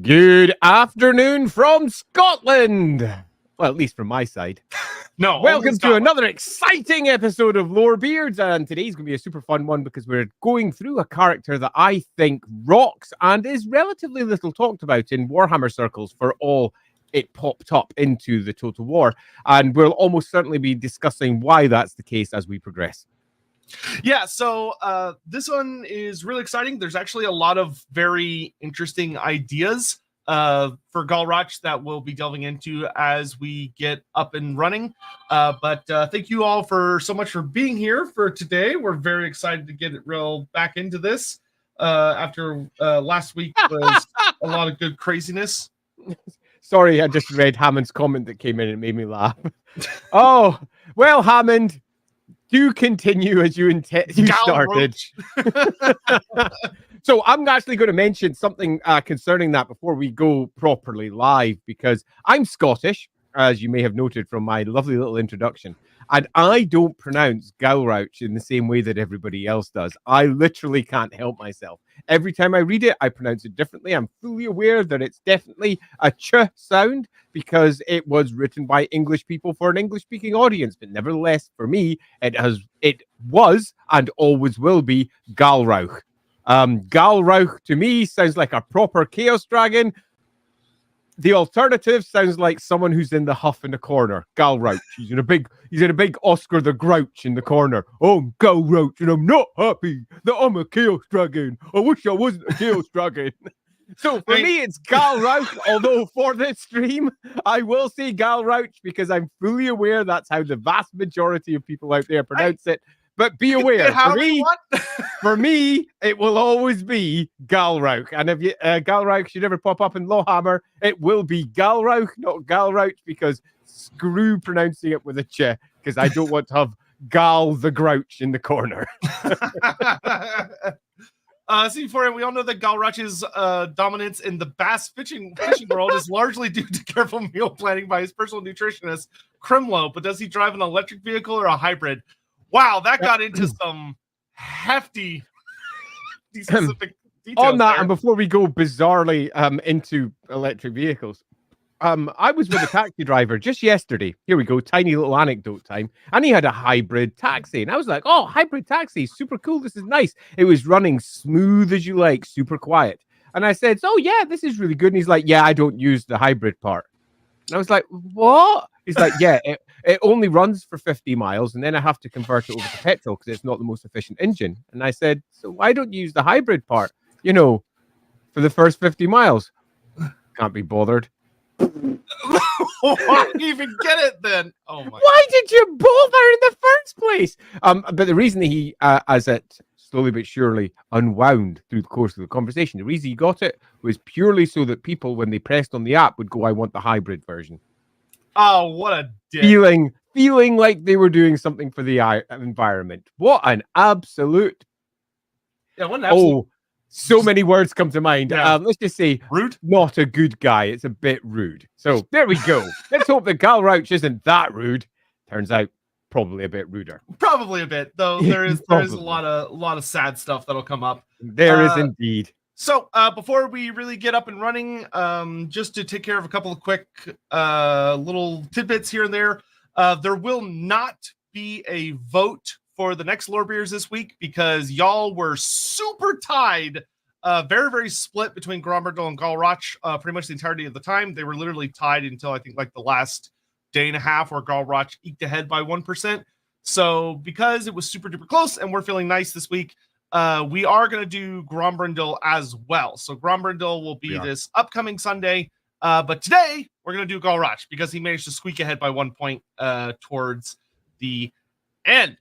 Good afternoon from Scotland. Well, at least from my side. No, welcome to another exciting episode of Lorebeards, and today's going to be a super fun one because we're going through a character that I think rocks and is relatively little talked about in Warhammer circles for all it popped up into the Total War, and we'll almost certainly be discussing why that's the case as we progress. Yeah, so this one is really exciting. There's actually a lot of very interesting ideas for Galrauch that we'll be delving into as we get up and running. But thank you all so much for being here for today. We're very excited to get it real back into this after last week was a lot of good craziness. Sorry, I just read Hammond's comment that came in and it made me laugh. Oh, well, Hammond, do continue as you started. So I'm actually going to mention something concerning that before we go properly live, because I'm Scottish, as you may have noted from my lovely little introduction, and I don't pronounce Galrauch in the same way that everybody else does. I literally can't help myself. Every time I read it, I pronounce it differently. I'm fully aware that it's definitely a ch sound because it was written by English people for an English-speaking audience. But nevertheless, for me, it was and always will be Galrauch. Galrauch to me sounds like a proper Chaos Dragon. The alternative sounds like someone who's in the huff in the corner. Galrauch. He's in a big Oscar the Grouch in the corner. Oh, I'm Galrauch, and I'm not happy that I'm a Chaos Dragon. I wish I wasn't a Chaos Dragon. So for me, it's Galrauch, although for this stream, I will say Galrauch because I'm fully aware that's how the vast majority of people out there pronounce it. But be aware, for me, it will always be Galrauch. And if Galrauch should ever pop up in Lorehammer, it will be Galrauch, not Galrauch, because screw pronouncing it with a ch, because I don't want to have Gal the Grouch in the corner. C4, we all know that Galrauch's dominance in the bass fishing world is largely due to careful meal planning by his personal nutritionist, Crimlo. But does he drive an electric vehicle or a hybrid? Wow, that got into some hefty specific details on that. there. And before we go bizarrely into electric vehicles, I was with a taxi driver just yesterday. Here we go, tiny little anecdote time. And he had a hybrid taxi. And I was like, oh, hybrid taxi, super cool. This is nice. It was running smooth as you like, super quiet. And I said, oh, yeah, this is really good. And he's like, yeah, I don't use the hybrid part. And I was like, what? He's like, yeah, it only runs for 50 miles, and then I have to convert it over to petrol because it's not the most efficient engine. And I said, so why don't you use the hybrid part, for the first 50 miles? Can't be bothered. Why even get it then? Oh my! Why did you bother in the first place? But the reason he, as it slowly but surely unwound through the course of the conversation, the reason he got it was purely so that people, when they pressed on the app, would go, I want the hybrid version. Oh, what a dick. Feeling like they were doing something for the environment. What an absolute... Yeah, what an absolute... Oh, so many words come to mind. Yeah. Let's just say, rude. Not a good guy. It's a bit rude. So there we go. Let's hope that Galrauch isn't that rude. Turns out, probably a bit ruder. Probably a bit, though. There is a lot of sad stuff that'll come up. There is indeed. So before we really get up and running, just to take care of a couple of quick little tidbits here and there, there will not be a vote for the next Lorebeards this week because y'all were super tied, very, very split between Grombrindle and Galrauch pretty much the entirety of the time. They were literally tied until I think like the last day and a half where Galrauch eked ahead by 1%. So because it was super duper close and we're feeling nice this week, we are going to do Grombrindle as well. So Grombrindle will be this upcoming Sunday. But today we're going to do Galrauch because he managed to squeak ahead by 1 point towards the end.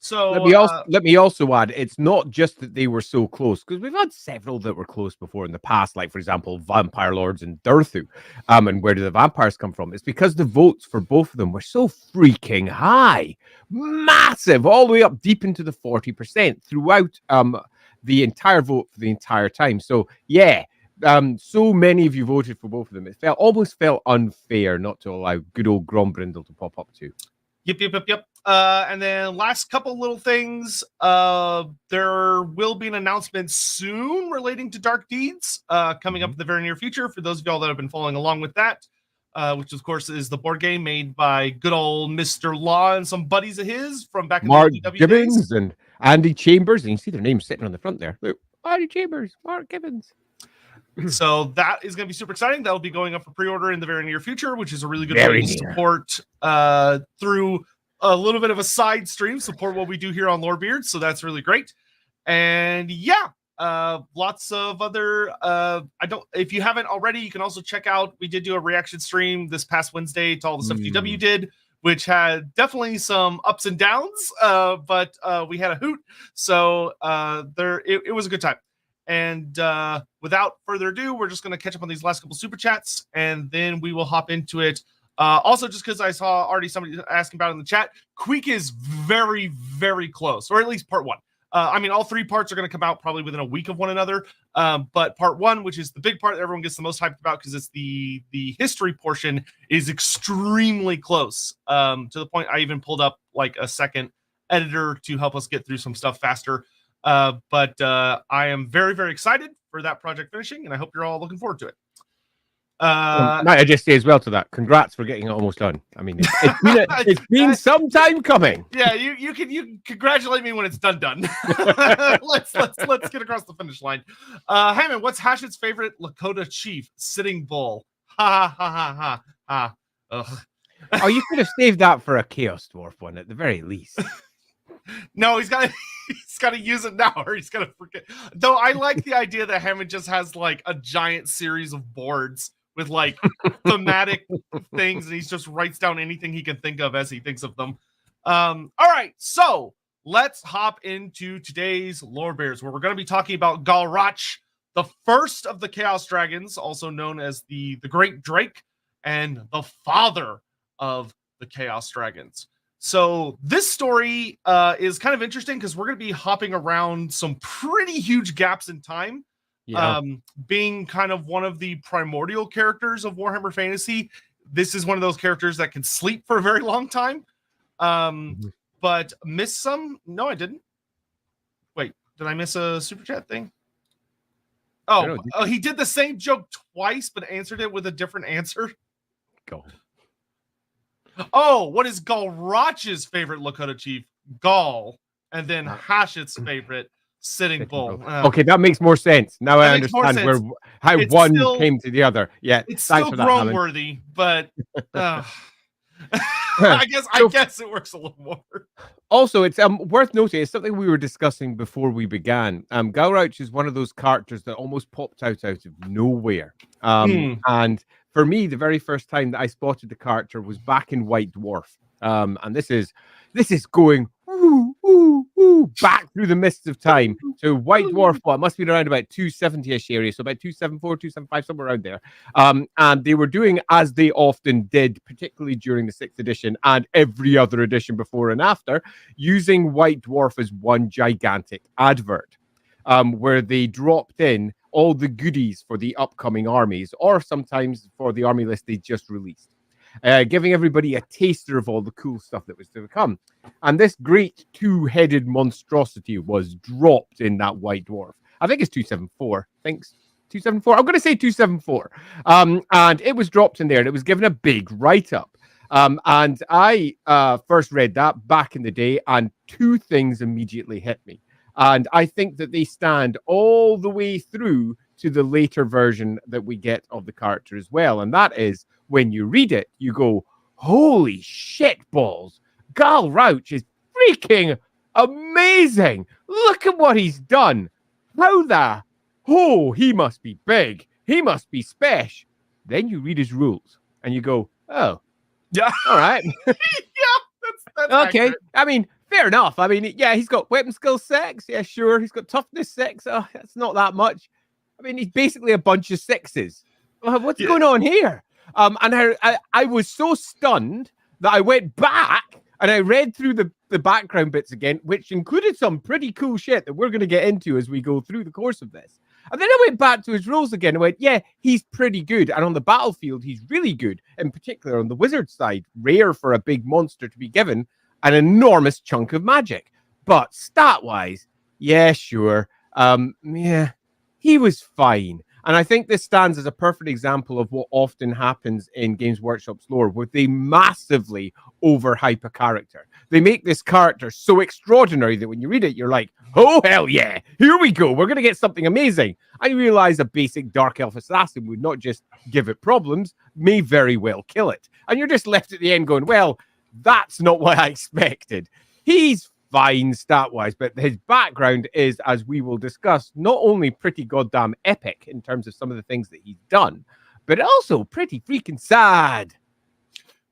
So let me also add, it's not just that they were so close, because we've had several that were close before in the past, like, for example, Vampire Lords and Durthu. And where do the vampires come from? It's because the votes for both of them were so freaking high. Massive, all the way up deep into the 40% throughout the entire vote for the entire time. So, yeah, so many of you voted for both of them. It almost felt unfair not to allow good old Grombrindle to pop up too. Yep. And then last couple little things. There will be an announcement soon relating to Dark Deeds coming up in the very near future. For those of y'all that have been following along with that, which of course is the board game made by good old Mr. Law and some buddies of his from back in Mark the LDW Gibbons days. and Andy Chambers. And you see their names sitting on the front there. Look, Andy Chambers, Mark Gibbons. So that is going to be super exciting. That'll be going up for pre-order in the very near future, which is a really good way to support through a little bit of a side stream, support what we do here on Lorebeards. So that's really great. And yeah, lots of other if you haven't already, you can also check out, we did do a reaction stream this past Wednesday to all the stuff GW did, which had definitely some ups and downs, but we had a hoot. So it was a good time. And without further ado, we're just going to catch up on these last couple super chats, and then we will hop into it. Also, just because I saw already somebody asking about it in the chat, Queek is very, very close, or at least part one. I mean, all three parts are going to come out probably within a week of one another. But part one, which is the big part that everyone gets the most hyped about because it's the history portion, is extremely close. To the point I even pulled up like a second editor to help us get through some stuff faster. But I am very, very excited for that project finishing, and I hope you're all looking forward to it. Might I just say as well to that, congrats for getting it almost done. I mean, it's been some time coming. Yeah, you can congratulate me when it's done. let's get across the finish line. Hammond, what's Hashit's favorite Lakota chief? Sitting Bull. Ha ha ha ha ha. Ugh. Oh, you could have saved that for a Chaos Dwarf one at the very least. No, he's got to use it now, or he's gonna forget. Though I like the idea that Hammond just has like a giant series of boards with like thematic things, and he just writes down anything he can think of as he thinks of them. All right, so let's hop into today's Lorebeards, where we're going to be talking about Galrauch, the first of the Chaos Dragons, also known as the Great Drake, and the father of the Chaos Dragons. So this story is kind of interesting because we're going to be hopping around some pretty huge gaps in time. Yeah. Being kind of one of the primordial characters of Warhammer Fantasy, this is one of those characters that can sleep for a very long time. But miss some? No, I didn't. Wait, did I miss a super chat thing? Oh, he did the same joke twice, but answered it with a different answer. Go. Oh, what is Galrauch's favorite Lakota chief? Gal. And then Hashit's favorite, Sitting Bull. Okay, that makes more sense. Now I understand how it's one came to the other. Yeah, it's still grown worthy, but I guess it works a little more. Also, it's worth noting, it's something we were discussing before we began. Galrauch is one of those characters that almost popped out of nowhere. And for me, the very first time that I spotted the character was back in White Dwarf. And this is going back through the mists of time to White Dwarf. Well, it must be around about 270-ish area, so about 274, 275, somewhere around there. And they were doing as they often did, particularly during the 6th edition and every other edition before and after, using White Dwarf as one gigantic advert, where they dropped in all the goodies for the upcoming armies, or sometimes for the army list they just released, giving everybody a taster of all the cool stuff that was to come. And this great two-headed monstrosity was dropped in that White Dwarf. I think it's 274. Thanks. 274. I'm going to say 274. And it was dropped in there, and it was given a big write-up. And I first read that back in the day, and two things immediately hit me. And I think that they stand all the way through to the later version that we get of the character as well. And that is, when you read it, you go, holy shit balls. Galrauch is freaking amazing. Look at what he's done. He must be big. He must be special. Then you read his rules and you go, oh, yeah, all right. Yeah, that's okay. accurate. I mean, fair enough. I mean, yeah, he's got weapon skill 6. Yeah, sure. He's got toughness 6. Oh, that's not that much. I mean, he's basically a bunch of 6s. What's going on here? And I was so stunned that I went back and I read through the background bits again, which included some pretty cool shit that we're going to get into as we go through the course of this. And then I went back to his rules again and went, yeah, he's pretty good. And on the battlefield, he's really good. In particular, on the wizard side, rare for a big monster to be given an enormous chunk of magic. But stat-wise, yeah, sure. Yeah, he was fine. And I think this stands as a perfect example of what often happens in Games Workshop's lore, where they massively overhype a character. They make this character so extraordinary that when you read it, you're like, oh, hell yeah, here we go. We're going to get something amazing. I realize a basic Dark Elf assassin would not just give it problems, may very well kill it. And you're just left at the end going, well, that's not what I expected. He's fine stat-wise, but his background is, as we will discuss, not only pretty goddamn epic in terms of some of the things that he's done, but also pretty freaking sad.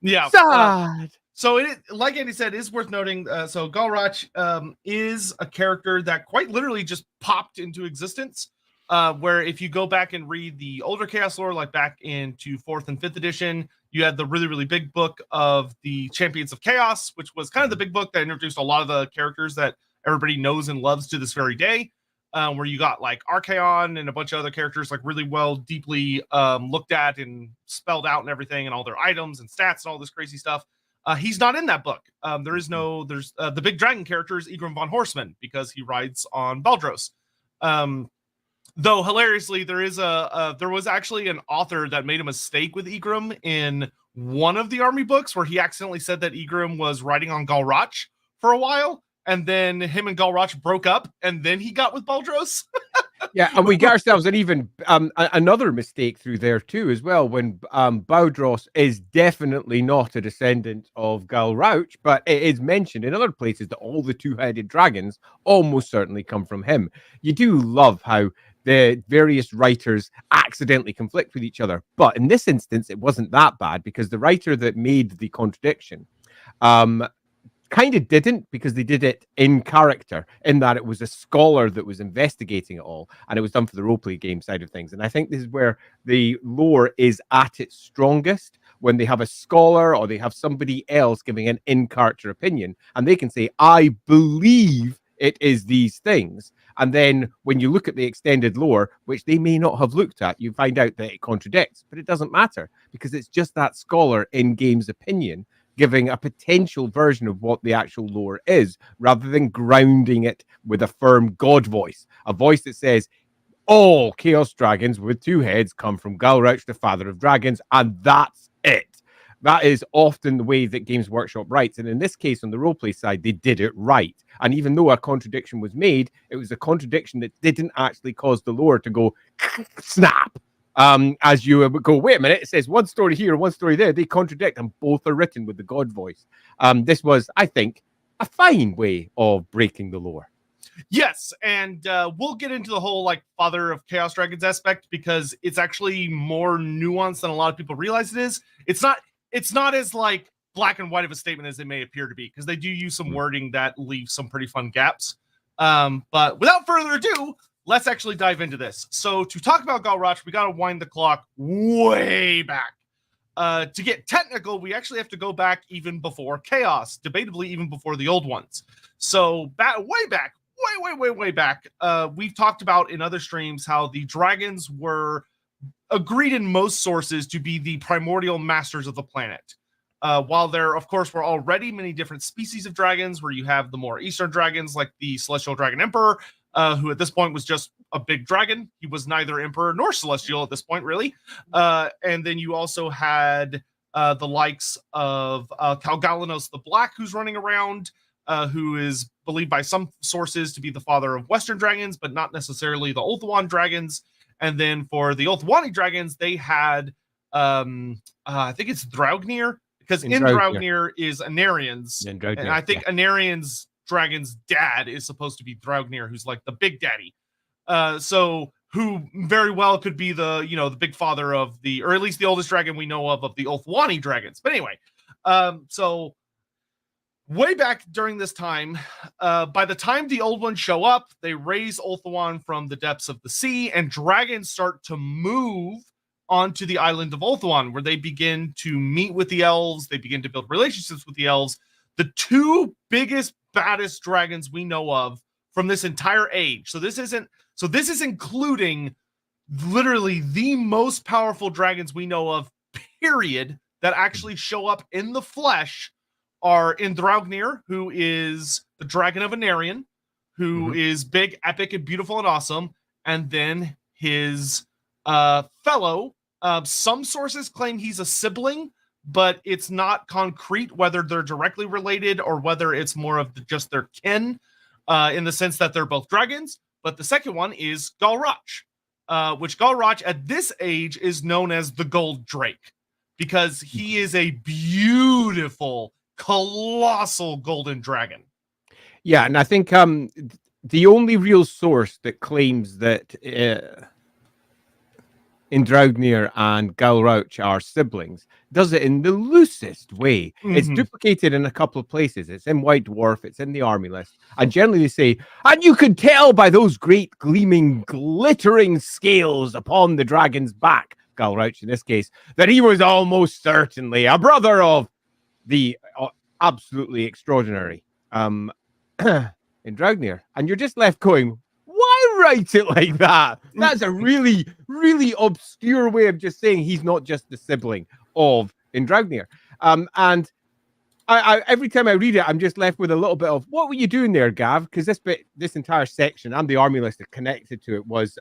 Yeah. Sad. So it, like Andy said, is worth noting. So Galrauch is a character that quite literally just popped into existence. Where if you go back and read the older Chaos lore, like back into 4th and 5th edition, you had the really, really big book of the Champions of Chaos, which was kind of the big book that introduced a lot of the characters that everybody knows and loves to this very day. Where you got like Archaon and a bunch of other characters like really well, deeply looked at and spelled out and everything, and all their items and stats and all this crazy stuff. He's not in that book. There's the big dragon character is Egrim von Horseman because he rides on Baldros. Though hilariously, there was actually an author that made a mistake with Egrim in one of the army books where he accidentally said that Egrim was riding on Galrauch for a while, and then him and Galrauch broke up, and then he got with Baldros. Yeah, and we get ourselves an even another mistake through there too as well, when Baldros is definitely not a descendant of Galrauch, but it is mentioned in other places that all the two-headed dragons almost certainly come from him. You do love how the various writers accidentally conflict with each other, but in this instance, it wasn't that bad because the writer that made the contradiction kind of didn't, because they did it in character, in that it was a scholar that was investigating it all, and it was done for the roleplay game side of things. And I think this is where the lore is at its strongest, when they have a scholar or they have somebody else giving an in-character opinion, and they can say, I believe it is these things. And then when you look at the extended lore, which they may not have looked at, you find out that it contradicts, but it doesn't matter because it's just that scholar in game's opinion giving a potential version of what the actual lore is, rather than grounding it with a firm God voice, a voice that says, all chaos dragons with two heads come from Galrauch, the father of dragons, and that's it. That is often the way that Games Workshop writes. And in this case, on the roleplay side, they did it right. And even though a contradiction was made, it was a contradiction that didn't actually cause the lore to go snap. As you go, wait a minute, it says one story here, one story there. They contradict, and both are written with the God voice. This was, I think, a fine way of breaking the lore. Yes, and we'll get into the whole like Father of Chaos Dragons aspect, because it's actually more nuanced than a lot of people realize it is. It's not as like black and white of a statement as it may appear to be, because they do use some wording that leaves some pretty fun gaps. But without further ado, let's actually dive into this. So to talk about Galrauch, we got to wind the clock way back. To get technical, we actually have to go back even before Chaos, debatably even before the old ones. So way back, we've talked about in other streams how the dragons were agreed in most sources to be the primordial masters of the planet. While there, of course, were already many different species of dragons, where you have the more eastern dragons, like the Celestial Dragon Emperor, who at this point was just a big dragon. He was neither emperor nor celestial at this point, really. And then you also had the likes of Calgalanos the Black, who's running around, who is believed by some sources to be the father of Western dragons, but not necessarily the Ulthuan dragons. And then for the Ulthuani dragons, they had, I think it's Draugr, because in Draugr is Anarian's. And I think Anarian's dragon's dad is supposed to be Draugr, who's like the big daddy. So who very well could be the, the big father of the, or at least the oldest dragon we know of the Ulthuani dragons. But anyway, so way back during this time, by the time the old ones show up, they raise Ulthuan from the depths of the sea, and dragons start to move onto the island of Ulthuan, where they begin to meet with the elves. They begin to build relationships with the elves. The two biggest, baddest dragons we know of from this entire age. So this isn't, So this is including literally the most powerful dragons we know of, period, that actually show up in the flesh are Indraugnir, who is the dragon of Anarion, who is big, epic, and beautiful and awesome, and then his fellow. Some sources claim he's a sibling, but it's not concrete whether they're directly related or whether it's more of just their kin, in the sense that they're both dragons. But the second one is Galrauch, which Galrauch at this age is known as the Gold Drake, because he is a beautiful, colossal golden dragon. Yeah, and I think the only real source that claims that Indraugnir and Galrauch are siblings does it in the loosest way. It's duplicated in a couple of places. It's in White Dwarf, it's in the army list. And generally they say, and you could tell by those great gleaming, glittering scales upon the dragon's back, Galrauch in this case, that he was almost certainly a brother of the absolutely extraordinary Indraugnir. And you're just left going, why write it like that? That's a really, really obscure way of just saying he's not just the sibling of Indraugnir. And I every time I read it, I'm just left with a little bit of, what were you doing there, Gav? Because this entire section and the army list that connected to it was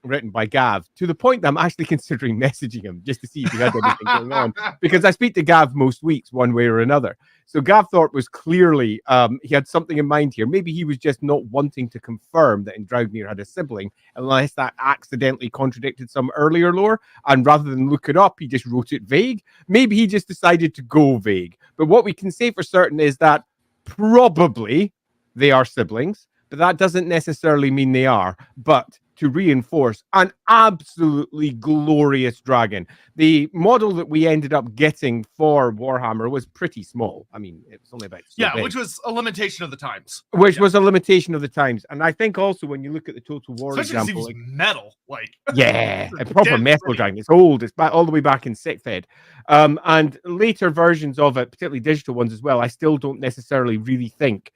written by Gav, to the point that I'm actually considering messaging him just to see if he had anything going on. Because I speak to Gav most weeks, one way or another. So Gav Thorpe was clearly, he had something in mind here. Maybe he was just not wanting to confirm that Indraugnir had a sibling, unless that accidentally contradicted some earlier lore. And rather than look it up, he just wrote it vague. Maybe he just decided to go vague. But what we can say for certain is that probably they are siblings, but that doesn't necessarily mean they are. But to reinforce, an absolutely glorious dragon. The model that we ended up getting for Warhammer was pretty small. I mean, it was only about big. Which was a limitation of the times. Which was a limitation of the times. And I think also when you look at the Total War example, like, metal, like yeah, a proper metal dragon. It's old. It's back all the way back in Sickfed. And later versions of it, particularly digital ones as well, I still don't necessarily really think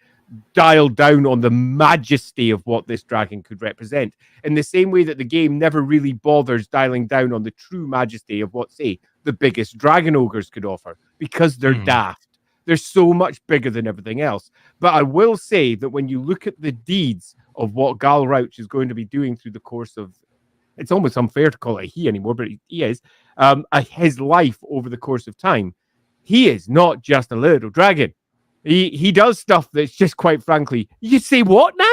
dialed down on the majesty of what this dragon could represent, in the same way that the game never really bothers dialing down on the true majesty of what, say, the biggest dragon ogres could offer, because they're daft. They're so much bigger than everything else. But I will say that when you look at the deeds of what Galrauch is going to be doing through the course of, it's almost unfair to call it he anymore, but he is, his life over the course of time, he is not just a little dragon. He does stuff that's just, quite frankly, you say, what now?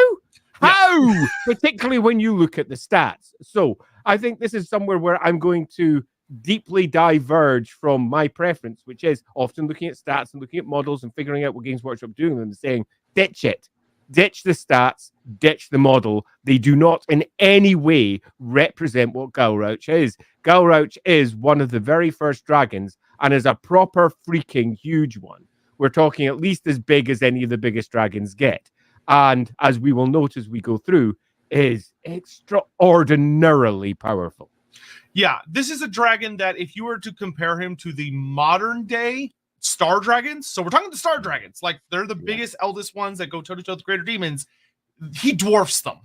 How? Particularly when you look at the stats. So I think this is somewhere where I'm going to deeply diverge from my preference, which is often looking at stats and looking at models and figuring out what Games Workshop doing and saying, ditch it. Ditch the stats, ditch the model. They do not in any way represent what Galrauch is. Galrauch is one of the very first dragons and is a proper freaking huge one. We're talking at least as big as any of the biggest dragons get. And as we will note as we go through, is extraordinarily powerful. Yeah, this is a dragon that if you were to compare him to the modern day Star Dragons, so we're talking the Star Dragons, like they're the biggest, eldest ones that go toe-to-toe with greater demons, he dwarfs them.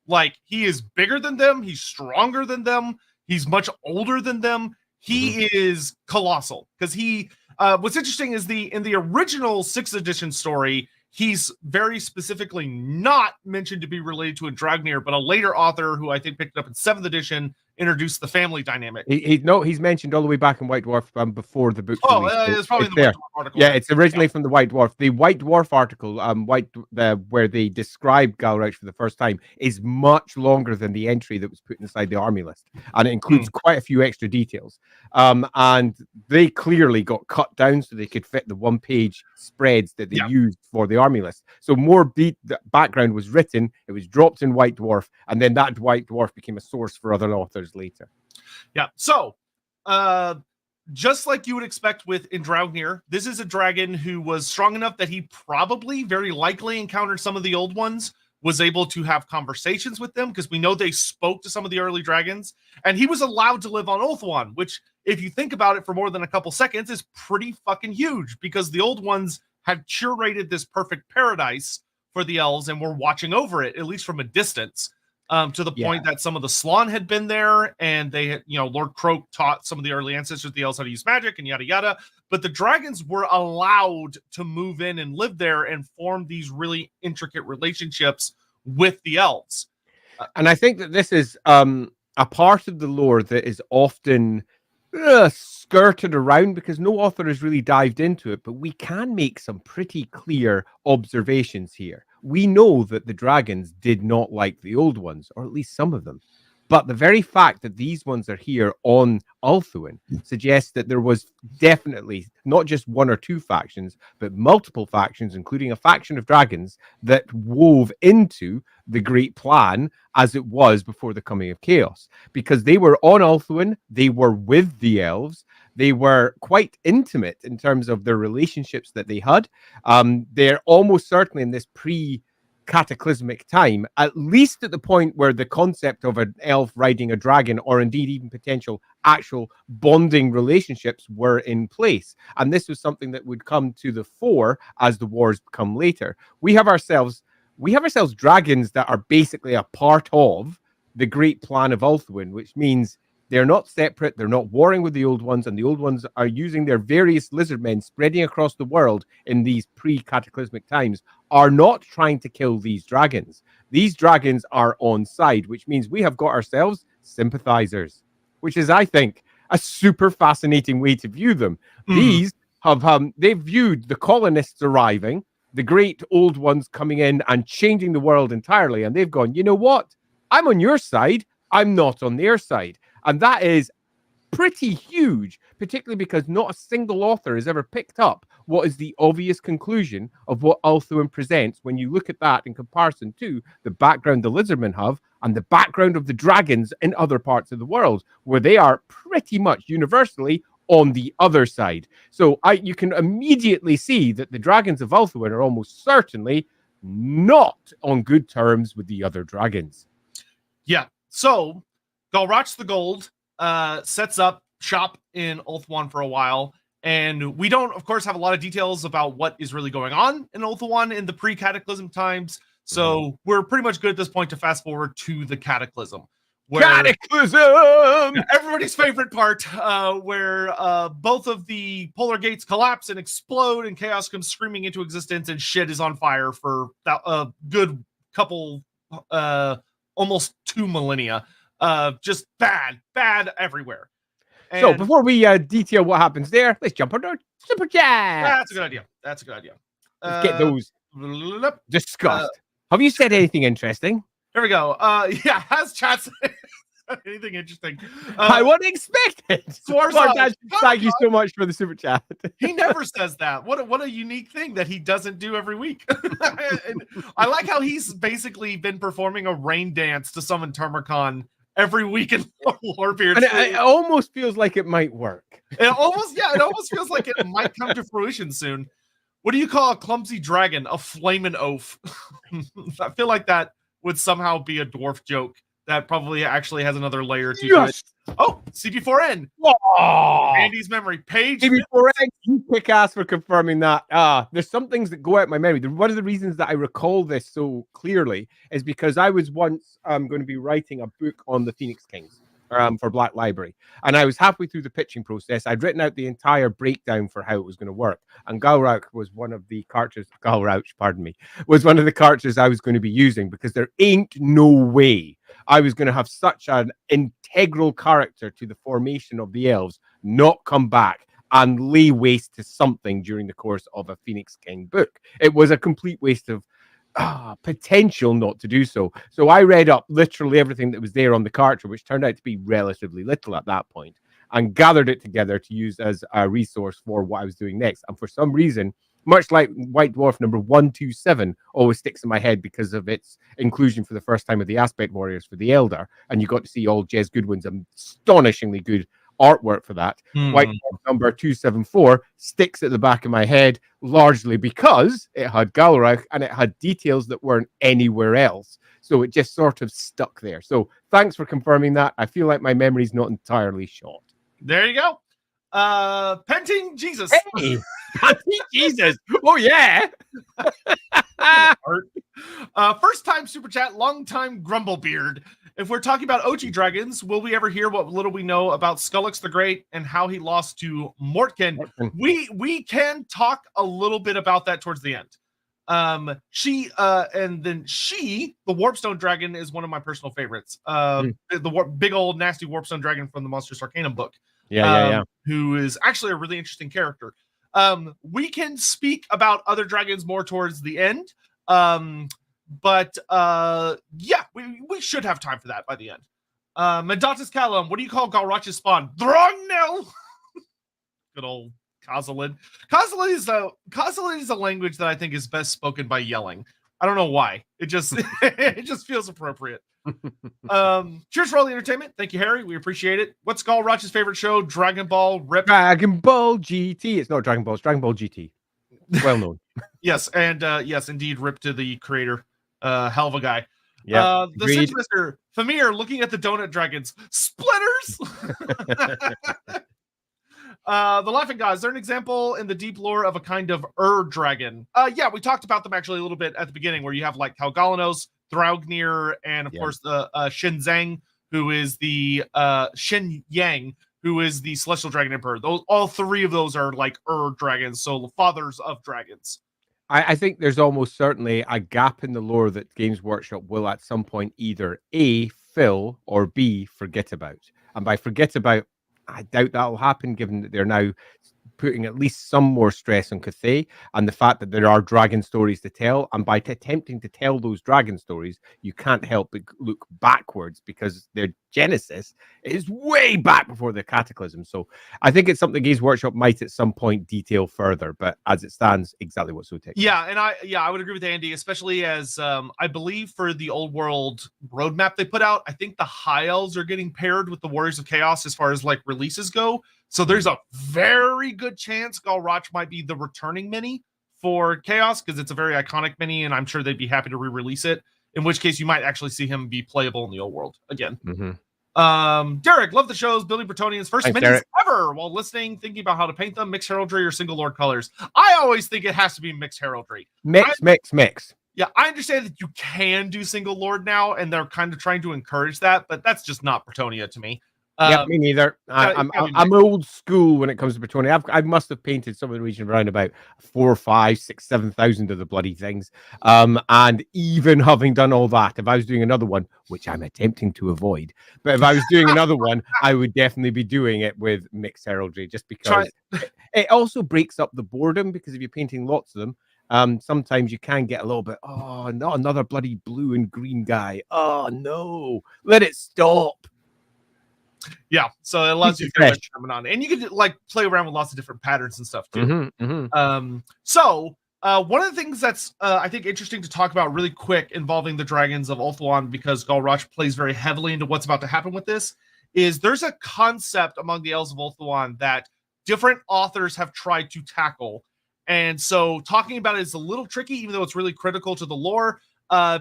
Like, he is bigger than them, he's stronger than them, he's much older than them. He is colossal, because he... what's interesting is in the original 6th edition story, he's very specifically not mentioned to be related to Indraugnir, but a later author who I think picked it up in 7th edition introduced the family dynamic. He's mentioned all the way back in White Dwarf before the book. It's probably in the White Dwarf article. Yeah, it's originally from the White Dwarf. The White Dwarf article, where they describe Galrauch for the first time, is much longer than the entry that was put inside the army list, and it includes quite a few extra details. And they clearly got cut down so they could fit the one-page spreads that they used for the army list. So more background was written, it was dropped in White Dwarf, and then that White Dwarf became a source for other authors later. Yeah. So, just like you would expect with Indraugnir, this is a dragon who was strong enough that he probably, very likely, encountered some of the old ones, was able to have conversations with them, because we know they spoke to some of the early dragons, and he was allowed to live on Ulthuan, which, if you think about it for more than a couple seconds, is pretty fucking huge, because the old ones had curated this perfect paradise for the elves and were watching over it, at least from a distance. to the point that some of the Slann had been there, and they had, Lord Croak taught some of the early ancestors of the elves how to use magic and yada yada. But the dragons were allowed to move in and live there and form these really intricate relationships with the elves. And I think that this is a part of the lore that is often skirted around because no author has really dived into it, but we can make some pretty clear observations here. We know that the dragons did not like the old ones, or at least some of them. But the very fact that these ones are here on Ulthuan suggests that there was definitely not just one or two factions, but multiple factions, including a faction of dragons that wove into the great plan as it was before the coming of chaos. Because they were on Ulthuan, they were with the elves, they were quite intimate in terms of their relationships that they had. They're almost certainly in this cataclysmic time, at least at the point where the concept of an elf riding a dragon, or indeed even potential actual bonding relationships, were in place. And this was something that would come to the fore as the wars come later. We have ourselves dragons that are basically a part of the great plan of Ulthuan, which means they're not separate, they're not warring with the old ones, and the old ones are using their various lizard men spreading across the world in these pre-cataclysmic times, are not trying to kill these dragons. These dragons are on side, which means we have got ourselves sympathizers, which is, I think, a super fascinating way to view them. These have, they've viewed the colonists arriving, the great old ones coming in and changing the world entirely, and they've gone, you know what? I'm on your side, I'm not on their side. And that is pretty huge, particularly because not a single author has ever picked up what is the obvious conclusion of what Ulthuan presents when you look at that in comparison to the background the lizardmen have and the background of the dragons in other parts of the world, where they are pretty much universally on the other side. So you can immediately see that the dragons of Ulthuan are almost certainly not on good terms with the other dragons. Yeah. So Galrauch the Gold sets up shop in Ulthuan for a while, and we don't, of course, have a lot of details about what is really going on in Ulthuan in the pre-cataclysm times, so we're pretty much good at this point to fast forward to the cataclysm. Cataclysm! Everybody's favorite part, where both of the polar gates collapse and explode, and chaos comes screaming into existence, and shit is on fire for a good couple, almost 2 millennia. Just bad everywhere. And so before we detail what happens there, let's jump on our super chat. That's a good idea. Let's get those discussed. Have you said anything interesting? Here we go. Yeah, has chat said anything interesting? I wasn't expecting. Thank you so much for the super chat. He never says that. What a unique thing that he doesn't do every week. And I like how he's basically been performing a rain dance to summon Termicon every week in Lorebeards. And it almost feels like it might work. It almost feels like it might come to fruition soon. What do you call a clumsy dragon? A flamin' oaf. I feel like that would somehow be a dwarf joke that probably actually has another layer to it. Oh, CP4N. Oh, Andy's memory page. CP4N, you kick ass for confirming that. There's some things that go out my memory. One of the reasons that I recall this so clearly is because I was once going to be writing a book on the Phoenix Kings for Black Library. And I was halfway through the pitching process. I'd written out the entire breakdown for how it was going to work. And Galrauch was one of the characters, was one of the characters I was going to be using, because there ain't no way I was going to have such an integral character to the formation of the elves not come back and lay waste to something during the course of a Phoenix King book. It was a complete waste of potential not to do so. So I read up literally everything that was there on the character, which turned out to be relatively little at that point, and gathered it together to use as a resource for what I was doing next. And for some reason, much like White Dwarf number 127 always sticks in my head because of its inclusion for the first time of the Aspect Warriors for the Elder, and you got to see all Jez Goodwin's astonishingly good artwork for that. White Dwarf number 274 sticks at the back of my head largely because it had Galrauch and it had details that weren't anywhere else. So it just sort of stuck there. So thanks for confirming that. I feel like my memory's not entirely shot. There you go. Penting Jesus. Hey, Jesus. Oh, yeah. Art. First time super chat, long time Grumblebeard. If we're talking about OG dragons, will we ever hear what little we know about Skullux the Great and how he lost to Mortkin? We can talk a little bit about that towards the end. The Warpstone Dragon is one of my personal favorites. The big old nasty Warpstone Dragon from the Monsters Arcanum book. Yeah. Who is actually a really interesting character. We can speak about other dragons more towards the end. But we should have time for that by the end. Mendatus Callum, what do you call Galrauch's spawn? Throngnell! Good old Kozilid. Kozilid is a language that I think is best spoken by yelling. I don't know why. It just it just feels appropriate. Cheers for all the entertainment. Thank you, Harry. We appreciate it. What's Galrauch's favorite show? Dragon Ball Rip. Dragon Ball GT. It's not Dragon Ball. It's Dragon Ball GT. Well known. Yes, and yes, indeed, Rip to the creator. Hell of a guy. Yeah. The Sith Mister Famir looking at the donut dragons. Splitters. The Laughing God, is there an example in the deep lore of a kind of dragon? Yeah, we talked about them actually a little bit at the beginning, where you have like Kalgalanos, Thragnir, and of course the Shin Zhang, who is the Shin Yang, who is the Celestial Dragon Emperor. All three of those are like dragons, so the fathers of dragons. I think there's almost certainly a gap in the lore that Games Workshop will at some point either A, fill, or B, forget about. And by forget about, I doubt that'll happen, given that they're now putting at least some more stress on Cathay and the fact that there are dragon stories to tell. And by attempting to tell those dragon stories, you can't help but look backwards, because their genesis is way back before the Cataclysm. So I think it's something Games Workshop might at some point detail further, but as it stands, exactly what Sotek. Yeah, and I would agree with Andy, especially as I believe for the Old World roadmap they put out, I think the High Elves are getting paired with the Warriors of Chaos as far as like releases go. So there's a very good chance Galrauch might be the returning mini for Chaos, because it's a very iconic mini, and I'm sure they'd be happy to re-release it. In which case, you might actually see him be playable in the Old World again. Derek, love the shows. Billy Bretonian's first minis ever while listening, thinking about how to paint them, mixed heraldry or single lord colors. I always think it has to be mixed heraldry. Mix. Yeah, I understand that you can do single lord now, and they're kind of trying to encourage that, but that's just not Bretonia to me. Yeah, me neither. I'm old school when it comes to Bretonia. I must have painted some of the region around about 4, 5, 6, 7,000 of the bloody things. And even having done all that, if I was doing another one, which I'm attempting to avoid, but if I was doing another one, I would definitely be doing it with mixed heraldry, just because it also breaks up the boredom, because if you're painting lots of them, sometimes you can get a little bit, oh, not another bloody blue and green guy. Oh, no, let it stop. Yeah, so it allows you to get coming on, and you can like play around with lots of different patterns and stuff too. So one of the things that's I think interesting to talk about really quick involving the dragons of Ulthuan, because Galrauch plays very heavily into what's about to happen with this, is there's a concept among the Elves of Ulthuan that different authors have tried to tackle, and so talking about it is a little tricky, even though it's really critical to the lore,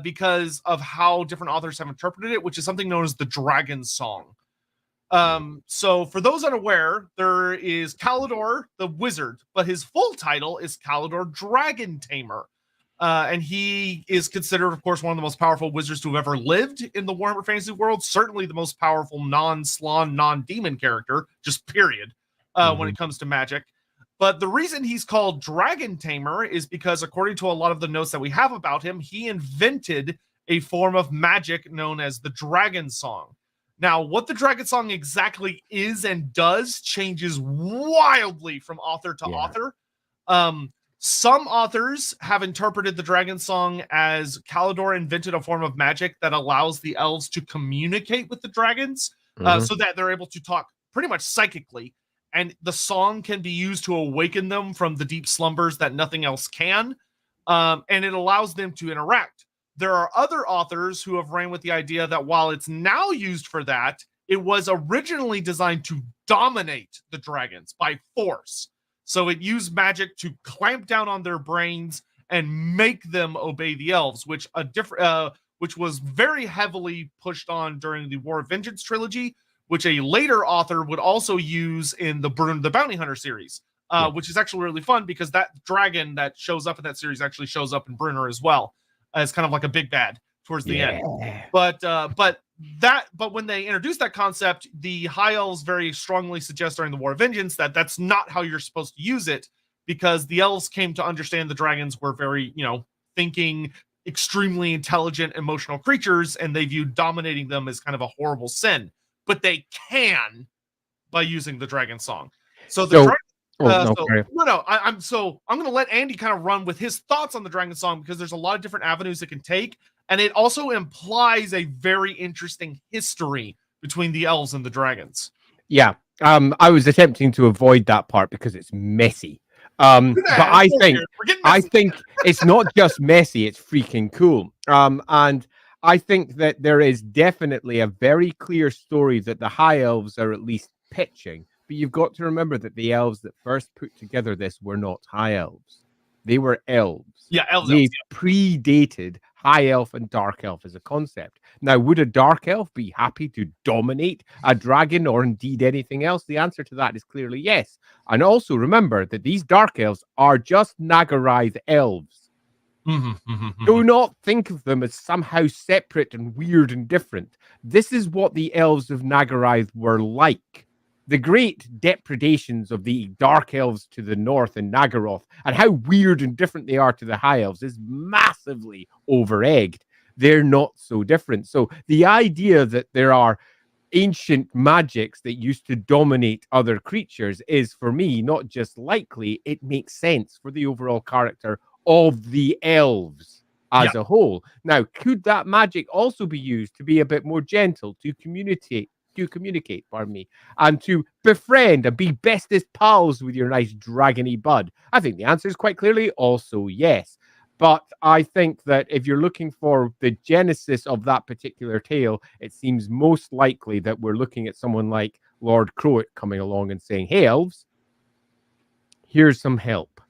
because of how different authors have interpreted it, which is something known as the Dragon Song. So for those unaware, there is Kalidor the Wizard, but his full title is Kalidor Dragon Tamer. And he is considered, of course, one of the most powerful wizards to have ever lived in the Warhammer Fantasy world. Certainly the most powerful non-Slaanesh, non-demon character, just period, when it comes to magic. But the reason he's called Dragon Tamer is because, according to a lot of the notes that we have about him, he invented a form of magic known as the Dragon Song. Now, what the Dragon Song exactly is and does changes wildly from author to author. Some authors have interpreted the Dragon Song as Kalidor invented a form of magic that allows the elves to communicate with the dragons, so that they're able to talk pretty much psychically, and the song can be used to awaken them from the deep slumbers that nothing else can, and it allows them to interact. There are other authors who have ran with the idea that while it's now used for that, it was originally designed to dominate the dragons by force. So it used magic to clamp down on their brains and make them obey the elves, which was very heavily pushed on during the War of Vengeance trilogy, which a later author would also use in the Burn the Bounty Hunter series. which is actually really fun because that dragon that shows up in that series actually shows up in Brunner as well as kind of like a big bad towards the end. But when they introduced that concept, the High Elves very strongly suggest during the War of Vengeance that that's not how you're supposed to use it, because the elves came to understand the dragons were very, thinking, extremely intelligent, emotional creatures, and they viewed dominating them as kind of a horrible sin. But they can by using the dragon song. I'm going to let Andy kind of run with his thoughts on the dragon song, because there's a lot of different avenues it can take, and it also implies a very interesting history between the elves and the dragons. Yeah, I was attempting to avoid that part because it's messy. But I think it's not just messy; it's freaking cool. And I think that there is definitely a very clear story that the High Elves are at least pitching. But you've got to remember that the elves that first put together this were not High Elves; they were elves. Yeah, elves. They predated High Elf and Dark Elf as a concept. Now, would a Dark Elf be happy to dominate a dragon or indeed anything else? The answer to that is clearly yes. And also remember that these Dark Elves are just Nagarythe elves. Do not think of them as somehow separate and weird and different. This is what the elves of Nagarythe were like. The great depredations of the Dark Elves to the north in Nagaroth, and how weird and different they are to the High Elves, is massively over-egged. They're not so different. So the idea that there are ancient magics that used to dominate other creatures is, for me, not just likely, it makes sense for the overall character of the elves as a whole. Now, could that magic also be used to be a bit more gentle, to communicate, and to befriend and be bestest pals with your nice dragony bud? I think the answer is quite clearly also yes. But I think that if you're looking for the genesis of that particular tale, it seems most likely that we're looking at someone like Lord Crowett coming along and saying, hey, elves, here's some help.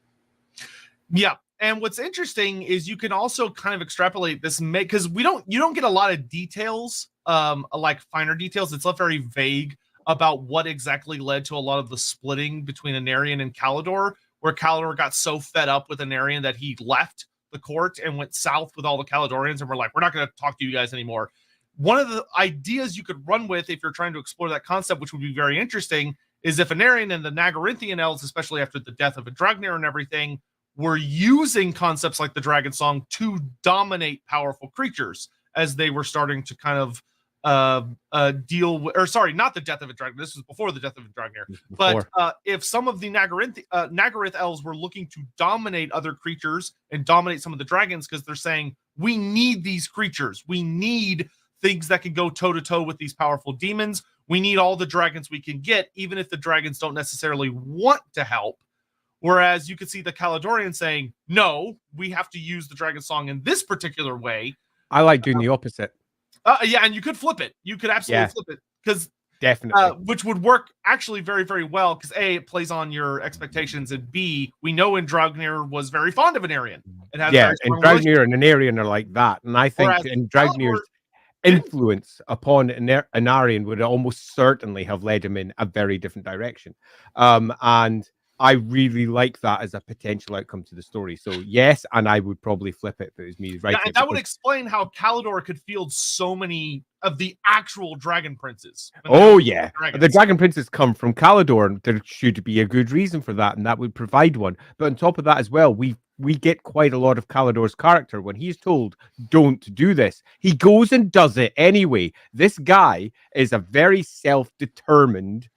Yeah. And what's interesting is you can also kind of extrapolate this, because you don't get a lot of details, like finer details. It's not very vague about what exactly led to a lot of the splitting between Anarion and Calidor, where Calidor got so fed up with Anarion that he left the court and went south with all the Calidorians, and we're like, we're not going to talk to you guys anymore. One of the ideas you could run with if you're trying to explore that concept, which would be very interesting, is if Anarion and the Nagarinthian elves, especially after the death of Adragnir and everything, were using concepts like the dragon song to dominate powerful creatures, as they were starting to kind of deal with, or sorry, not the death of Adragnir. This was before the death of Adragnir. But if some of the Nagarith elves were looking to dominate other creatures and dominate some of the dragons, because they're saying, we need these creatures. We need things that can go toe-to-toe with these powerful demons. We need all the dragons we can get, even if the dragons don't necessarily want to help. Whereas you could see the Calidorian saying, no, we have to use the dragon song in this particular way. I like doing the opposite. Yeah, and you could flip it. You could absolutely flip it. Because definitely, which would work actually very, very well, because A, it plays on your expectations, and B, we know Adragnir was very fond of Anarion. And Adragnir and Anarion are like that. And I think Adragnir's influence upon Anarion would almost certainly have led him in a very different direction. And I really like that as a potential outcome to the story. So yes, and I would probably flip it if it was me. Right? Yeah, and that would explain how Calidor could field so many of the actual dragon princes. Oh yeah, the dragon princes come from Calidor, and there should be a good reason for that, and that would provide one. But on top of that as well, we get quite a lot of Calidor's character when he's told, don't do this. He goes and does it anyway. This guy is a very self-determined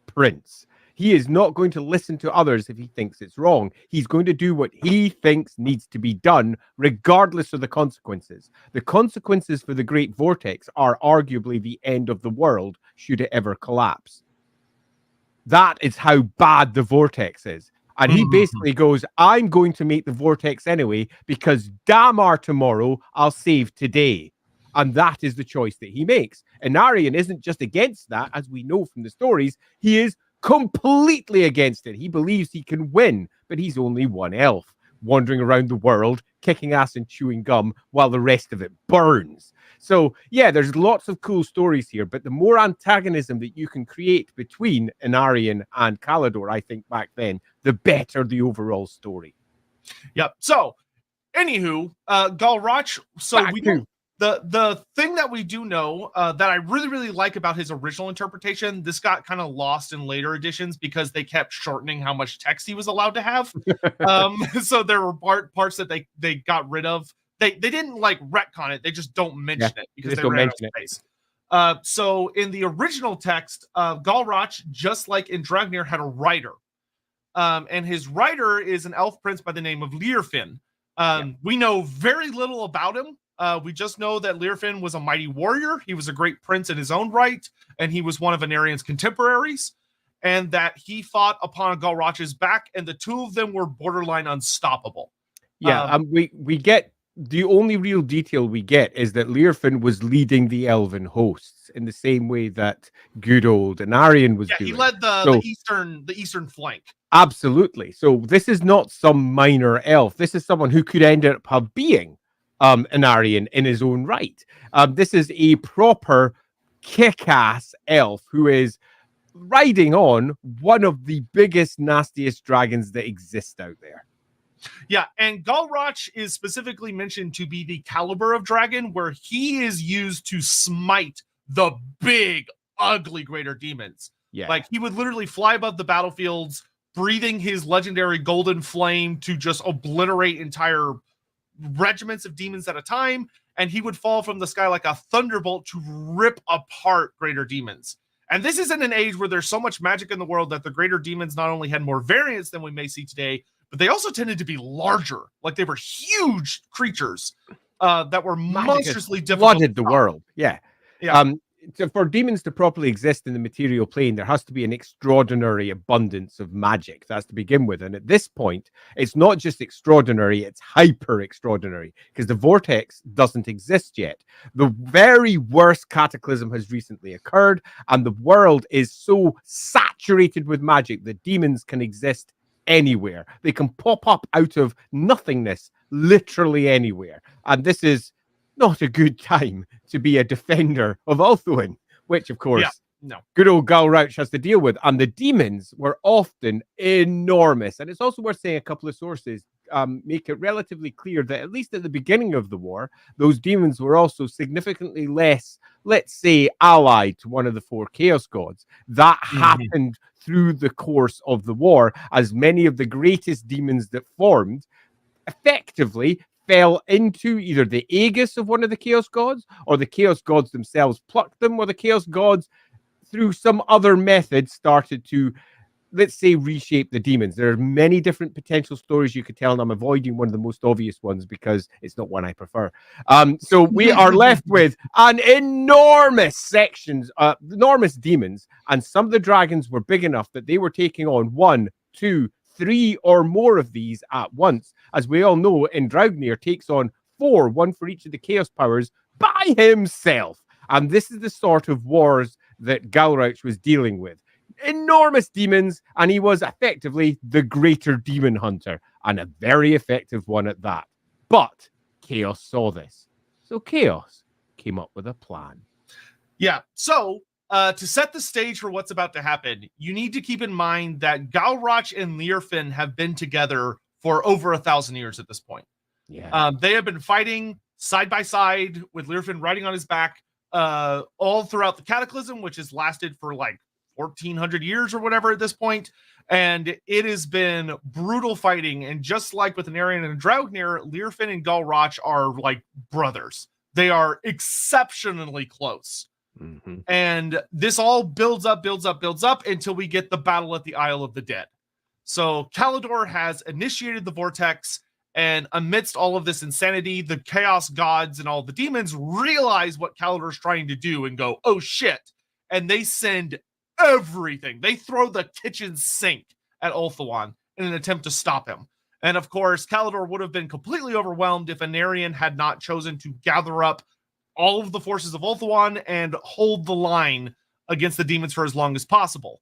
prince. He is not going to listen to others if he thinks it's wrong. He's going to do what he thinks needs to be done, regardless of the consequences. The consequences for the Great Vortex are arguably the end of the world, should it ever collapse. That is how bad the Vortex is. And he basically goes, I'm going to make the Vortex anyway, because damn tomorrow, I'll save today. And that is the choice that he makes. Anarion isn't just against that, as we know from the stories. He is completely against it. He believes he can win, but he's only one elf, wandering around the world, kicking ass and chewing gum while the rest of it burns. So, yeah, there's lots of cool stories here, but the more antagonism that you can create between Anarion and Calidor, I think back then, the better the overall story. Yep. So, anywho, Galrauch. So Back we to- don't. The thing that we do know that I really like about his original interpretation, this got kind of lost in later editions because they kept shortening how much text he was allowed to have. So there were parts that they got rid of. They didn't like retcon it. They just don't mention it because they ran out of space. So in the original text, Galrauch, just like in Dragnir, had a writer. And his writer is an elf prince by the name of Learfin. We know very little about him. We just know that Learfin was a mighty warrior. He was a great prince in his own right, and he was one of Anarian's contemporaries, and that he fought upon Galrauch's back, and the two of them were borderline unstoppable. Yeah, we get the only real detail we get is that Learfin was leading the elven hosts in the same way that good old Anarian was doing. He led the eastern flank. Absolutely. So this is not some minor elf. This is someone who could end up being Anarian in his own right. This is a proper kick-ass elf who is riding on one of the biggest, nastiest dragons that exist out there. Yeah, and Galrauch is specifically mentioned to be the caliber of dragon where he is used to smite the big, ugly greater demons. Yeah. Like he would literally fly above the battlefields, breathing his legendary golden flame to just obliterate entire regiments of demons at a time, and he would fall from the sky like a thunderbolt to rip apart greater demons. And this is in an age where there's so much magic in the world that the greater demons not only had more variants than we may see today, but they also tended to be larger. Like they were huge creatures that were monstrously difficult. Flooded the world. Yeah. For demons to properly exist in the material plane, there has to be an extraordinary abundance of magic. That's to begin with. And at this point, it's not just extraordinary, it's hyper extraordinary because the vortex doesn't exist yet. The very worst cataclysm has recently occurred, and the world is so saturated with magic that demons can exist anywhere. They can pop up out of nothingness, literally anywhere. And this is not a good time to be a defender of Ulthuan, which, of course, good old Galrauch has to deal with. And the demons were often enormous. And it's also worth saying a couple of sources make it relatively clear that at least at the beginning of the war, those demons were also significantly less, let's say, allied to one of the four chaos gods. That happened through the course of the war, as many of the greatest demons that formed effectively fell into either the aegis of one of the chaos gods, or the chaos gods themselves plucked them, or the chaos gods through some other method started to, let's say, reshape the demons. There are many different potential stories you could tell, and I'm avoiding one of the most obvious ones because it's not one I prefer. So we are left with an enormous enormous demons, and some of the dragons were big enough that they were taking on 1, 2, 3 or more of these at once. As we all know, in Dragnir takes on 4, 1 for each of the chaos powers, by himself. And this is the sort of wars that Galrauch was dealing with. Enormous demons, and he was effectively the greater demon hunter, and a very effective one at that. But Chaos saw this. So Chaos came up with a plan. Yeah, so to set the stage for what's about to happen, you need to keep in mind that Galrauch and Learfin have been together for over 1,000 years at this point. Yeah. They have been fighting side by side with Learfin riding on his back all throughout the Cataclysm, which has lasted for like 1,400 years or whatever at this point. And it has been brutal fighting. And just like with Anarian and Dragnir, Learfin and Galrauch are like brothers. They are exceptionally close. And this all builds up until we get the battle at the Isle of the Dead. So Kalidor has initiated the vortex, and amidst all of this insanity, the chaos gods and all the demons realize what Kalidor's trying to do and go, oh shit. And they send everything. They throw the kitchen sink at Ulthuan in an attempt to stop him. And of course, Kalidor would have been completely overwhelmed if Anarian had not chosen to gather up all of the forces of Ulthuan and hold the line against the demons for as long as possible.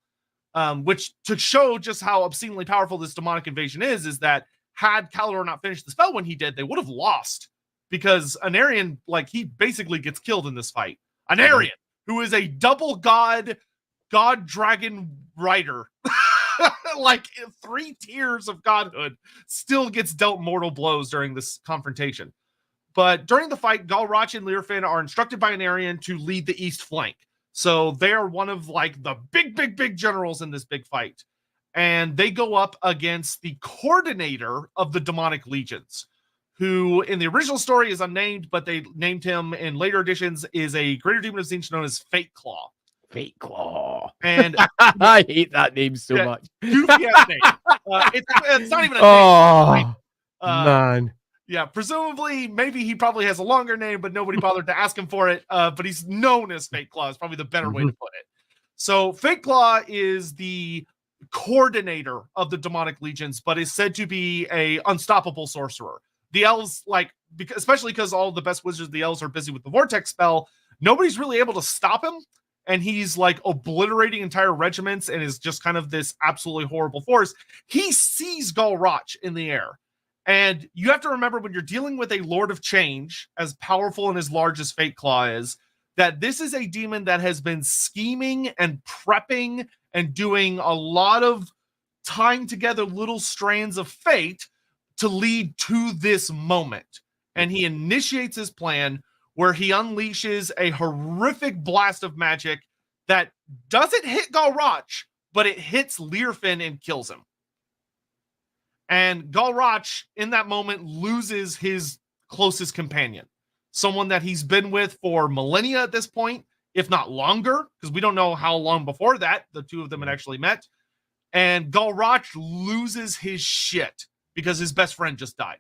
Which, to show just how obscenely powerful this demonic invasion is that had Kalidor not finished the spell when he did, they would have lost. Because Anarian, like, he basically gets killed in this fight. Anarian, who is a double god dragon rider. like 3 tiers of godhood, still gets dealt mortal blows during this confrontation. But during the fight, Galrauch and Learfin are instructed by Anarion to lead the east flank. So they are one of like the big generals in this big fight. And they go up against the coordinator of the demonic legions, who in the original story is unnamed, but they named him in later editions, is a greater demon of Tzeentch known as Fate Claw. Fate Claw. And I hate that name so much. Goofy ass name. It's not even a name. Man. Yeah, presumably, maybe he probably has a longer name, but nobody bothered to ask him for it. But he's known as Fate Claw is probably the better way to put it. So Fate Claw is the coordinator of the demonic legions, but is said to be a unstoppable sorcerer. The elves, especially because all the best wizards of the elves are busy with the vortex spell, nobody's really able to stop him. And he's like obliterating entire regiments and is just kind of this absolutely horrible force. He sees Galrauch in the air. And you have to remember, when you're dealing with a Lord of Change, as powerful and as large as Fate Claw is, that this is a demon that has been scheming and prepping and doing a lot of tying together little strands of fate to lead to this moment. And he initiates his plan where he unleashes a horrific blast of magic that doesn't hit Galrauch, but it hits Learfin and kills him. And Galrauch, in that moment, loses his closest companion, someone that he's been with for millennia at this point, if not longer, because we don't know how long before that the two of them had actually met. And Galrauch loses his shit because his best friend just died.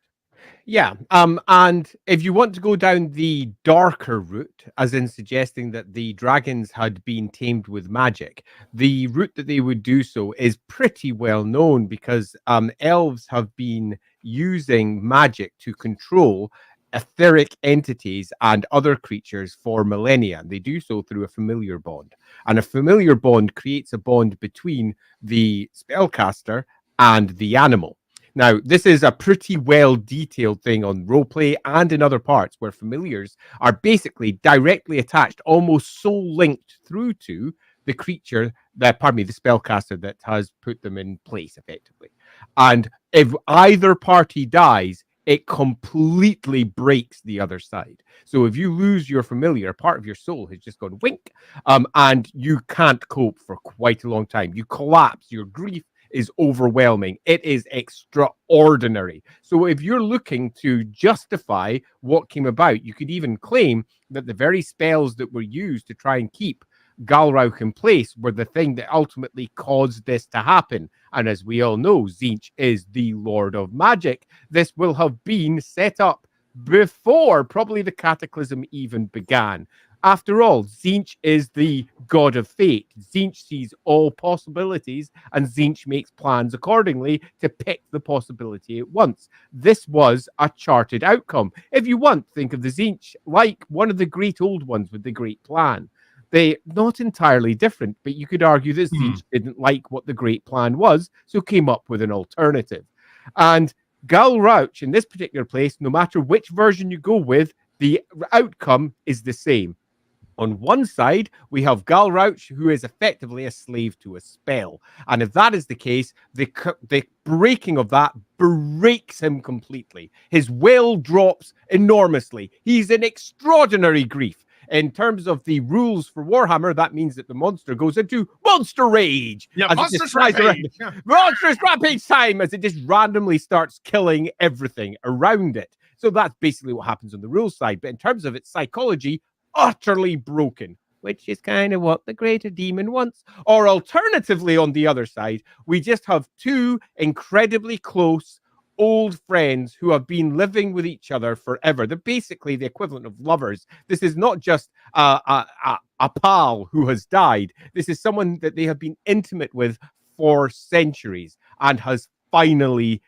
Yeah, and if you want to go down the darker route, as in suggesting that the dragons had been tamed with magic, the route that they would do so is pretty well known, because elves have been using magic to control etheric entities and other creatures for millennia. They do so through a familiar bond, and a familiar bond creates a bond between the spellcaster and the animal. Now, this is a pretty well-detailed thing on roleplay and in other parts, where familiars are basically directly attached, almost soul linked through to the creature, the spellcaster that has put them in place, effectively. And if either party dies, it completely breaks the other side. So if you lose your familiar, part of your soul has just gone wink, and you can't cope for quite a long time. You collapse, your grief is overwhelming. It is extraordinary. So if you're looking to justify what came about, you could even claim that the very spells that were used to try and keep Galrauch in place were the thing that ultimately caused this to happen. And as we all know, Tzeentch is the Lord of Magic. This will have been set up before probably the Cataclysm even began. After all, Tzeentch is the god of fate. Tzeentch sees all possibilities, and Tzeentch makes plans accordingly to pick the possibility it wants. This was a charted outcome. If you want, think of the Tzeentch like one of the great old ones with the great plan. They're not entirely different, but you could argue that Tzeentch didn't like what the great plan was, so came up with an alternative. And Galrauch, in this particular place, no matter which version you go with, the outcome is the same. On one side, we have Galrauch, who is effectively a slave to a spell. And if that is the case, the breaking of that breaks him completely. His will drops enormously. He's in extraordinary grief. In terms of the rules for Warhammer, that means that the monster goes into monster rage. Yeah, monstrous rampage. Yeah. Monstrous rampage time, as it just randomly starts killing everything around it. So that's basically what happens on the rules side. But in terms of its psychology, utterly broken, which is kind of what the greater demon wants. Or alternatively, on the other side, we just have two incredibly close old friends who have been living with each other forever. They're basically the equivalent of lovers. This is not just a pal who has died. This is someone that they have been intimate with for centuries and has finally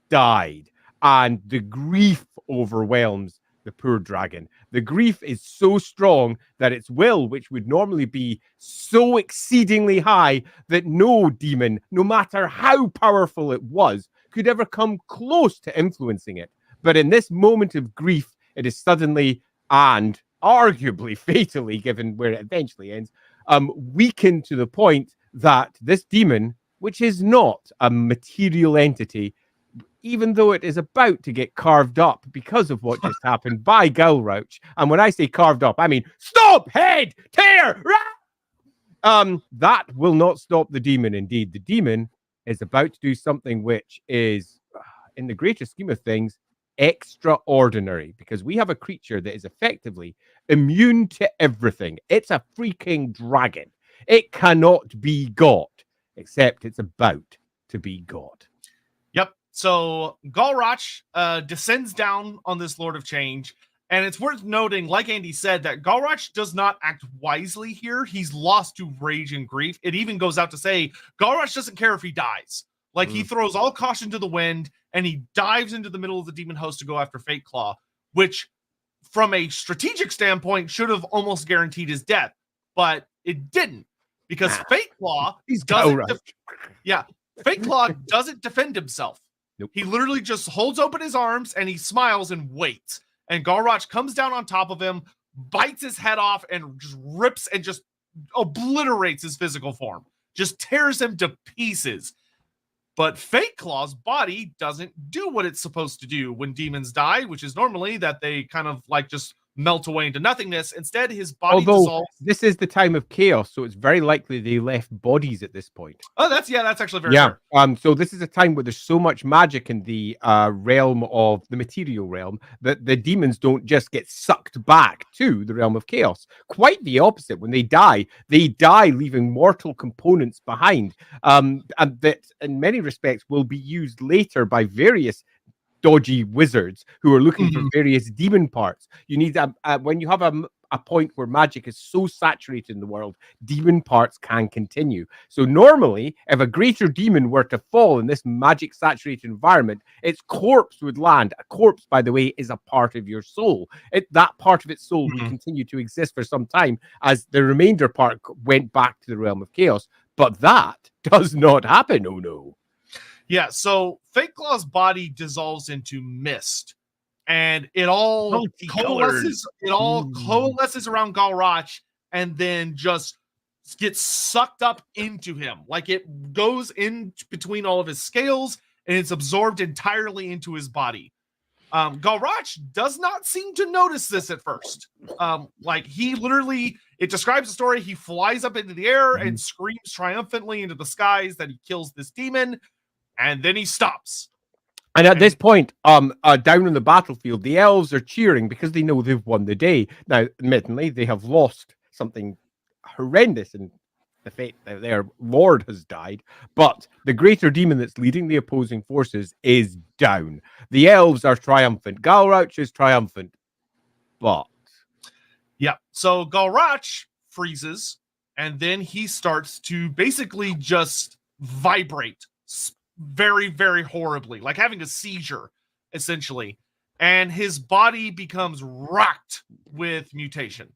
died. And the grief overwhelms the poor dragon. The grief is so strong that its will, which would normally be so exceedingly high that no demon, no matter how powerful it was, could ever come close to influencing it. But in this moment of grief, it is suddenly, and arguably fatally, given where it eventually ends, weakened to the point that this demon which is not a material entity, even though it is about to get carved up because of what just happened by Galrauch. And when I say carved up, I mean stop, head, tear, that will not stop the demon. Indeed, the demon is about to do something which is, in the greater scheme of things, extraordinary, because we have a creature that is effectively immune to everything. It's a freaking dragon. It cannot be got, except it's about to be got. Yep. So Galrauch descends down on this Lord of Change. And it's worth noting, like Andy said, that Galrauch does not act wisely here. He's lost to rage and grief. It even goes out to say Galrauch doesn't care if he dies. Like, he throws all caution to the wind, and he dives into the middle of the demon host to go after Fate Claw, which, from a strategic standpoint, should have almost guaranteed his death. But it didn't, because Fate Claw Fate Claw doesn't defend himself. Nope. He literally just holds open his arms, and he smiles and waits. And Galrauch comes down on top of him, bites his head off, and just rips and just obliterates his physical form. Just tears him to pieces. But Fate Claw's body doesn't do what it's supposed to do when demons die, which is normally that they kind of like just melt away into nothingness. Instead, his body dissolves. This is the time of chaos, so it's very likely they left bodies at this point. Oh, that's actually very fair. So this is a time where there's so much magic in the realm of the material realm that the demons don't just get sucked back to the realm of chaos. Quite the opposite. When they die leaving mortal components behind, and that in many respects will be used later by various dodgy wizards who are looking for various demon parts. You need when you have a point where magic is so saturated in the world, demon parts can continue. So normally, if a greater demon were to fall in this magic saturated environment, its corpse would land. A corpse, by the way, is a part of your soul. That part of its soul would continue to exist for some time as the remainder part went back to the realm of chaos. But that does not happen. Oh no. Yeah, so Fate Claw's body dissolves into mist, and it all coalesces. It all coalesces around Galrauch, and then just gets sucked up into him. Like, it goes in between all of his scales, and it's absorbed entirely into his body. Galrauch does not seem to notice this at first. Like, he literally, it describes the story. He flies up into the air and screams triumphantly into the skies that he kills this demon. And then he stops. And at this point, down on the battlefield, the elves are cheering because they know they've won the day. Now, admittedly, they have lost something horrendous in the fate that their lord has died. But the greater demon that's leading the opposing forces is down. The elves are triumphant. Galrauch is triumphant. But yeah, so Galrauch freezes, and then he starts to basically just vibrate very, very horribly, like having a seizure, essentially. And his body becomes rocked with mutation,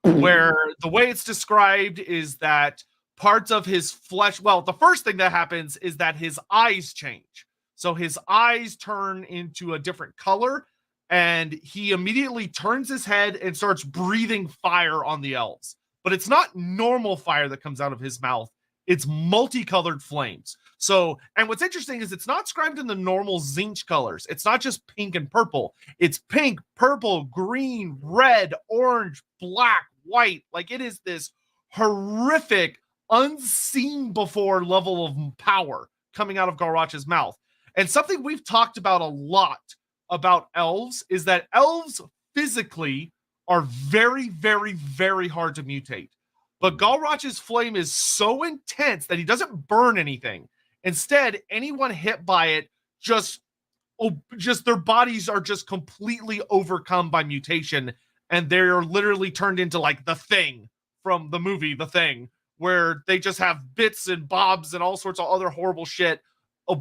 where the way it's described is that parts of his flesh, well, the first thing that happens is that his eyes change. So his eyes turn into a different color, and he immediately turns his head and starts breathing fire on the elves. But it's not normal fire that comes out of his mouth. It's multicolored flames. So, and what's interesting is it's not described in the normal Zinch colors. It's not just pink and purple. It's pink, purple, green, red, orange, black, white. Like, it is this horrific, unseen before level of power coming out of Galrauch's mouth. And something we've talked about a lot about elves is that elves physically are very, very, very hard to mutate. But Galrauch's flame is so intense that he doesn't burn anything. Instead, anyone hit by it just their bodies are just completely overcome by mutation, and they're literally turned into like the Thing from the movie The Thing, where they just have bits and bobs and all sorts of other horrible shit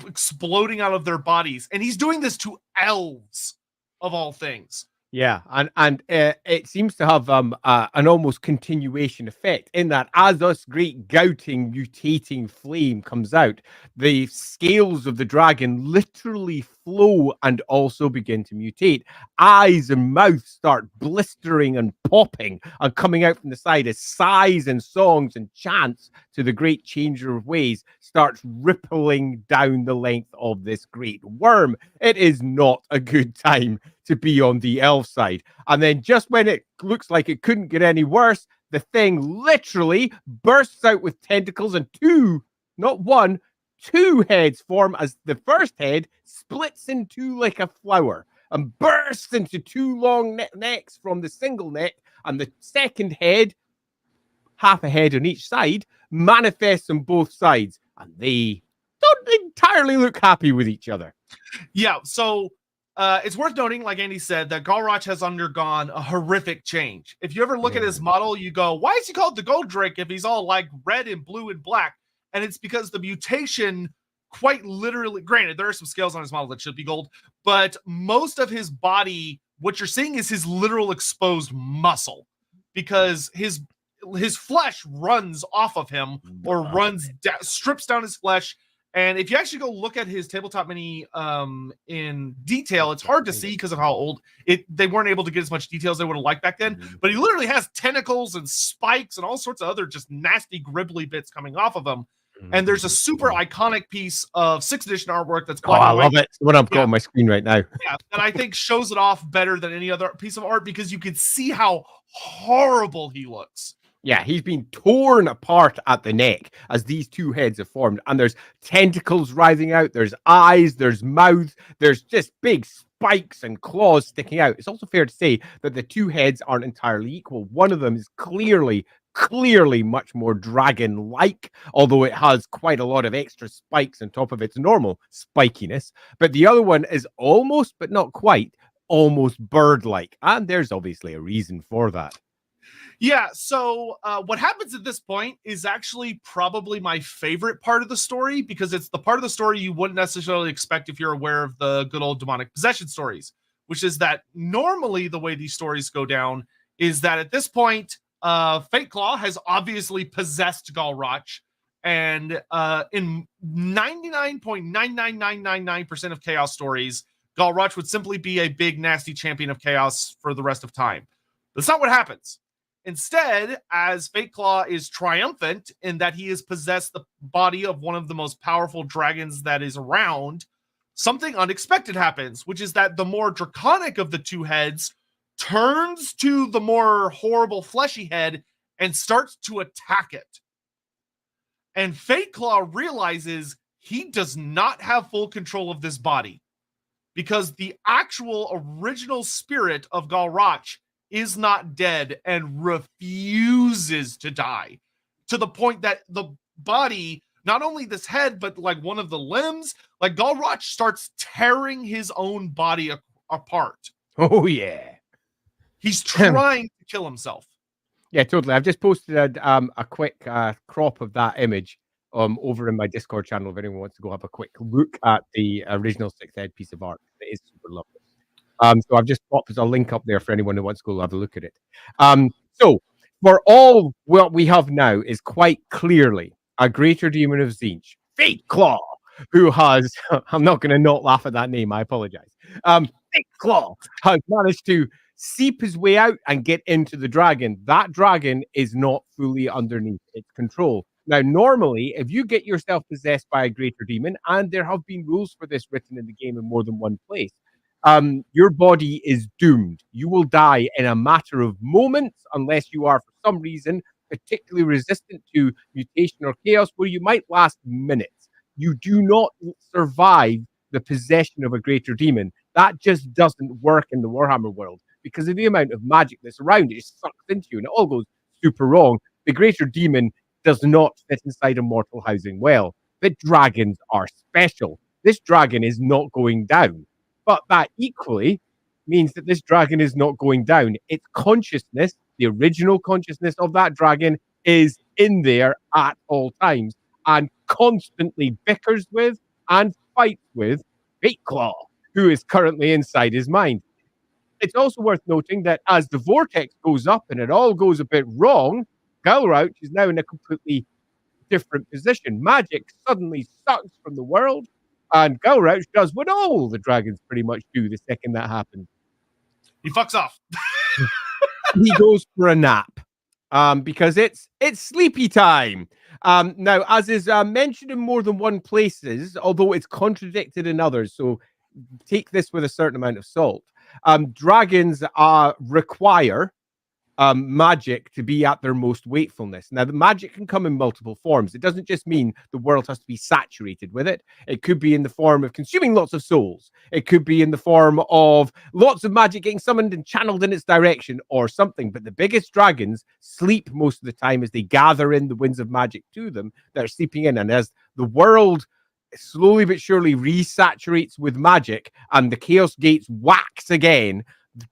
exploding out of their bodies. And he's doing this to elves, of all things. Yeah, and it seems to have an almost continuation effect in that as this great gouting, mutating flame comes out, the scales of the dragon literally flow and also begin to mutate. Eyes and mouth start blistering and popping and coming out from the side as sighs and songs and chants to the great changer of ways starts rippling down the length of this great worm. It is not a good time to be on the elf side. And then just when it looks like it couldn't get any worse, the thing literally bursts out with tentacles and two, not one, two heads form as the first head splits in two like a flower and bursts into two long necks from the single neck. And the second head, half a head on each side, manifests on both sides. And they don't entirely look happy with each other. Yeah, so it's worth noting, like Andy said, that Galrauch has undergone a horrific change. If you ever look at his model, you go, why is he called the Gold Drake if he's all like red and blue and black? And it's because the mutation quite literally, granted, there are some scales on his model that should be gold, but most of his body, what you're seeing is his literal exposed muscle, because his flesh runs off of him or strips down his flesh. And if you actually go look at his tabletop mini in detail, it's hard to see because of how old they weren't able to get as much detail as they would have liked back then. But he literally has tentacles and spikes and all sorts of other just nasty, gribbly bits coming off of him. And there's a super iconic piece of 6th edition artwork that's black and white. I love it. It's what I've got on my screen right now. Yeah, and I think shows it off better than any other piece of art because you can see how horrible he looks. Yeah, he's been torn apart at the neck as these two heads have formed, and there's tentacles rising out, there's eyes, there's mouth, there's just big spikes and claws sticking out. It's also fair to say that the two heads aren't entirely equal. One of them is clearly much more dragon-like, although it has quite a lot of extra spikes on top of its normal spikiness. But the other one is almost, but not quite, almost bird-like, and there's obviously a reason for that. Yeah, so what happens at this point is actually probably my favorite part of the story, because it's the part of the story you wouldn't necessarily expect if you're aware of the good old demonic possession stories, which is that normally the way these stories go down is that at this point, Fate Claw has obviously possessed Galrauch, and in 99.99999% of Chaos stories, Galrauch would simply be a big, nasty champion of Chaos for the rest of time. That's not what happens. Instead, as Fate Claw is triumphant in that he has possessed the body of one of the most powerful dragons that is around, something unexpected happens, which is that the more draconic of the two heads turns to the more horrible fleshy head and starts to attack it. And Fate Claw realizes he does not have full control of this body, because the actual original spirit of Galrauch is not dead and refuses to die, to the point that the body, not only this head, but like one of the limbs, like Galrauch starts tearing his own body apart. Oh, yeah. He's trying to kill himself. Yeah, totally. I've just posted a quick crop of that image over in my Discord channel if anyone wants to go have a quick look at the original 6th Ed piece of art. It is super lovely. So I've just popped a link up there for anyone who wants to go have a look at it. So for all what we have now is quite clearly a greater demon of Tzeentch, Fate Claw, who has, I'm not going to not laugh at that name, I apologize. Fate Claw has managed to seep his way out and get into the dragon. That dragon is not fully underneath its control. Now, normally, if you get yourself possessed by a greater demon, and there have been rules for this written in the game in more than one place, your body is doomed. You will die in a matter of moments unless you are, for some reason, particularly resistant to mutation or chaos, where you might last minutes. You do not survive the possession of a greater demon. That just doesn't work in the Warhammer world because of the amount of magic that's around it. It sucks into you and it all goes super wrong. The greater demon does not fit inside a mortal housing well. But dragons are special. This dragon is not going down. But that equally means that this dragon is not going down. Its consciousness, the original consciousness of that dragon, is in there at all times and constantly bickers with and fights with Fate Claw, who is currently inside his mind. It's also worth noting that as the vortex goes up and it all goes a bit wrong, Galrauch is now in a completely different position. Magic suddenly sucks from the world, and Galrauch does what all the dragons pretty much do the second that happens. He fucks off. He goes for a nap. Because it's sleepy time. Now, as is mentioned in more than one places, although it's contradicted in others, so take this with a certain amount of salt. Dragons require magic to be at their most wakefulness. Now, the magic can come in multiple forms. It doesn't just mean the world has to be saturated with it. It could be in the form of consuming lots of souls. It could be in the form of lots of magic getting summoned and channeled in its direction or something. But the biggest dragons sleep most of the time as they gather in the winds of magic to them that are sleeping in. And as the world slowly but surely resaturates with magic and the chaos gates wax again,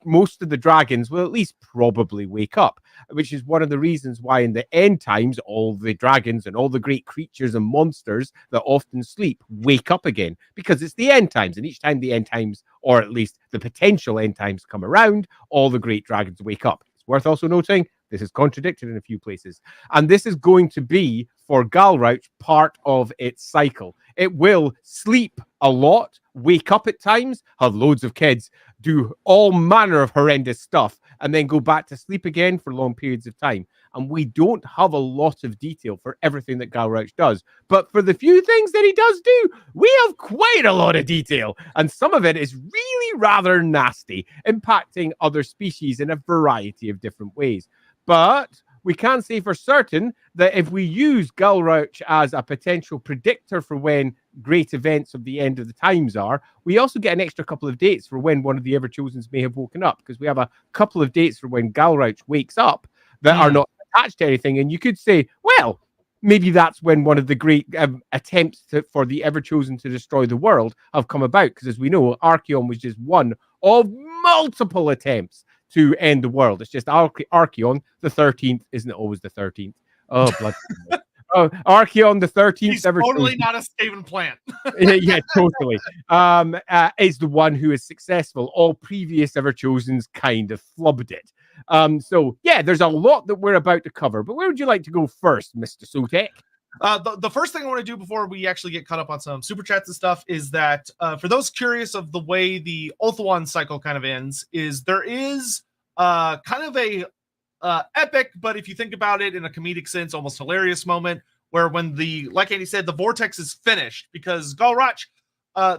most of the dragons will at least probably wake up, which is one of the reasons why in the end times all the dragons and all the great creatures and monsters that often sleep wake up again, because it's the end times, and each time the end times, or at least the potential end times, come around, all the great dragons wake up. It's worth also noting this is contradicted in a few places, and this is going to be for Galrauch part of its cycle. It will sleep a lot, wake up at times, have loads of kids, do all manner of horrendous stuff, and then go back to sleep again for long periods of time. And we don't have a lot of detail for everything that Galrauch does. But for the few things that he does do, we have quite a lot of detail. And some of it is really rather nasty, impacting other species in a variety of different ways. But we can say for certain that if we use Galrauch as a potential predictor for when great events of the end of the times are, we also get an extra couple of dates for when one of the Everchosens may have woken up, because we have a couple of dates for when Galrauch wakes up that are not attached to anything. And you could say, well, maybe that's when one of the great attempts for the Everchosen to destroy the world have come about, because as we know, Archaon was just one of multiple attempts to end the world. It's just Archaon the 13th isn't always the 13th. Oh, blood. Archaon the 13th. He's totally not a Skaven plant. Yeah, totally. Is the one who is successful. All previous Everchosens kind of flubbed it. So yeah, there's a lot that we're about to cover. But where would you like to go first, Mr. Sotek? The first thing I want to do before we actually get caught up on some super chats and stuff is that for those curious of the way the Ulthuan cycle kind of ends, is there is kind of a epic, but if you think about it in a comedic sense, almost hilarious moment where when like Andy said, the vortex is finished, because Galrauch,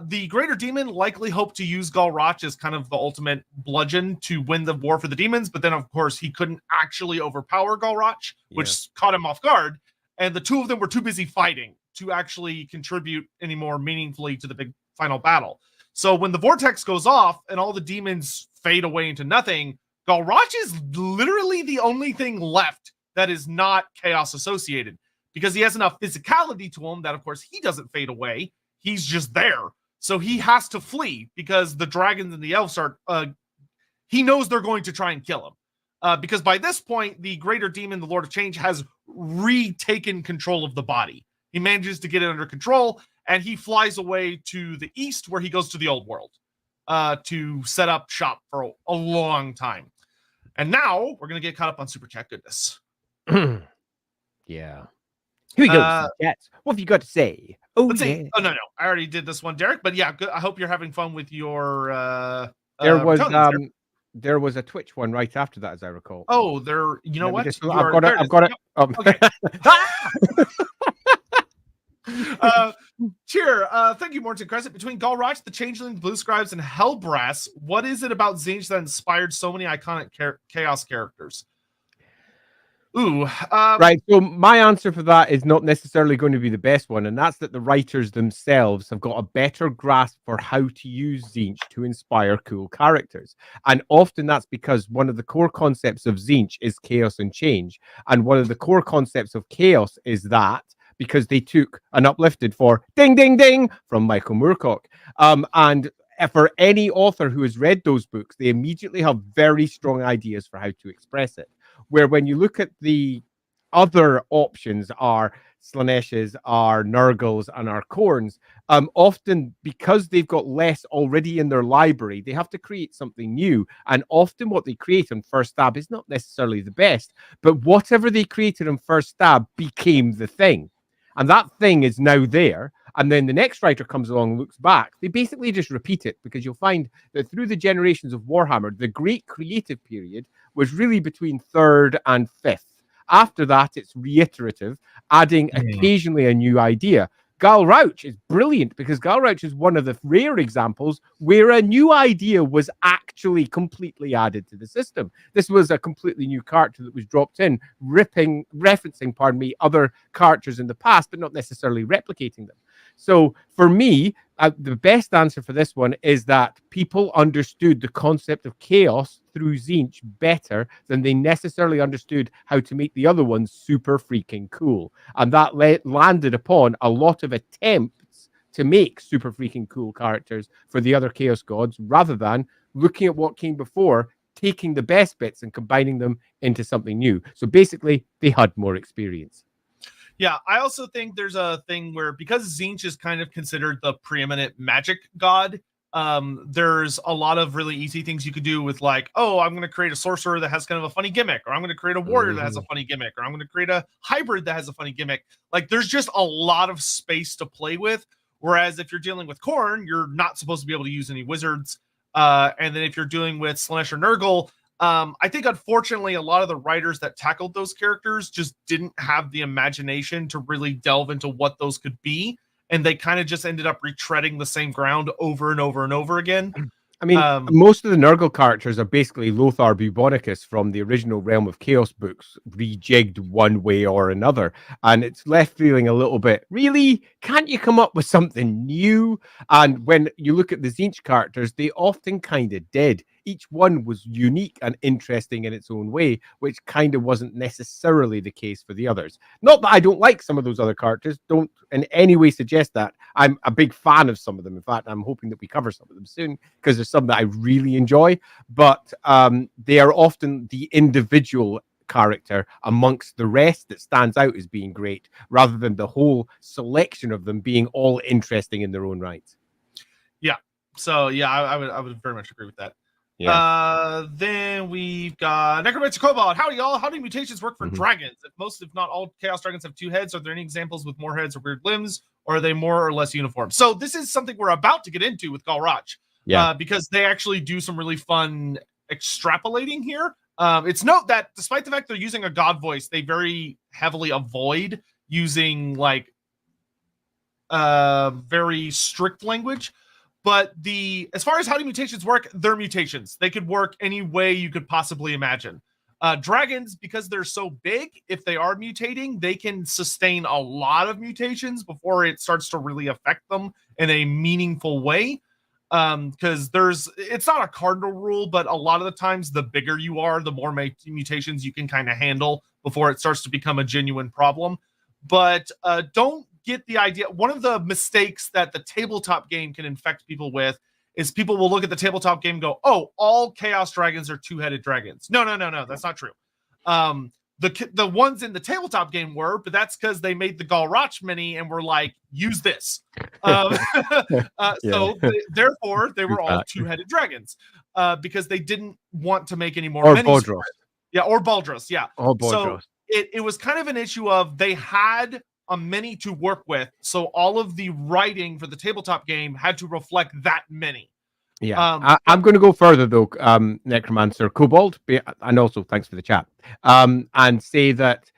the greater demon likely hoped to use Galrauch as kind of the ultimate bludgeon to win the war for the demons, but then of course he couldn't actually overpower Galrauch, which caught him off guard. And the two of them were too busy fighting to actually contribute any more meaningfully to the big final battle. So when the vortex goes off and all the demons fade away into nothing, Galrauch is literally the only thing left that is not chaos associated, because he has enough physicality to him that, of course, he doesn't fade away. He's just there. So he has to flee because the dragons and the elves are, he knows they're going to try and kill him. Because by this point, the greater demon, the Lord of Change, has retaken control of the body. He manages to get it under control, and he flies away to the east, where he goes to the old world to set up shop for a long time. And now we're going to get caught up on Super Chat goodness. Yeah. Here we go. Chats. What have you got to say? Oh, yeah. Oh, no. I already did this one, Derek. But yeah, good. I hope you're having fun with your... There was a Twitch one right after that, as I recall. Oh, you know what? I've got it. Okay. Cheer. Thank you, Morton Crescent. Between Galrauch, the Changeling, the Blue Scribes, and Hellbrass, what is it about Tzeentch that inspired so many iconic chaos characters? Right. So my answer for that is not necessarily going to be the best one, and that's that the writers themselves have got a better grasp for how to use Tzeentch to inspire cool characters. And often that's because one of the core concepts of Tzeentch is chaos and change. And one of the core concepts of chaos is that because they took an uplifted for ding, ding, ding from Michael Moorcock. And for any author who has read those books, they immediately have very strong ideas for how to express it. Where when you look at the other options are Slaneshes, our Nurgles, and our Khornes, often because they've got less already in their library, they have to create something new. And often what they create on first stab is not necessarily the best, but whatever they created on first stab became the thing. And that thing is now there. And then the next writer comes along and looks back. They basically just repeat it, because you'll find that through the generations of Warhammer, the great creative period was really between third and fifth. After that, it's reiterative, adding occasionally a new idea. Galrauch is brilliant, because Galrauch is one of the rare examples where a new idea was actually completely added to the system. This was a completely new character that was dropped in, referencing, other characters in the past, but not necessarily replicating them. So for me, the best answer for this one is that people understood the concept of chaos through Tzeentch better than they necessarily understood how to make the other ones super freaking cool. And that landed upon a lot of attempts to make super freaking cool characters for the other Chaos Gods, rather than looking at what came before, taking the best bits and combining them into something new. So basically, they had more experience. Yeah, I also think there's a thing where, because Tzeentch is kind of considered the preeminent magic god, there's a lot of really easy things you could do with, like, oh, I'm going to create a sorcerer that has kind of a funny gimmick, or I'm going to create a warrior that has a funny gimmick, or I'm going to create a hybrid that has a funny gimmick. Like, there's just a lot of space to play with. Whereas if you're dealing with Khorne, you're not supposed to be able to use any wizards. And then if you're dealing with Slanesh or Nurgle, I think, unfortunately, a lot of the writers that tackled those characters just didn't have the imagination to really delve into what those could be. And they kind of just ended up retreading the same ground over and over and over again. I mean, most of the Nurgle characters are basically Lothar Bubonicus from the original Realm of Chaos books, rejigged one way or another. And it's left feeling a little bit, really? Can't you come up with something new? And when you look at the Tzeentch characters, they often kind of did. Each one was unique and interesting in its own way, which kind of wasn't necessarily the case for the others. Not that I don't like some of those other characters, don't in any way suggest that. I'm a big fan of some of them. In fact, I'm hoping that we cover some of them soon, because there's some that I really enjoy, but they are often the individual character amongst the rest that stands out as being great, rather than the whole selection of them being all interesting in their own right. Yeah. So yeah, I would very much agree with that. Yeah. Then we've got Necromancer Cobalt. Howdy, y'all. How do mutations work for dragons? If most, if not all, Chaos Dragons have 2 heads, are there any examples with more heads or weird limbs, or are they more or less uniform? So this is something we're about to get into with Galrauch. Yeah. Because they actually do some really fun extrapolating here. It's note that despite the fact they're using a god voice, they very heavily avoid using, like, very strict language. But as far as how do mutations work, they're mutations. They could work any way you could possibly imagine. Dragons, because they're so big, if they are mutating, they can sustain a lot of mutations before it starts to really affect them in a meaningful way. Because it's not a cardinal rule, but a lot of the times the bigger you are, the more mutations you can kind of handle before it starts to become a genuine problem. But don't get the idea. One of the mistakes that the tabletop game can infect people with is people will look at the tabletop game and go, oh, all Chaos Dragons are 2-headed dragons. No, that's not true. The ones in the tabletop game were, but that's because they made the Galrauch mini and were like, use this. So therefore, they were all 2-headed dragons because they didn't want to make any more minis. Yeah, or Baldros. Yeah. Oh, Baldros. So it was kind of an issue of they had a mini to work with, so all of the writing for the tabletop game had to reflect that mini. Yeah, I'm going to go further though, Necromancer Cobalt, and also thanks for the chat, and say that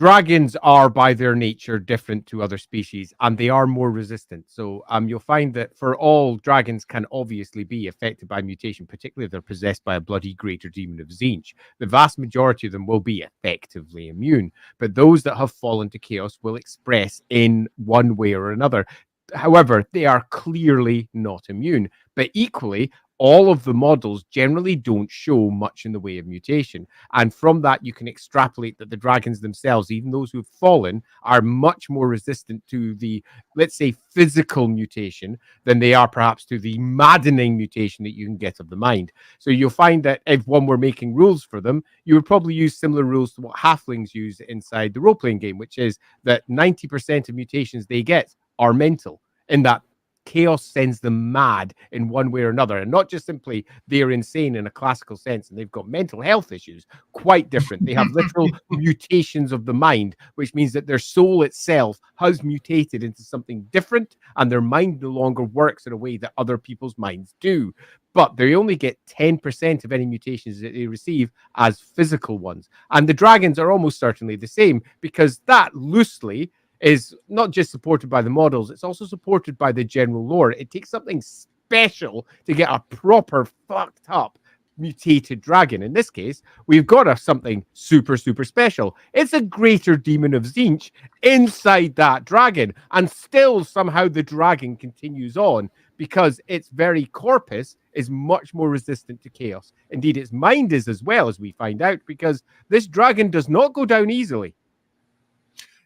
dragons are by their nature different to other species, and they are more resistant. So you'll find that for all, dragons can obviously be affected by mutation, particularly if they're possessed by a bloody greater demon of Tzeentch. The vast majority of them will be effectively immune, but those that have fallen to chaos will express in one way or another. However, they are clearly not immune, but equally, all of the models generally don't show much in the way of mutation. And from that, you can extrapolate that the dragons themselves, even those who've fallen, are much more resistant to the, let's say, physical mutation than they are perhaps to the maddening mutation that you can get of the mind. So you'll find that if one were making rules for them, you would probably use similar rules to what halflings use inside the role-playing game, which is that 90% of mutations they get are mental, in that chaos sends them mad in one way or another, and not just simply they're insane in a classical sense and they've got mental health issues. Quite different. They have literal mutations of the mind, which means that their soul itself has mutated into something different, and their mind no longer works in a way that other people's minds do. But they only get 10% of any mutations that they receive as physical ones. And the dragons are almost certainly the same, because that loosely is not just supported by the models, it's also supported by the general lore. It takes something special to get a proper fucked up mutated dragon. In this case, we've got something super, super special. It's a greater demon of Tzeentch inside that dragon, and still somehow the dragon continues on because its very corpus is much more resistant to chaos. Indeed, its mind is as well, as we find out, because this dragon does not go down easily.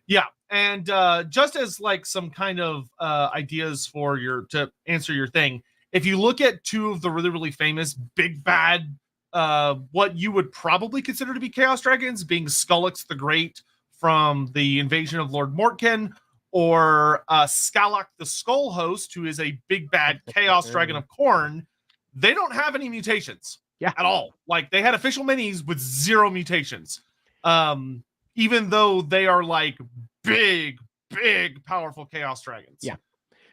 Yeah. And just as like some kind of ideas for to answer your thing, if you look at two of the really, really famous big bad, what you would probably consider to be chaos dragons, being Skullix the Great from the Invasion of Lord Mortkin, or Skalak the Skull Host, who is a big bad chaos dragon of Khorne, they don't have any mutations at all. Like, they had official minis with 0 mutations. Even though they are like big, powerful chaos dragons. Yeah.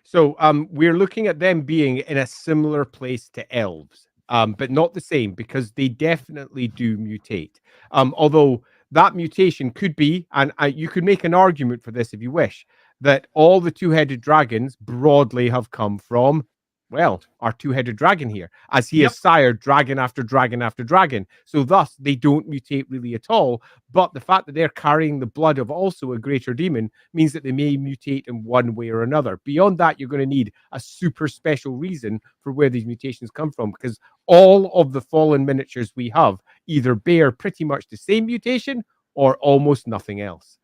So we're looking at them being in a similar place to elves, but not the same, because they definitely do mutate. Although that mutation could be, and you could make an argument for this if you wish, that all the two-headed dragons broadly have come from, well, our two-headed dragon here, as he has sired dragon after dragon after dragon. So thus, they don't mutate really at all. But the fact that they're carrying the blood of also a greater demon means that they may mutate in one way or another. Beyond that, you're going to need a super special reason for where these mutations come from, because all of the fallen miniatures we have either bear pretty much the same mutation or almost nothing else.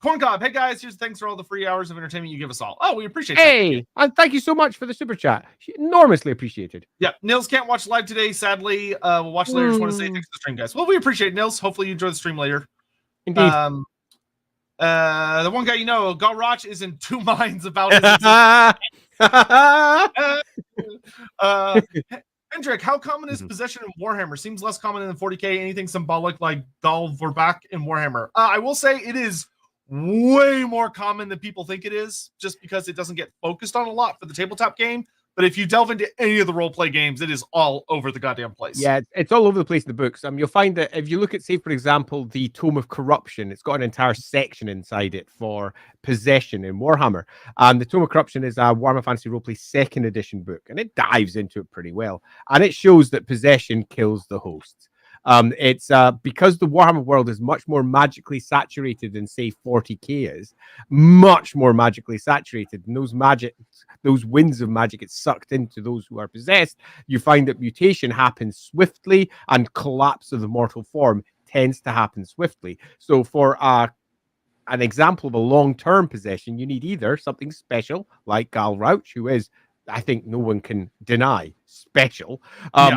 Corn Cob, hey guys, here's thanks for all the free hours of entertainment you give us all. Oh, we appreciate that. Hey, and thank you so much for the super chat. Enormously appreciated. Yeah, Nils can't watch live today, sadly. We'll watch later. Just want to say thanks for the stream, guys. Well, we appreciate it, Nils. Hopefully you enjoy the stream later. Indeed. The one guy you know, Galrauch, is in 2 minds about his Hendrik, how common is possession in Warhammer? Seems less common in 40k. Anything symbolic like Galrauch in Warhammer? I will say it is way more common than people think it is, just because it doesn't get focused on a lot for the tabletop game. But if you delve into any of the role play games, it is all over the goddamn place. Yeah, it's all over the place in the books. You'll find that if you look at, say, for example, the Tome of Corruption, it's got an entire section inside it for possession in Warhammer. The Tome of Corruption is a Warhammer Fantasy Roleplay 2nd edition book, and it dives into it pretty well. And it shows that possession kills the hosts. It's because the Warhammer world is much more magically saturated than, say, 40k is, much more magically saturated, and those winds of magic get sucked into those who are possessed. You find that mutation happens swiftly, and collapse of the mortal form tends to happen swiftly. So for an example of a long-term possession, you need either something special like Galrauch, who is, I think no one can deny, special,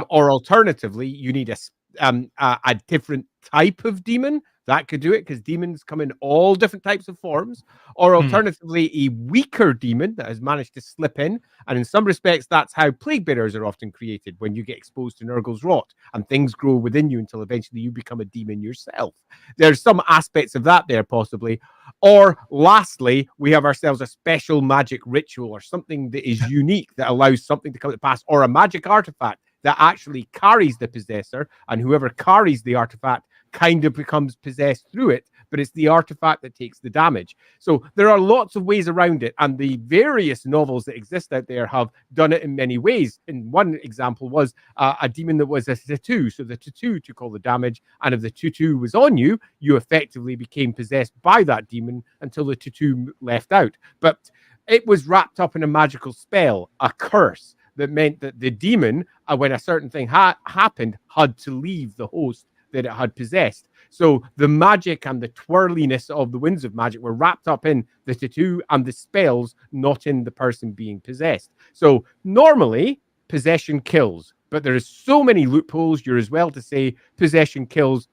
or alternatively, you need a different type of demon that could do it, because demons come in all different types of forms, or alternatively a weaker demon that has managed to slip in. And in some respects, that's how plague bearers are often created, when you get exposed to Nurgle's rot and things grow within you until eventually you become a demon yourself. There's some aspects of that there possibly. Or lastly, we have ourselves a special magic ritual or something that is unique that allows something to come to pass, or a magic artifact that actually carries the possessor, and whoever carries the artifact kind of becomes possessed through it, but it's the artifact that takes the damage. So there are lots of ways around it, and the various novels that exist out there have done it in many ways. And one example was a demon that was a tattoo. So the tattoo took all the damage, and if the tattoo was on you, you effectively became possessed by that demon until the tattoo left out. But it was wrapped up in a magical spell, a curse, that meant that the demon, when a certain thing happened, had to leave the host that it had possessed. So the magic and the twirliness of the winds of magic were wrapped up in the tattoo and the spells, not in the person being possessed. So normally, possession kills, but there is so many loopholes. You're as well to say possession kills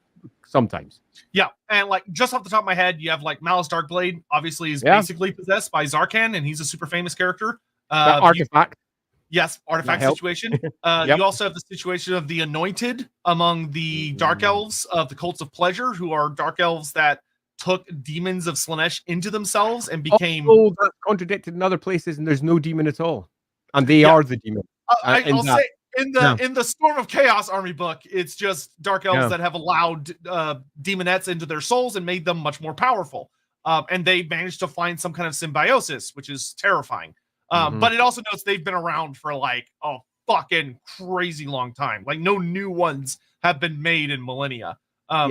sometimes. Yeah, and like just off the top of my head, you have like Malice Darkblade, obviously is basically possessed by Zarkan, and he's a super famous character. That artifact. Yes, artifact situation. You also have the situation of the Anointed among the Dark Elves of the Cults of Pleasure, who are Dark Elves that took demons of Slaanesh into themselves and became... Oh, that's contradicted in other places, and there's no demon at all. And they are the demon. I'll say, in the Storm of Chaos army book, it's just Dark Elves that have allowed demonettes into their souls and made them much more powerful. And they managed to find some kind of symbiosis, which is terrifying. But it also notes they've been around for like a fucking crazy long time. Like no new ones have been made in millennia.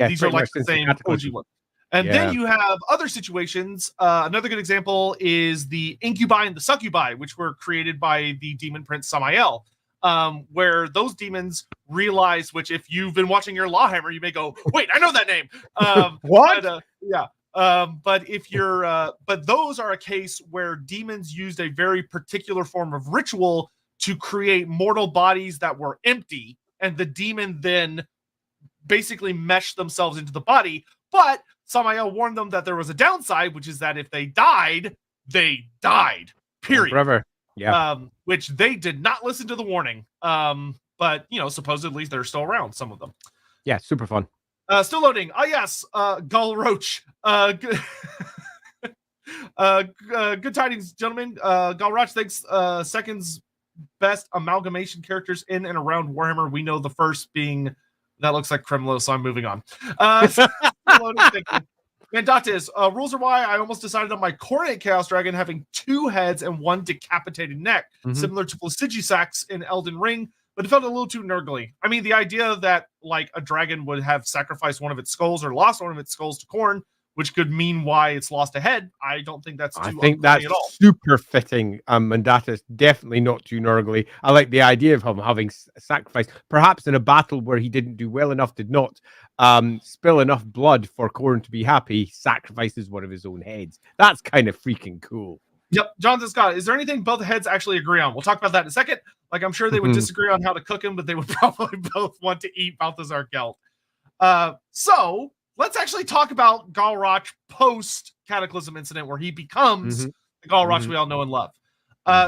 These are like the same OG ones. And then you have other situations. Another good example is the Incubi and the Succubi, which were created by the demon prince Samael, where those demons realize, which if you've been watching your Lawhammer, you may go, wait, I know that name. What? But if you're, but those are a case where demons used a very particular form of ritual to create mortal bodies that were empty, and the demon then basically meshed themselves into the body. But Samael warned them that there was a downside, which is that if they died, they died. Period. Forever. Yeah. Which they did not listen to the warning. But you know, supposedly they're still around, some of them. Yeah, super fun. Still loading. Yes, Galrauch. Good tidings, gentlemen. Galrauch thinks second's best amalgamation characters in and around Warhammer. We know the first being, that looks like Kremlo, so I'm moving on. Mandatis, rules are why I almost decided on my Coronate Chaos Dragon having 2 heads and 1 decapitated neck, similar to Placidusax in Elden Ring, but it felt a little too nurgly. I mean, the idea that like a dragon would have sacrificed one of its skulls or lost one of its skulls to Khorne, which could mean why it's lost a head, I don't think that's too that's at all. Super fitting. Mandatus, definitely not too nurgly. I like the idea of him having sacrificed, perhaps in a battle where he didn't do well enough, did not spill enough blood for Khorne to be happy, sacrifices one of his own heads. That's kind of freaking cool. Yep. Jonathan Scott, is there anything both heads actually agree on? We'll talk about that in a second. Like, I'm sure they would disagree on how to cook him, but they would probably both want to eat Balthazar Gelt. So let's actually talk about Galrauch post Cataclysm incident, where he becomes the Galrauch we all know and love.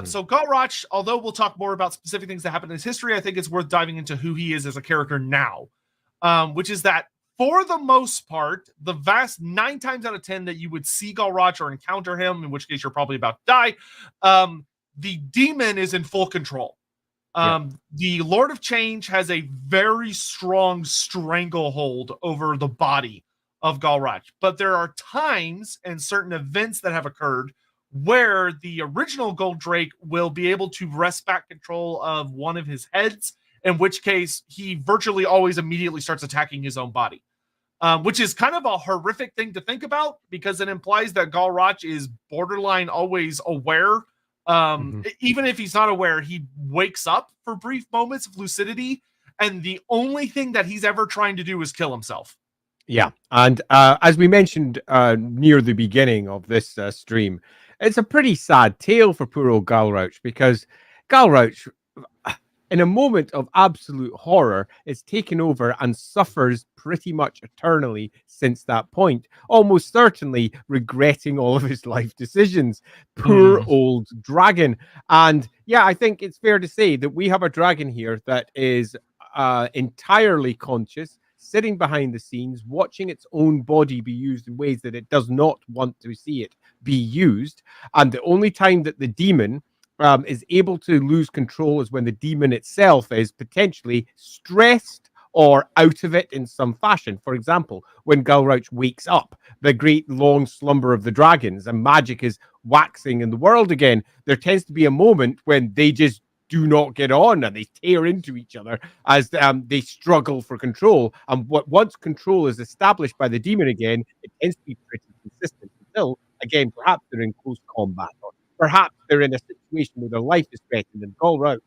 So Galrauch, although we'll talk more about specific things that happened in his history, I think it's worth diving into who he is as a character now, which is that for the most part, the vast 9 times out of 10 that you would see Galrauch or encounter him, in which case you're probably about to die, the demon is in full control. The Lord of Change has a very strong stranglehold over the body of Galrauch, but there are times and certain events that have occurred where the original Gold Drake will be able to wrest back control of one of his heads, in which case he virtually always immediately starts attacking his own body, which is kind of a horrific thing to think about, because it implies that Galrauch is borderline always aware. Even if he's not aware, he wakes up for brief moments of lucidity, and the only thing that he's ever trying to do is kill himself. Yeah, and as we mentioned near the beginning of this stream, it's a pretty sad tale for poor old Galrauch, because Galrauch, in a moment of absolute horror, is taken over and suffers pretty much eternally since that point, almost certainly regretting all of his life decisions. Poor old dragon. And yeah, I think it's fair to say that we have a dragon here that is entirely conscious, sitting behind the scenes, watching its own body be used in ways that it does not want to see it be used. And the only time that the demon is able to lose control is when the demon itself is potentially stressed or out of it in some fashion. For example, when Galrauch wakes up, the great long slumber of the dragons, and magic is waxing in the world again, there tends to be a moment when they just do not get on and they tear into each other as they struggle for control. And once control is established by the demon again, it tends to be pretty consistent until, again, perhaps they're in close combat, or perhaps they're in a situation where their life is threatened, and Galrauch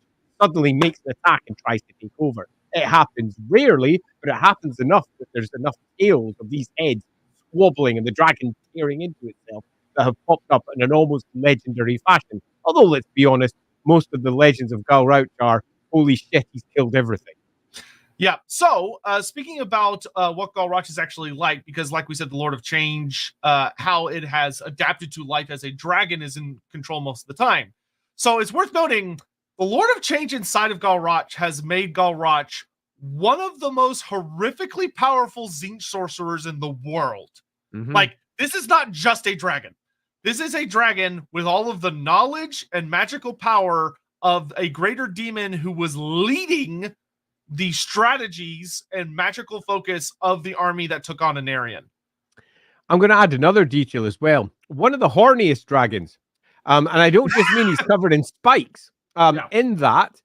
suddenly makes an attack and tries to take over. It happens rarely, but it happens enough that there's enough tails of these heads squabbling and the dragon tearing into itself that have popped up in an almost legendary fashion. Although, let's be honest, most of the legends of Galrauch are, holy shit, he's killed everything. Yeah. So, speaking about what Galrauch is actually like, because like we said, the Lord of Change, how it has adapted to life as a dragon is in control most of the time. So it's worth noting the Lord of Change inside of Galrauch has made Galrauch one of the most horrifically powerful Tzeentch sorcerers in the world. Mm-hmm. Like, this is not just a dragon. This is a dragon with all of the knowledge and magical power of a greater demon who was leading the strategies and magical focus of the army that took on Anarion. I'm going to add another detail as well. One of the horniest dragons, and I don't just mean he's covered in spikes, in that,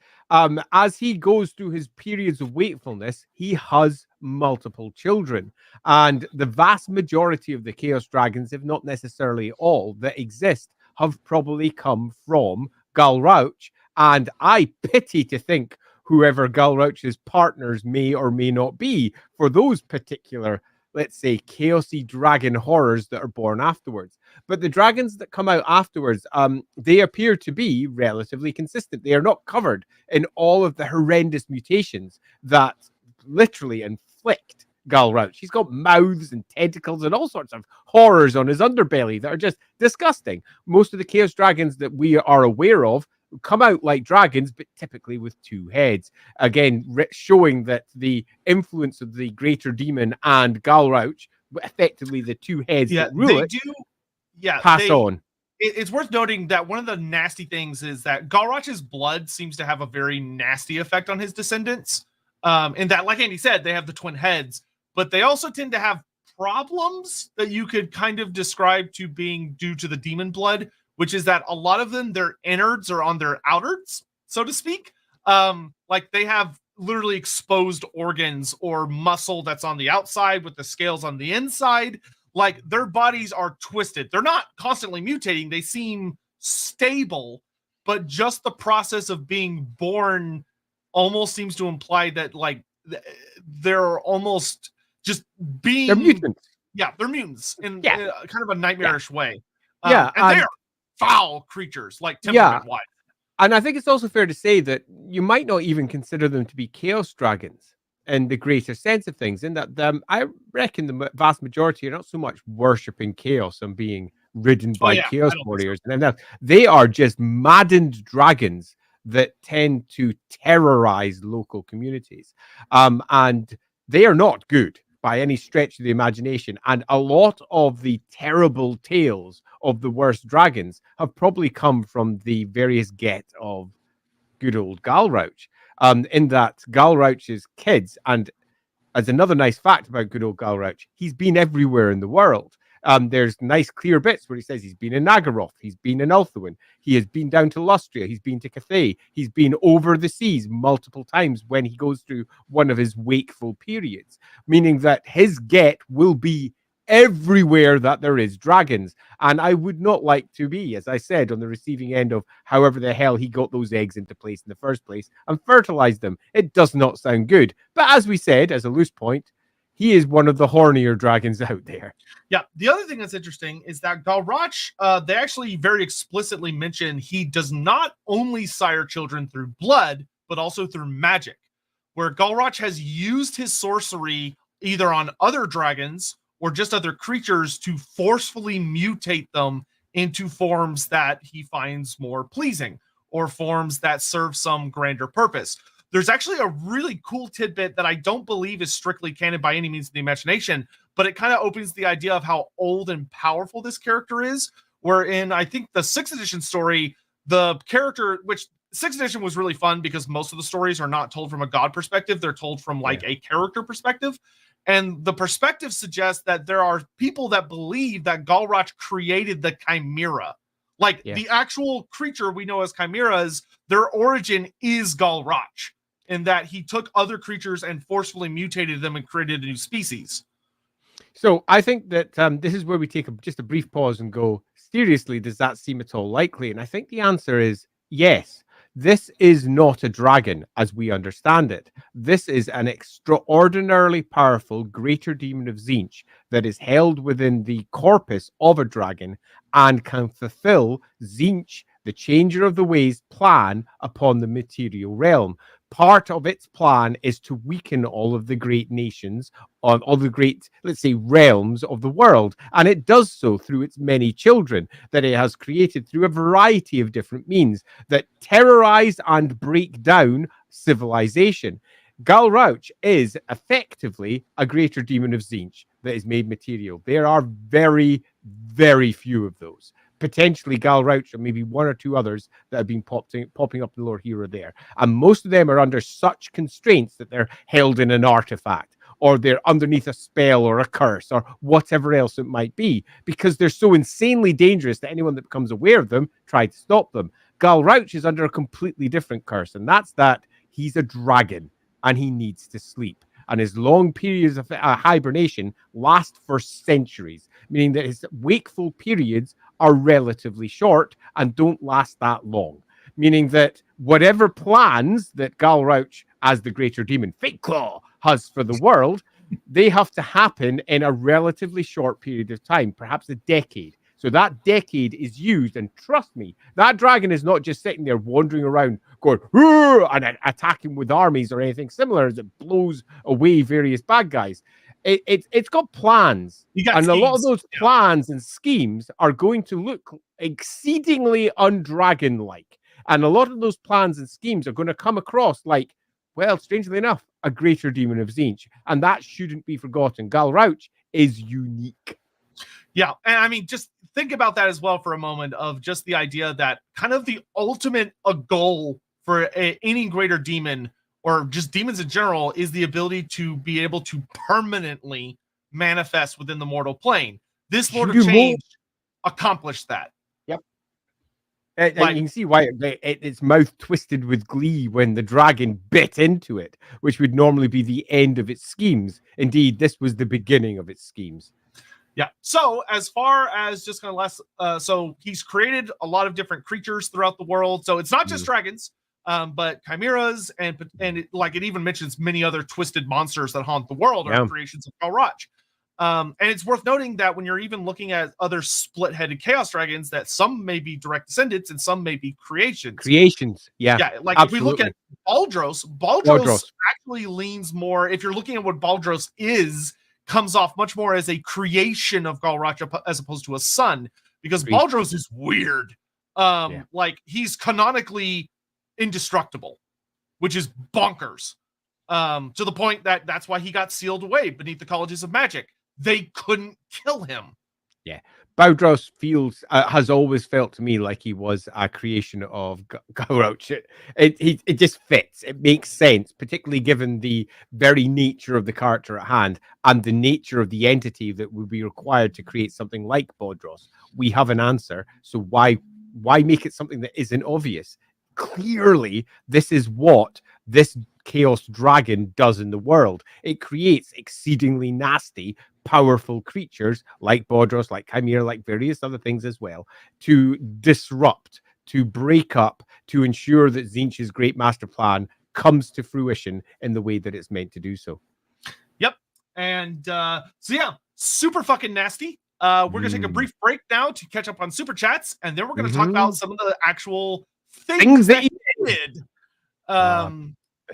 as he goes through his periods of wakefulness, he has multiple children. And the vast majority of the Chaos Dragons, if not necessarily all, that exist have probably come from Galrauch. And I pity to think whoever Galrauch's partners may or may not be for those particular, let's say, chaosy dragon horrors that are born afterwards. But the dragons that come out afterwards, they appear to be relatively consistent. They are not covered in all of the horrendous mutations that literally inflict Galrauch. He's got mouths and tentacles and all sorts of horrors on his underbelly that are just disgusting. Most of the chaos dragons that we are aware of come out like dragons, but typically with two heads. Again, showing that the influence of the greater demon and Galrauch, effectively the two heads that rule it, pass on. It's worth noting that one of the nasty things is that Galrauch's blood seems to have a very nasty effect on his descendants. In that, like Andy said, they have the twin heads, but they also tend to have problems that you could kind of describe to being due to the demon blood, which is that a lot of them, their innards are on their outards, so to speak. Like they have literally exposed organs or muscle that's on the outside with the scales on the inside. Like their bodies are twisted. They're not constantly mutating. They seem stable, but just the process of being born almost seems to imply that like they're almost just being... They're mutants. Yeah, they're mutants in kind of a nightmarish way. And they are foul creatures, like temperament-wise. And I think it's also fair to say that you might not even consider them to be chaos dragons in the greater sense of things, in that I reckon the vast majority are not so much worshipping chaos and being ridden by chaos warriors. So. And they are just maddened dragons that tend to terrorize local communities. And they are not good by any stretch of the imagination. And a lot of the terrible tales of the worst dragons have probably come from the various get of good old Galrauch. In that Galrauch's kids, and as another nice fact about good old Galrauch, he's been everywhere in the world. There's nice clear bits where he says he's been in Nagaroth, he's been in Ulthuan, he has been down to Lustria, he's been to Cathay, he's been over the seas multiple times when he goes through one of his wakeful periods, meaning that his get will be everywhere that there is dragons. And I would not like to be, as I said, on the receiving end of however the hell he got those eggs into place in the first place and fertilized them. It does not sound good. But as we said, as a loose point, he is one of the hornier dragons out there. Yeah. The other thing that's interesting is that Galrauch, they actually very explicitly mention he does not only sire children through blood, but also through magic, where Galrauch has used his sorcery either on other dragons or just other creatures to forcefully mutate them into forms that he finds more pleasing or forms that serve some grander purpose. There's actually a really cool tidbit that I don't believe is strictly canon by any means of the imagination, but it kind of opens the idea of how old and powerful this character is, where in, I think, the 6th edition story, the character, which 6th edition was really fun because most of the stories are not told from a god perspective. They're told from like a character perspective. And the perspective suggests that there are people that believe that Galrauch created the Chimera. Like the actual creature we know as chimeras, their origin is Galrauch, in that he took other creatures and forcefully mutated them and created a new species. So I think that this is where we take just a brief pause and go, seriously, does that seem at all likely? And I think the answer is yes. This is not a dragon as we understand it. This is an extraordinarily powerful greater demon of Tzeentch that is held within the corpus of a dragon and can fulfill Tzeentch, the changer of the ways, plan upon the material realm. Part of its plan is to weaken all of the great nations, all the great, let's say, realms of the world. And it does so through its many children that it has created through a variety of different means that terrorize and break down civilization. Galrauch is effectively a greater demon of Tzeentch that is made material. There are very, very few of those. Potentially Galrauch or maybe one or two others that have been popping up in lore here or there. And most of them are under such constraints that they're held in an artifact or they're underneath a spell or a curse or whatever else it might be, because they're so insanely dangerous that anyone that becomes aware of them tries to stop them. Galrauch is under a completely different curse, and that's that he's a dragon and he needs to sleep. And his long periods of hibernation last for centuries, meaning that his wakeful periods are relatively short and don't last that long. Meaning that whatever plans that Galrauch, as the greater demon, Fake Claw, has for the world, they have to happen in a relatively short period of time, perhaps a decade. So that decade is used, and trust me, that dragon is not just sitting there wandering around going and attacking with armies or anything similar as it blows away various bad guys. It's got plans, and schemes. A lot of those plans and schemes are going to look exceedingly undragon-like. And a lot of those plans and schemes are going to come across like, well, strangely enough, a greater demon of Tzeentch, and that shouldn't be forgotten. Galrauch is unique. Yeah, and I mean, just think about that as well for a moment, of just the idea that kind of the ultimate goal for any greater demon, or just demons in general, is the ability to be able to permanently manifest within the mortal plane. This Lord of Change accomplished that. Yep. And you can see why its mouth twisted with glee when the dragon bit into it, which would normally be the end of its schemes. Indeed, this was the beginning of its schemes. Yeah. So as far as just kind of less, so he's created a lot of different creatures throughout the world. So it's not just dragons, but chimeras, and it even mentions many other twisted monsters that haunt the world are creations of Galrauch. And it's worth noting that when you're even looking at other split-headed chaos dragons, that some may be direct descendants and some may be creations. Yeah. Yeah. Like absolutely. If we look at Baldros actually leans more, if you're looking at what Baldros is, comes off much more as a creation of Galrauch as opposed to a son, because Baldros is weird. Like he's canonically indestructible, which is bonkers. To the point that that's why he got sealed away beneath the colleges of magic. They couldn't kill him. Yeah. Baldros has always felt to me like he was a creation of Galrauch. It just fits. It makes sense, particularly given the very nature of the character at hand and the nature of the entity that would be required to create something like Baldros. We have an answer. So why make it something that isn't obvious? Clearly, this is what this chaos dragon does in the world. It creates exceedingly nasty, powerful creatures like Baldros, like Chimera, like various other things as well, to disrupt, to break up, to ensure that Tzeentch's great master plan comes to fruition in the way that it's meant to do so. Yep. And so yeah, super fucking nasty. We're gonna take a brief break now to catch up on super chats, and then we're gonna talk about some of the actual things that he did.